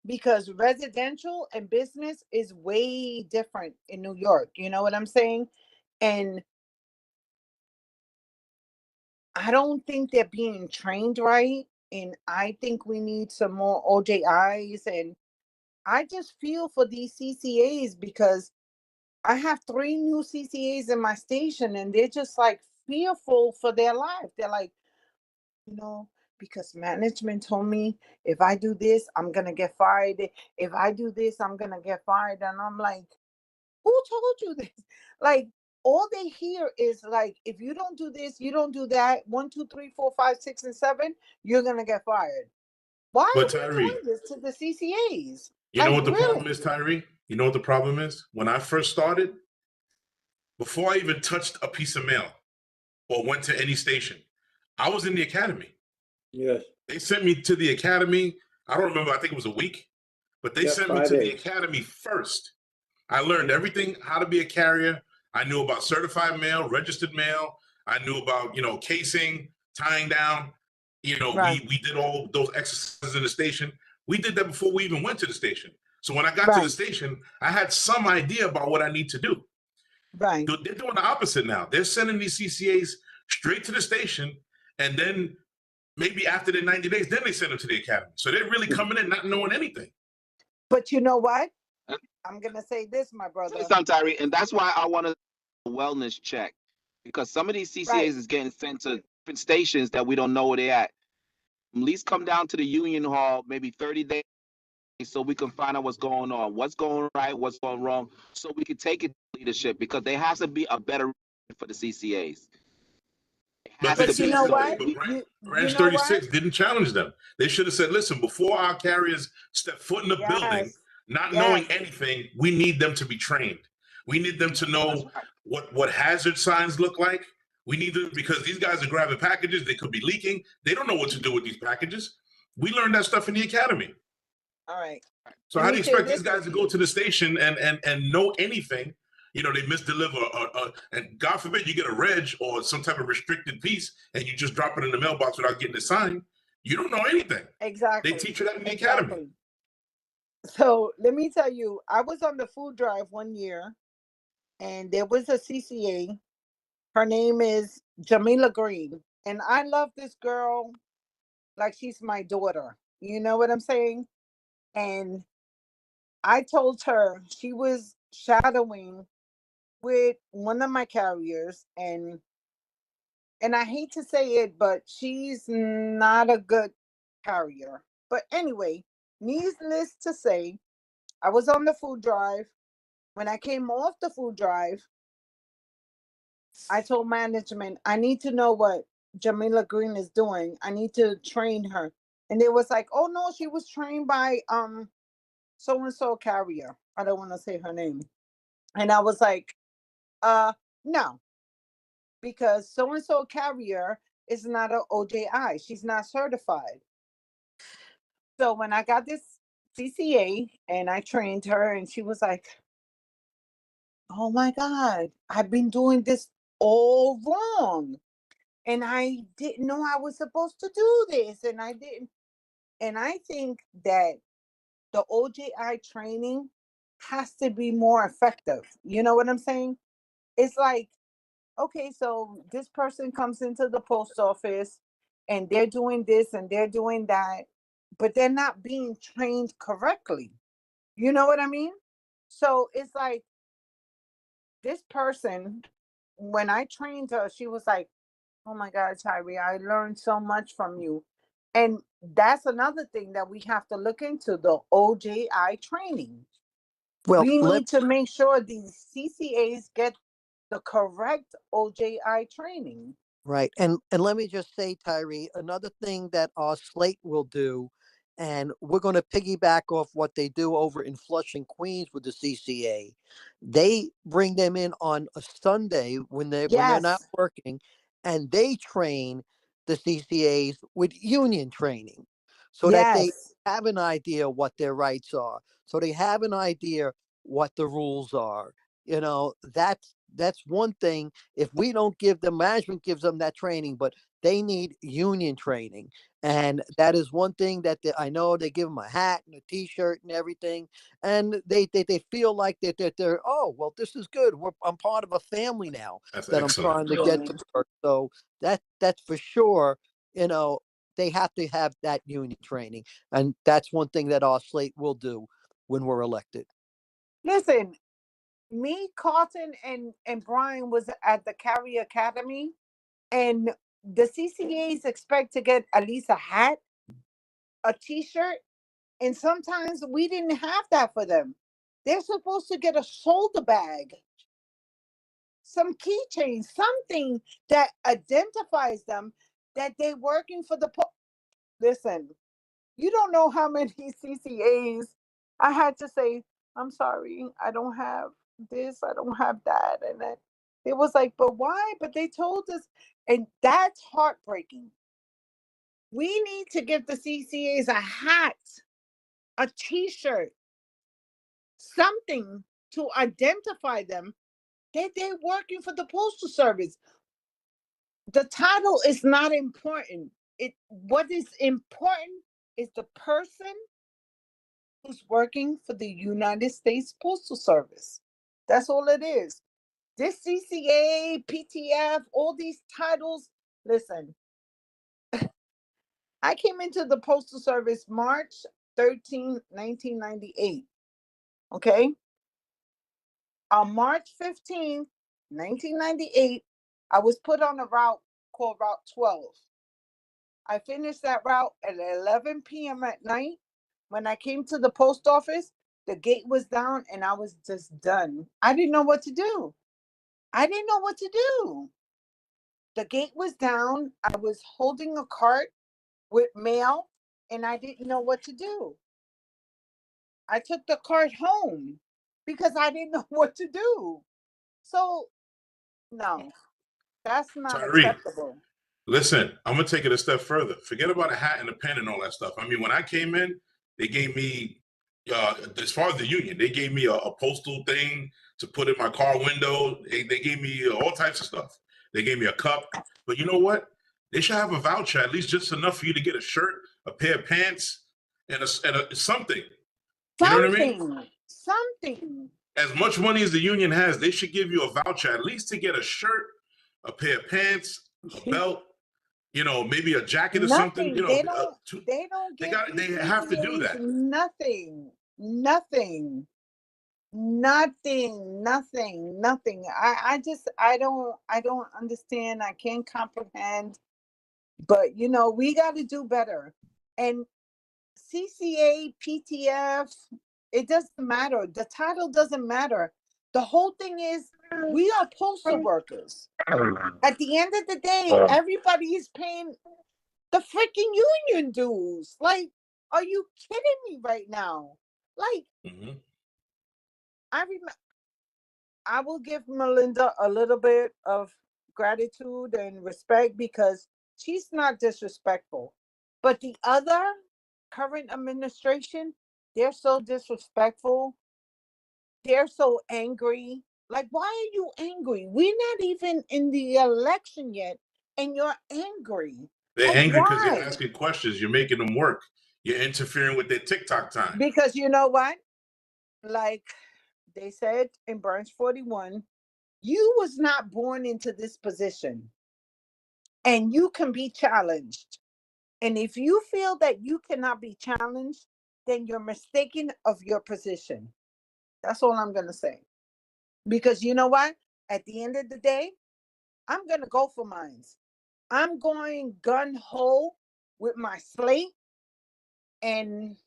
Because residential and business is way different in New York. You know what I'm saying? And I don't think they're being trained right. And I think we need some more OJIs. And I just feel for these CCAs because I have 3 new CCAs in my station and they're just like fearful for their life. They're like, because management told me if I do this, I'm going to get fired. If I do this, I'm going to get fired. And I'm like, who told you this? Like, all they hear is like, if you don't do this, you don't do that, 1, 2, 3, 4, 5, 6, and 7, you're going to get fired. Why But are we Tyree, doing this to the CCAs? you know Like, what the really? problem is, Tyree? You know what the problem is? When I first started, before I even touched a piece of mail or went to any station, I was in the academy. Yes. They sent me to the academy. I don't remember. I think it was a week, but they Yep, sent me 5 to the days. academy first. I learned everything, how to be a carrier. I knew about certified mail, registered mail. I knew about, casing, tying down. Right. We did all those exercises in the station. We did that before we even went to the station. So when I got to the Right. station, I had some idea about what I need to do. Right. They're doing the opposite now. They're sending these CCAs straight to the station, and then maybe after the 90 days, then they send them to the academy. So they're really coming in not knowing anything. But you know what? I'm gonna say this, my brother. Say something, Tyree, and that's why I want a wellness check, because some of these CCAs Right. is getting sent to different stations that we don't know where they're at. At least come down to the union hall maybe 30 days so we can find out what's going on, what's going right, what's going wrong, so we can take it to leadership, because there has to be a better for the CCAs. It has But to But you be. know So what? we, Branch know what? 36 didn't challenge them. They should have said, listen, before our carriers step foot in the building, Yes. not Yes. knowing anything, we need them to be trained. We need them to know what hazard signs look like. We need them, because these guys are grabbing packages. They could be leaking. They don't know what to do with these packages. We learned that stuff in the academy. All right. So Let how me do you share expect these this guys with to you. go to the station and know anything? They misdeliver, and God forbid you get a reg or some type of restricted piece and you just drop it in the mailbox without getting it signed. You don't know anything. Exactly. They teach you that in the academy. Exactly. So let me tell you, I was on the food drive one year, and there was a CCA. Her name is Jamila Green, and I love this girl like she's my daughter. You know what I'm saying? And I told her she was shadowing with one of my carriers, and I hate to say it, but she's not a good carrier. But anyway, needless to say, I was on the food drive. When I came off the food drive, I told management, I need to know what Jamila Green is doing. I need to train her. And they was like, oh no, she was trained by so and so carrier. I don't want to say her name. And I was like, no, because so and so carrier is not a OJI. She's not certified. So when I got this CCA and I trained her, and she was like, oh my God, I've been doing this all wrong. And I didn't know I was supposed to do this. And I didn't. And I think that the OJI training has to be more effective. You know what I'm saying? It's like, okay, so this person comes into the post office and they're doing this and they're doing that, but they're not being trained correctly. You know what I mean? So it's like this person, when I trained her, she was like, oh my God, Tyree, I learned so much from you. And that's another thing that we have to look into, the OJI training. Well, We need to make sure these CCAs get the correct OJI training. right. And let me just say, Tyree, another thing that our slate will do, and we're going to piggyback off what they do over in Flushing, Queens with the CCA. They bring them in on a Sunday when they're not Yes. working, and they train the CCAs with union training, so that they Yes. have an idea what their rights are, so they have an idea what the rules are. That's one thing. If we don't give them, management gives them that training, but they need union training. And that is one thing that I know they give them a hat and a t-shirt and everything. And they feel like they're, oh, well, this is good. I'm part of a family now That's that excellent. I'm trying to get to work. So that's for sure. They have to have that union training. And that's one thing that our slate will do when we're elected. Listen, me, Carlton, and Brian was at the Carrier Academy, and the CCAs expect to get at least a hat, a t-shirt, and sometimes we didn't have that for them. They're supposed to get a shoulder bag, some keychain, something that identifies them that they're working for the Listen, you don't know how many CCAs I had to say, I'm sorry, I don't have this, I don't have that, and that. It was like, but why? But they told us, and that's heartbreaking. We need to give the CCAs a hat, a t-shirt, something to identify them that they're working for the Postal Service. The title is not important. What is important is the person who's working for the United States Postal Service. That's all it is. This CCA, PTF, all these titles. Listen, I came into the Postal Service March 13, 1998. Okay? On March 15, 1998, I was put on a route called Route 12. I finished that route at 11 p.m. at night. When I came to the post office, the gate was down and I was just done. I didn't know what to do. The gate was down. I was holding a cart with mail and I didn't know what to do. I took the cart home because I didn't know what to do. So, no, that's not Tyree, acceptable. listen, I'm gonna take it a step further. Forget about a hat and a pen and all that stuff. I mean, when I came in, they gave me, as far as the union, they gave me a postal thing to put in my car window. They gave me all types of stuff. They gave me a cup. But you know what? They should have a voucher, at least just enough for you to get a shirt, a pair of pants, and a something. You know what I mean? Something. As much money as the union has, they should give you a voucher at least to get a shirt, a pair of pants, a belt, you know, maybe a jacket or something. Nothing. You know, They don't they give they have to do CCAs that. nothing. I don't understand. I can't comprehend. But we got to do better. And CCA, PTF, it doesn't matter. The title doesn't matter. The whole thing is we are postal workers. At the end of the day, everybody is paying the freaking union dues. Like, are you kidding me right now? Like, I will give Melinda a little bit of gratitude and respect because she's not disrespectful. But the other current administration, they're so disrespectful. They're so angry. Like, why are you angry? We're not even in the election yet, and you're angry. They're Like, angry because you're why? asking questions. You're making them work. You're interfering with their TikTok time. Because you know what? Like they said in Branch 41, you was not born into this position and you can be challenged. And if you feel that you cannot be challenged, then you're mistaken of your position. That's all I'm going to say. Because you know what? At the end of the day, I'm going to go for mines. I'm going gun ho with my slate. And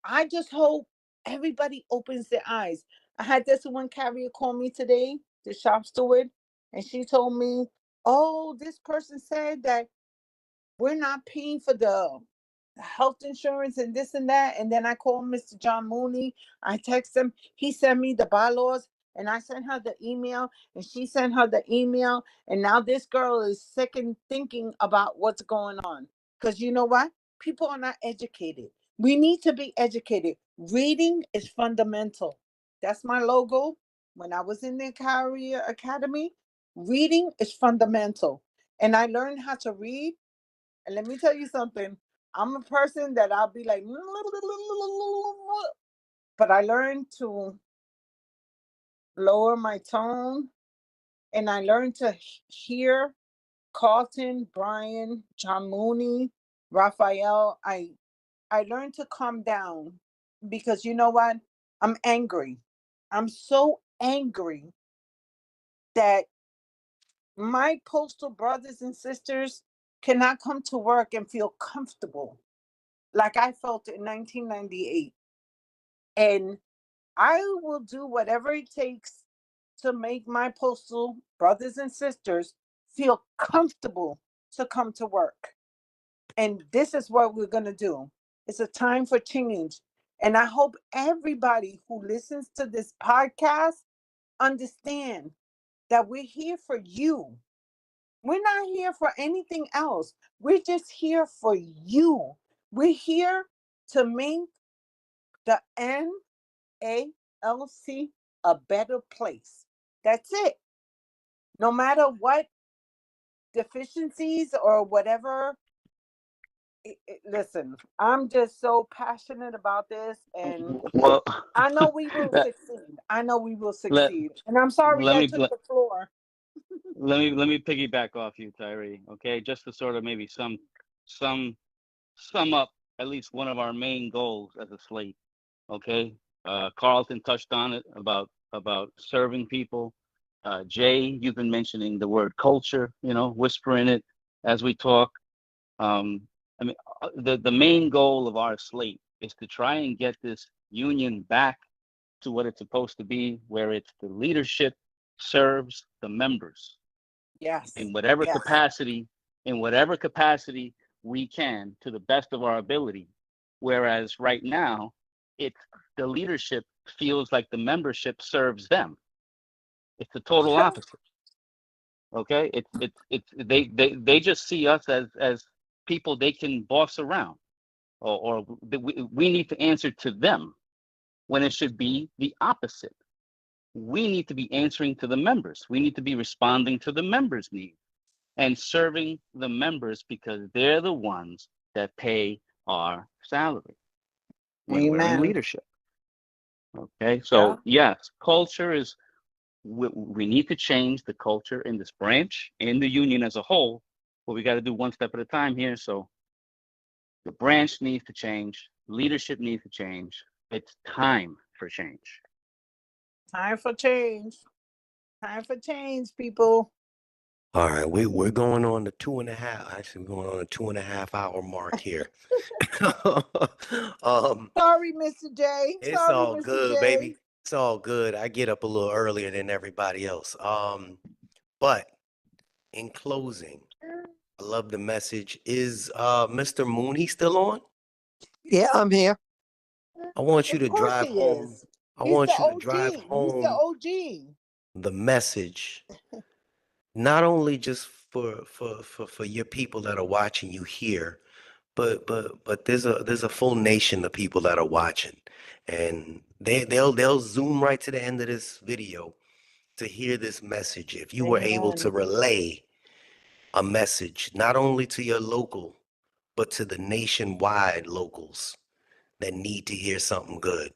I just hope everybody opens their eyes. I had this one carrier call me today, the shop steward, and she told me, oh, this person said that we're not paying for the health insurance and this and that. And then I called Mr. John Mooney. I text him. He sent me the bylaws and I sent her the email and she sent her the email. And now this girl is second thinking about what's going on. Because you know what? People are not educated. We need to be educated. Reading is fundamental. That's my logo. When I was in the Carrier Academy, reading is fundamental. And I learned how to read. And let me tell you something. I'm a person that I'll be like, but I learned to lower my tone and I learned to hear Carlton, Brian, John Mooney, Raphael. I learned to calm down because you know what? I'm angry. I'm so angry that my postal brothers and sisters cannot come to work and feel comfortable like I felt in 1998. And I will do whatever it takes to make my postal brothers and sisters feel comfortable to come to work. And this is what we're going to do. It's a time for change. And I hope everybody who listens to this podcast understand that we're here for you. We're not here for anything else. We're just here for you. We're here to make the NALC a better place. That's it. No matter what deficiencies or whatever. Listen, I'm just so passionate about this, and Well, I know we will let succeed. I know we will let succeed. And I'm sorry let I me took the floor. let me piggyback off you, Tyree. Okay, just to sort of maybe some sum up at least one of our main goals as a slate. Okay, Carlton touched on it about serving people. Jay, you've been mentioning the word culture. You know, whispering it as we talk. Um, I mean, the main goal of our slate is to try and get this union back to what it's supposed to be, where it's the leadership serves the members Yes. in whatever Yes. capacity, we can to the best of our ability. Whereas right now, it's the leadership feels like the membership serves them. It's the total opposite. Okay, it's they just see us as people they can boss around, or we need to answer to them, when it should be the opposite. We need to be answering to the members. We need to be responding to the members' needs and serving the members, because they're the ones that pay our salary when we're in Amen. leadership. Okay, so yes, culture is, we need to change the culture in this branch, in the union as a whole, but we got to do one step at a time here. So the branch needs to change, leadership needs to change. It's time for change. Time for change. Time for change, people. All right, we're going on the 2.5. Actually, we're going on a 2.5 hour mark here. Sorry, Mr. J. It's Sorry, all Mr. good, J. baby. It's all good. I get up a little earlier than everybody else. But in closing, I love the message. Is Mr. Mooney still on? Yeah, I'm here. I want you Of to course drive he home. is. I He's the want you to OG. drive He's the home OG. the message, not only just for your people that are watching you here, but there's a full nation of people that are watching, and they'll zoom right to the end of this video to hear this message. If you were able to Amen. relay a message not only to your local, but to the nationwide locals that need to hear something good.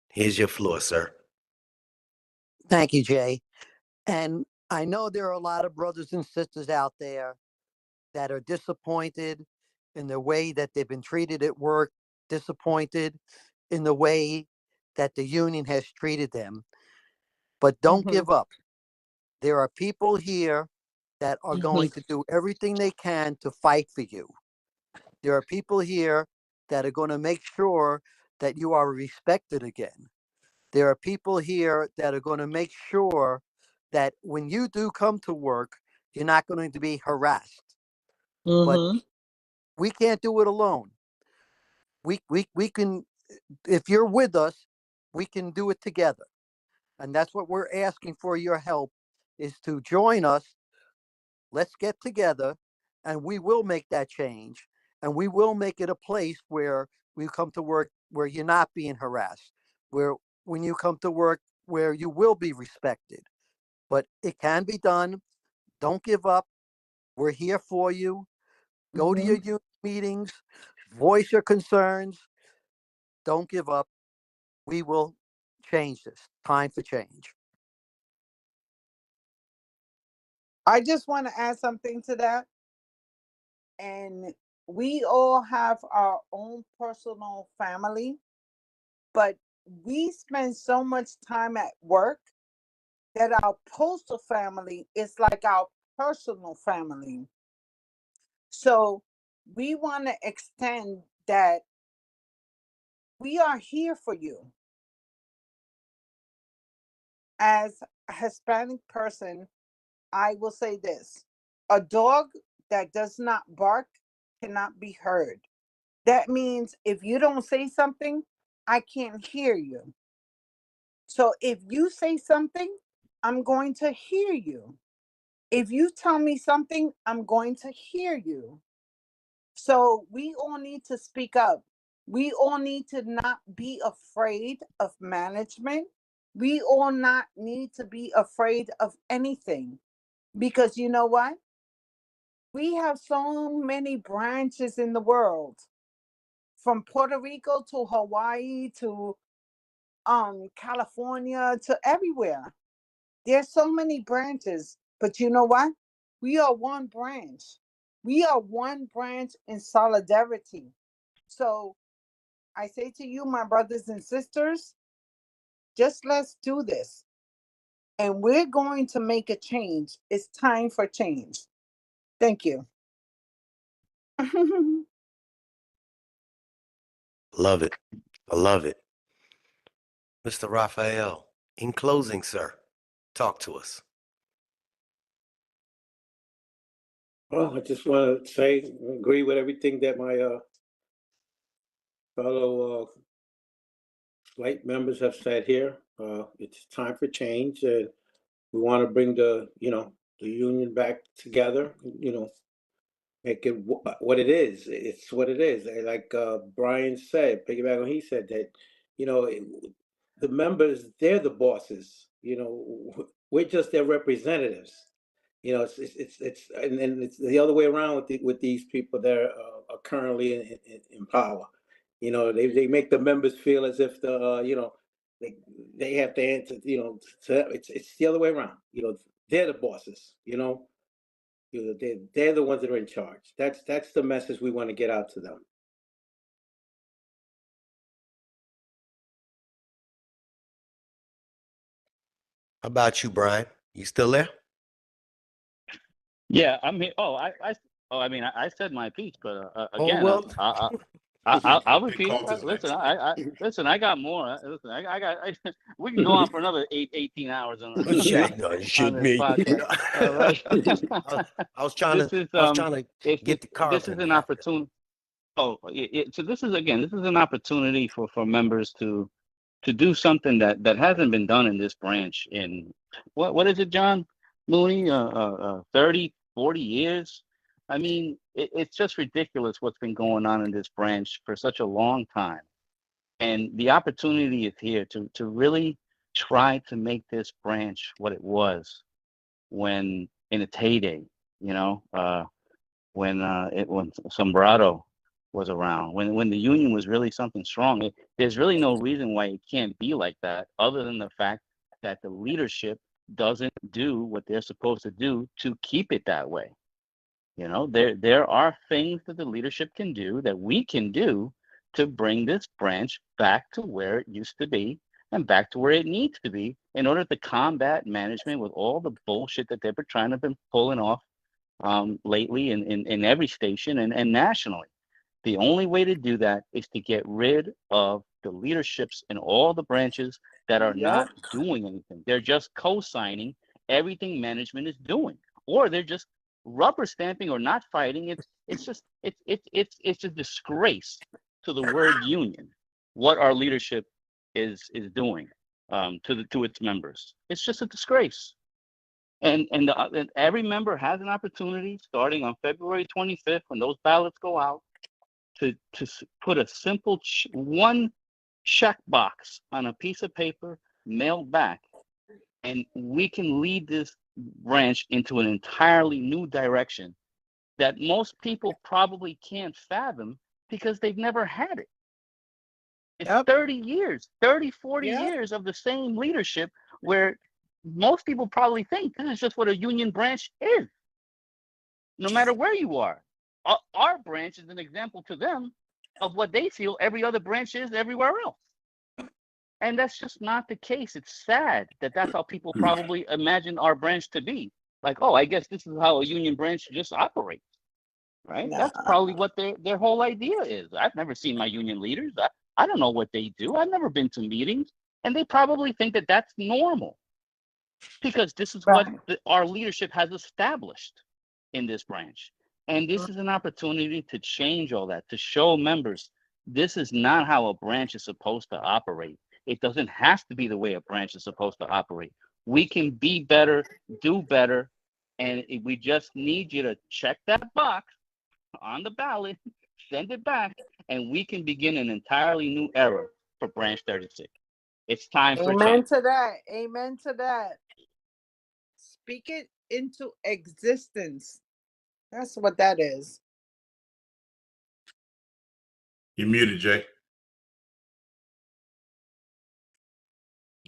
Here's your floor, sir. Thank you, Jay. And I know there are a lot of brothers and sisters out there that are disappointed in the way that they've been treated at work, disappointed in the way that the union has treated them. But don't give up. There are people here that are going to do everything they can to fight for you. There are people here that are going to make sure that you are respected again. There are people here that are going to make sure that when you do come to work, you're not going to be harassed. But we can't do it alone. We can, if you're with us, we can do it together. And that's what we're asking for your help, is to join us. Let's get together and we will make that change. And we will make it a place where we come to work where you're not being harassed, where when you come to work where you will be respected. But it can be done. Don't give up. We're here for you. Go to your union meetings, voice your concerns. Don't give up. We will change this. Time for change. I just want to add something to that. And we all have our own personal family, but we spend so much time at work that our postal family is like our personal family. So we want to extend that we are here for you. As a Hispanic person, I will say this: a dog that does not bark cannot be heard. That means if you don't say something, I can't hear you. So if you say something, I'm going to hear you. If you tell me something, I'm going to hear you. So we all need to speak up. We all need to not be afraid of management. We all not need to be afraid of anything. Because you know what? We have so many branches in the world, from Puerto Rico to Hawaii to California to everywhere. There's so many branches, but you know what? We are one branch. We are one branch in solidarity. So I say to you, my brothers and sisters, just let's do this. And we're going to make a change. It's time for change. Thank you. Love it. I love it. Mr. Raphael, in closing, sir, talk to us. Well, I just want to say, agree with everything that my fellow slate members have said here. It's time for change, and we want to bring the union back together. Make it what it is. It's what it is. Like Brian said, piggyback on he said that, the members, they're the bosses. We're just their representatives. It's and it's the other way around with these people that are currently in power. They make the members feel as if they have to answer. It's the other way around. They're the bosses. They're the ones that are in charge. That's the message we want to get out to them. How about you, Brian? You still there? Yeah, I'm here. I mean, I said my piece, but Oh, again, well, I'll They repeat it. called his Listen, next. listen, I got more. Listen, we can go on for another 18 hours on shit, no, on shit, this me. podcast. All right. I was trying This to, is I was trying to get the this is Carlton an hat. opportunity. So this is an opportunity for members to do something that hasn't been done in this branch in what is it, John Mooney? 30, 40 years. I mean, it's just ridiculous what's been going on in this branch for such a long time. And the opportunity is here to really try to make this branch what it was when in its heyday, when Sombrado was around, when the union was really something strong. There's really no reason why it can't be like that, other than the fact that the leadership doesn't do what they're supposed to do to keep it that way. There are things that the leadership can do, that we can do, to bring this branch back to where it used to be and back to where it needs to be, in order to combat management with all the bullshit that they've been trying to been pulling off lately in every station and nationally. The only way to do that is to get rid of the leaderships in all the branches that are not doing anything. They're just co-signing everything management is doing, or they're just rubber stamping or not fighting. It's a disgrace to the word union what our leadership is doing to its members. It's just a disgrace. And every member has an opportunity, starting on February 25th, when those ballots go out, to put a simple one check box on a piece of paper, mailed back, and we can lead this branch into an entirely new direction that most people probably can't fathom, because they've never had it. It's 30 years, 30, 40 years of the same leadership, where most people probably think this is just what a union branch is, no matter where you are. Our branch is an example to them of what they feel every other branch is everywhere else. And that's just not the case. It's sad that that's how people probably imagine our branch to be. Like, oh, I guess this is how a union branch just operates, right? Nah. That's probably what their whole idea is. I've never seen my union leaders. I don't know what they do. I've never been to meetings. And they probably think that that's normal, because this is what our leadership has established in this branch. And this is an opportunity to change all that, to show members this is not how a branch is supposed to operate. It doesn't have to be the way a branch is supposed to operate. We can be better, do better, and we just need you to check that box on the ballot, send it back, and we can begin an entirely new era for Branch 36. It's time for Amen change. to that. Amen to that. Speak it into existence. That's what that is. You're muted, Jay.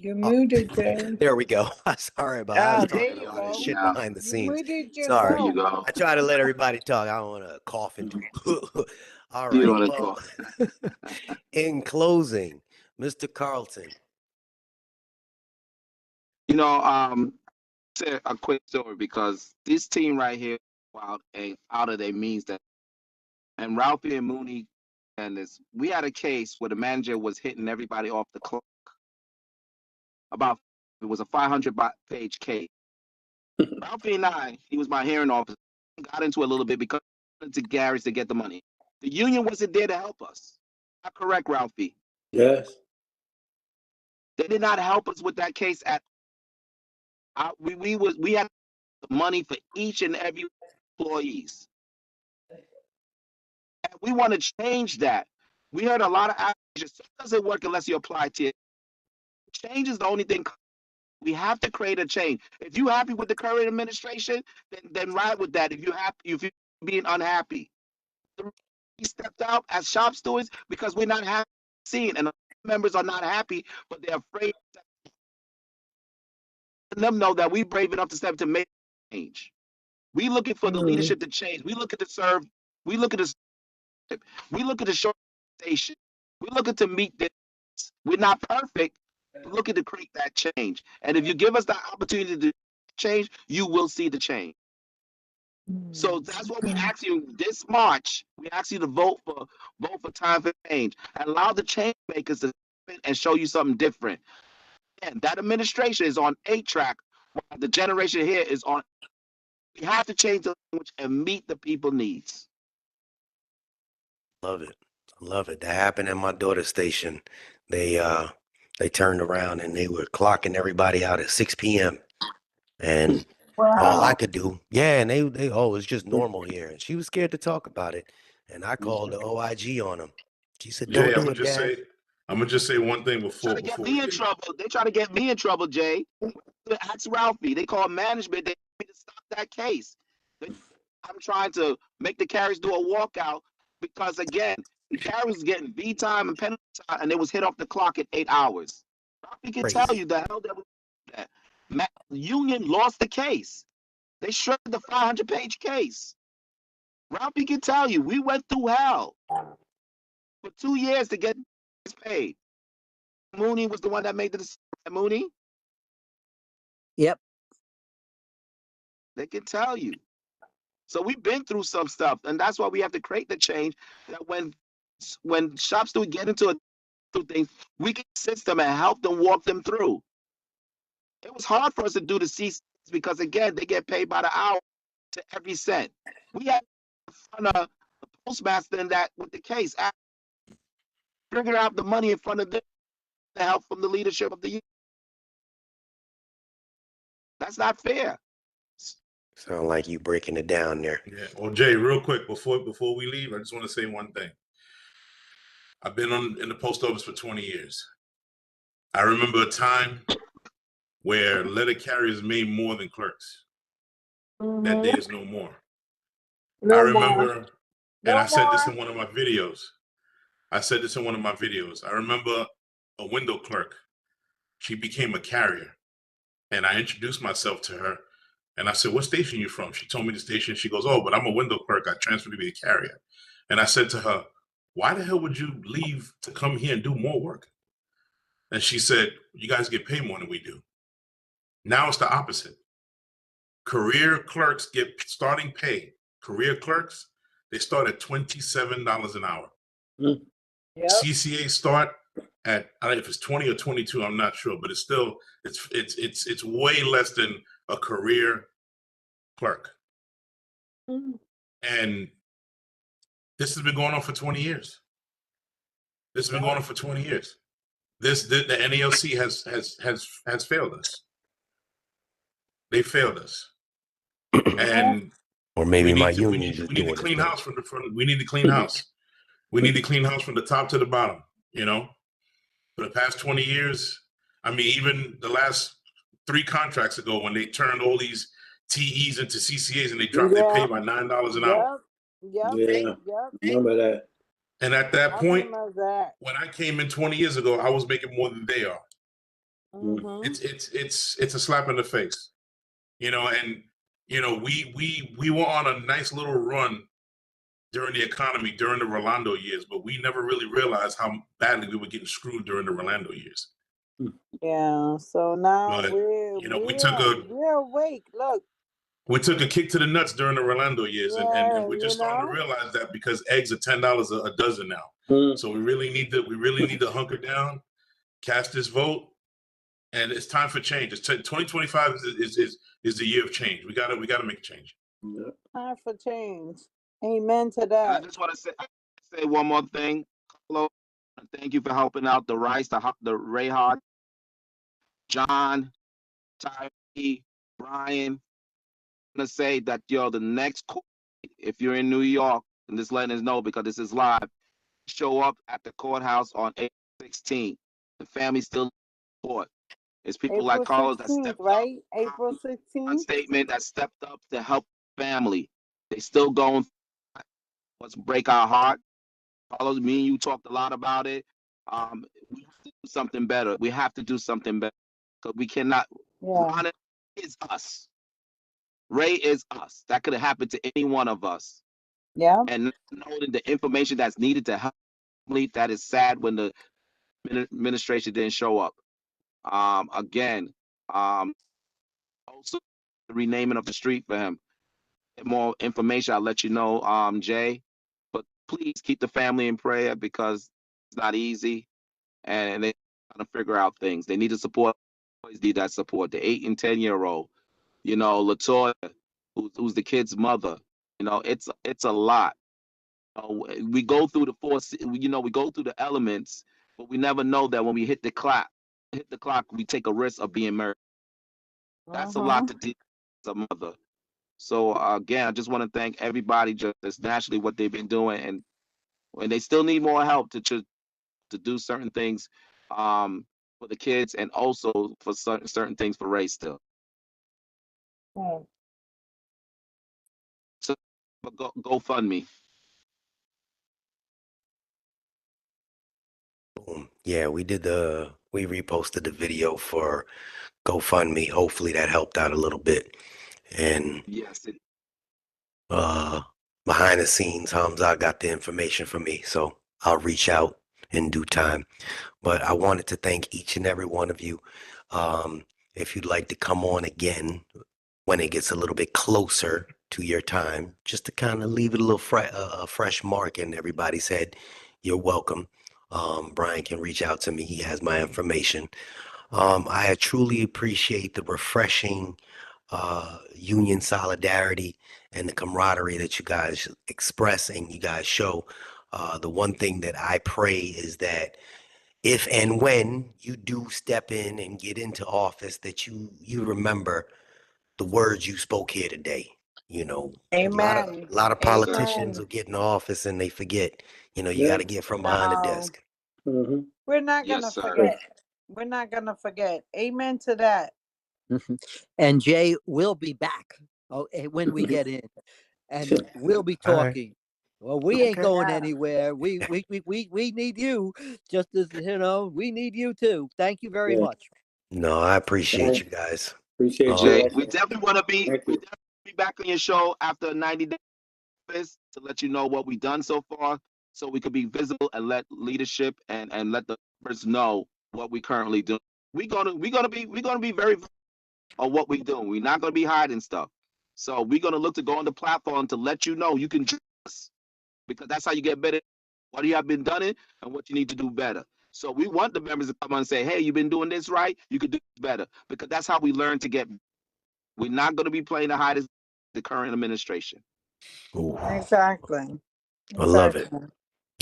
You're muted, Jay. There we go. Sorry about it. I was There talking a you lot of go. shit Yeah. behind the You scenes. muted Sorry. There you yourself. go. I try to let everybody talk. I don't want to cough into. All You right. don't Well, in closing, Mr. Carlton. You know, say a quick story because this team right here, out of their means that, and Ralphie and Mooney, and this, we had a case where the manager was hitting everybody off the clock. It was a 500-page case. Ralphie and he was my hearing officer, got into it a little bit because we went to Gary's to get the money. The union wasn't there to help us. Not correct, Ralphie. Yes. They did not help us with that case at. We had the money for each and every employees. And we want to change that. We heard a lot of actions. It doesn't work unless you apply to it. Change is the only thing. We have to create a change. If you're happy with the current administration, then ride with that. If you're being unhappy, we stepped out as shop stewards because we're not happy seeing, and the members are not happy, but they're afraid to let them know that we're brave enough to step to make change. We looking for the leadership to change. We looking to serve. We looking to. We looking to show station. We looking to meet this. We're not perfect. We're looking to create that change. And if you give us the opportunity to change, you will see the change. So that's what we ask you this March. We ask you to vote for time for change and allow the change makers to step in and show you something different. And that administration is on 8-track, while the generation here is on. We have to change the language and meet the people's needs. Love it. I love it. That happened at my daughter's station. They turned around and they were clocking everybody out at 6 p.m. And all I could do, and they it's just normal here. And she was scared to talk about it. And I called the OIG on them. She said, Jay, "Don't do it, Dad." I'm gonna just say one thing Try before to get we me in leave. trouble. They try to get me in trouble, Jay. Ask Ralphie. They call management. They need to stop that case. I'm trying to make the carriers do a walkout because again, the carriers getting V time and penalty time, and they was hit off the clock at 8 hours. Ralphie can tell you the hell that union lost the case. They shredded the 500-page case. Ralphie can tell you we went through hell for 2 years to get paid. Mooney was the one that made the decision. Mooney? Yep. They can tell you. So we've been through some stuff, and that's why we have to create the change that when shops do get into things, we can assist them and help them walk them through. It was hard for us to do the C because again, they get paid by the hour to every cent. We had in front of the postmaster in that with the case, figuring out the money in front of them to help from the leadership of the union. That's not fair. Sound like you breaking it down there. Yeah. Well, Jay, real quick before we leave, I just want to say one thing. I've been in the post office for 20 years. I remember a time where letter carriers made more than clerks. That day is no more. I remember, and I said this in one of my videos. I remember a window clerk. She became a carrier, and I introduced myself to her. And I said, "What station you from?" She told me the station. She goes, "Oh, but I'm a window clerk. I transferred to be a carrier." And I said to her, "Why the hell would you leave to come here and do more work?" And she said, "You guys get paid more than we do." Now it's the opposite. Career clerks get starting pay. Career clerks, they start at $27 an hour. Yep. CCA start at, I don't know if it's 20 or 22, I'm not sure, but it's still, it's way less than a career clerk. And this has been going on for 20 years. The NALC has failed us. they failed us. Mm-hmm. And Or maybe my we union need just to doing clean this house from the front. We need to clean house. We need to clean house from the top to the bottom, you know? For the past 20 years, I mean, even the last 3 contracts ago when they turned all these TEs into CCAs and they dropped their pay by $9 an hour. Yep. Yeah, Yep. remember that. And at that I point, remember that. when I came in 20 years ago, I was making more than they are. Mm-hmm. It's a slap in the face, you know. And you know, we were on a nice little run during the economy during the Rolando years, but we never really realized how badly we were getting screwed during the Rolando years. Yeah. So now But you know, we're awake. Look. we took a kick to the nuts during the Rolando years, Yeah, and we're just starting to realize that because eggs are $10 a dozen now. So we really need to hunker down, cast this vote, and it's time for change. It's 2025 is the year of change. We gotta make a change. Time for change. Amen to And I that. just want to say one more thing, Carlo. Thank you for helping out the Rice, the Ray Hart, John, Tyree, Brian. I'm gonna say that the next court, if you're in New York, and just letting us know because this is live, show up at the courthouse on April 16th. The family still support. It's people like Carlos that 16th, stepped right? up. April One 16th. statement that stepped up to help family. They still going. Let's break our heart. Carlos, me and you talked a lot about it. We have to do something better. We have to do something better because we cannot. Yeah. Ron is us. Ray is us. That could have happened to any one of us. Yeah. And knowing the information that's needed to help, that is sad when the administration didn't show up. Again, also the renaming of the street for him. More information, I'll let you know, Jay. But please keep the family in prayer because it's not easy, and they trying to figure out things. They need to support. Always need that support. The 8 and 10-year-old, you know, Latoya, who's the kid's mother. You know, it's a lot. We go through the force. You know, we go through the elements, but we never know that when we hit the clock, we take a risk of being murdered. That's a lot to deal with as a mother. So again, I just want to thank everybody just nationally what they've been doing, and when they still need more help to do certain things for the kids, and also for certain things for Ray still. Yeah. So go fund me. Yeah, we reposted the video for GoFundMe. Hopefully that helped out a little bit. And Yes, behind the scenes, Hamza got the information for me, so I'll reach out in due time. But I wanted to thank each and every one of you. If you'd like to come on again when it gets a little bit closer to your time, just to kind of leave it a little fresh mark in everybody's head, you're welcome. Brian can reach out to me. He has my information. I truly appreciate the refreshing union solidarity and the camaraderie that you guys express and you guys show. The one thing that I pray is that if and when you do step in and get into office, that you remember the words you spoke here today. You know, Amen. a lot of yes, sir. politicians will get in office and they forget. You know, you got to get from behind the No. desk. We're not Yes, gonna sir. forget. We're not gonna forget. Amen to that. And Jay will be back when we get in, and we'll be All right. talking. Well, we ain't Okay. going anywhere. We need you, just as we need you too. Thank you very much. No, I appreciate you guys. Appreciate Jay, you. we definitely want to be Thank you. back on your show after 90 days to let you know what we've done so far, so we could be visible and let leadership and let the members know what we currently do. We're gonna be very on what we're doing. We're not gonna be hiding stuff. So we're gonna look to go on the platform to let you know you can trust us, because that's how you get better. What you have been done it and what you need to do better. So we want the members to come on and say, hey, you've been doing this right, you could do this better, because that's how we learn to get. We're not going to be playing the hide the current administration. Ooh, Exactly. I love it.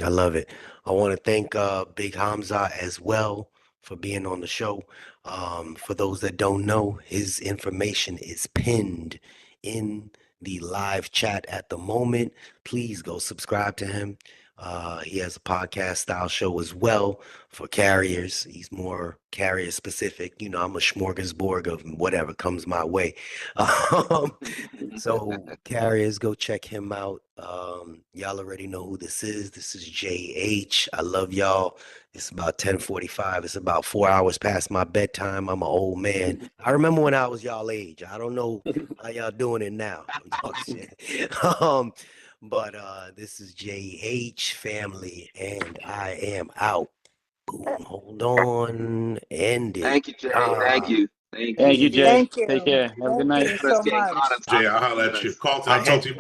I love it. I want to thank Big Hamza as well for being on the show. For those that don't know, his information is pinned in the live chat at the moment. Please go subscribe to him. He has a podcast style show as well for carriers. He's more carrier specific. You know, I'm a smorgasbord of whatever comes my way. So carriers, go check him out. Y'all already know who this is. This is JH. I love y'all. It's about 10:45. It's about 4 hours past my bedtime. I'm an old man. I remember when I was y'all age. I don't know how y'all doing it now. I'm talking shit. But this is JH family, and I am out. Boom. Hold on. End it. Thank you, Jay. Thank you. Thank you. Thank you, Jay. Thank you. Take care. Have a good Thank night. you so much. Jay, I'll holler at you. Carlton, I I'll talk had- to you about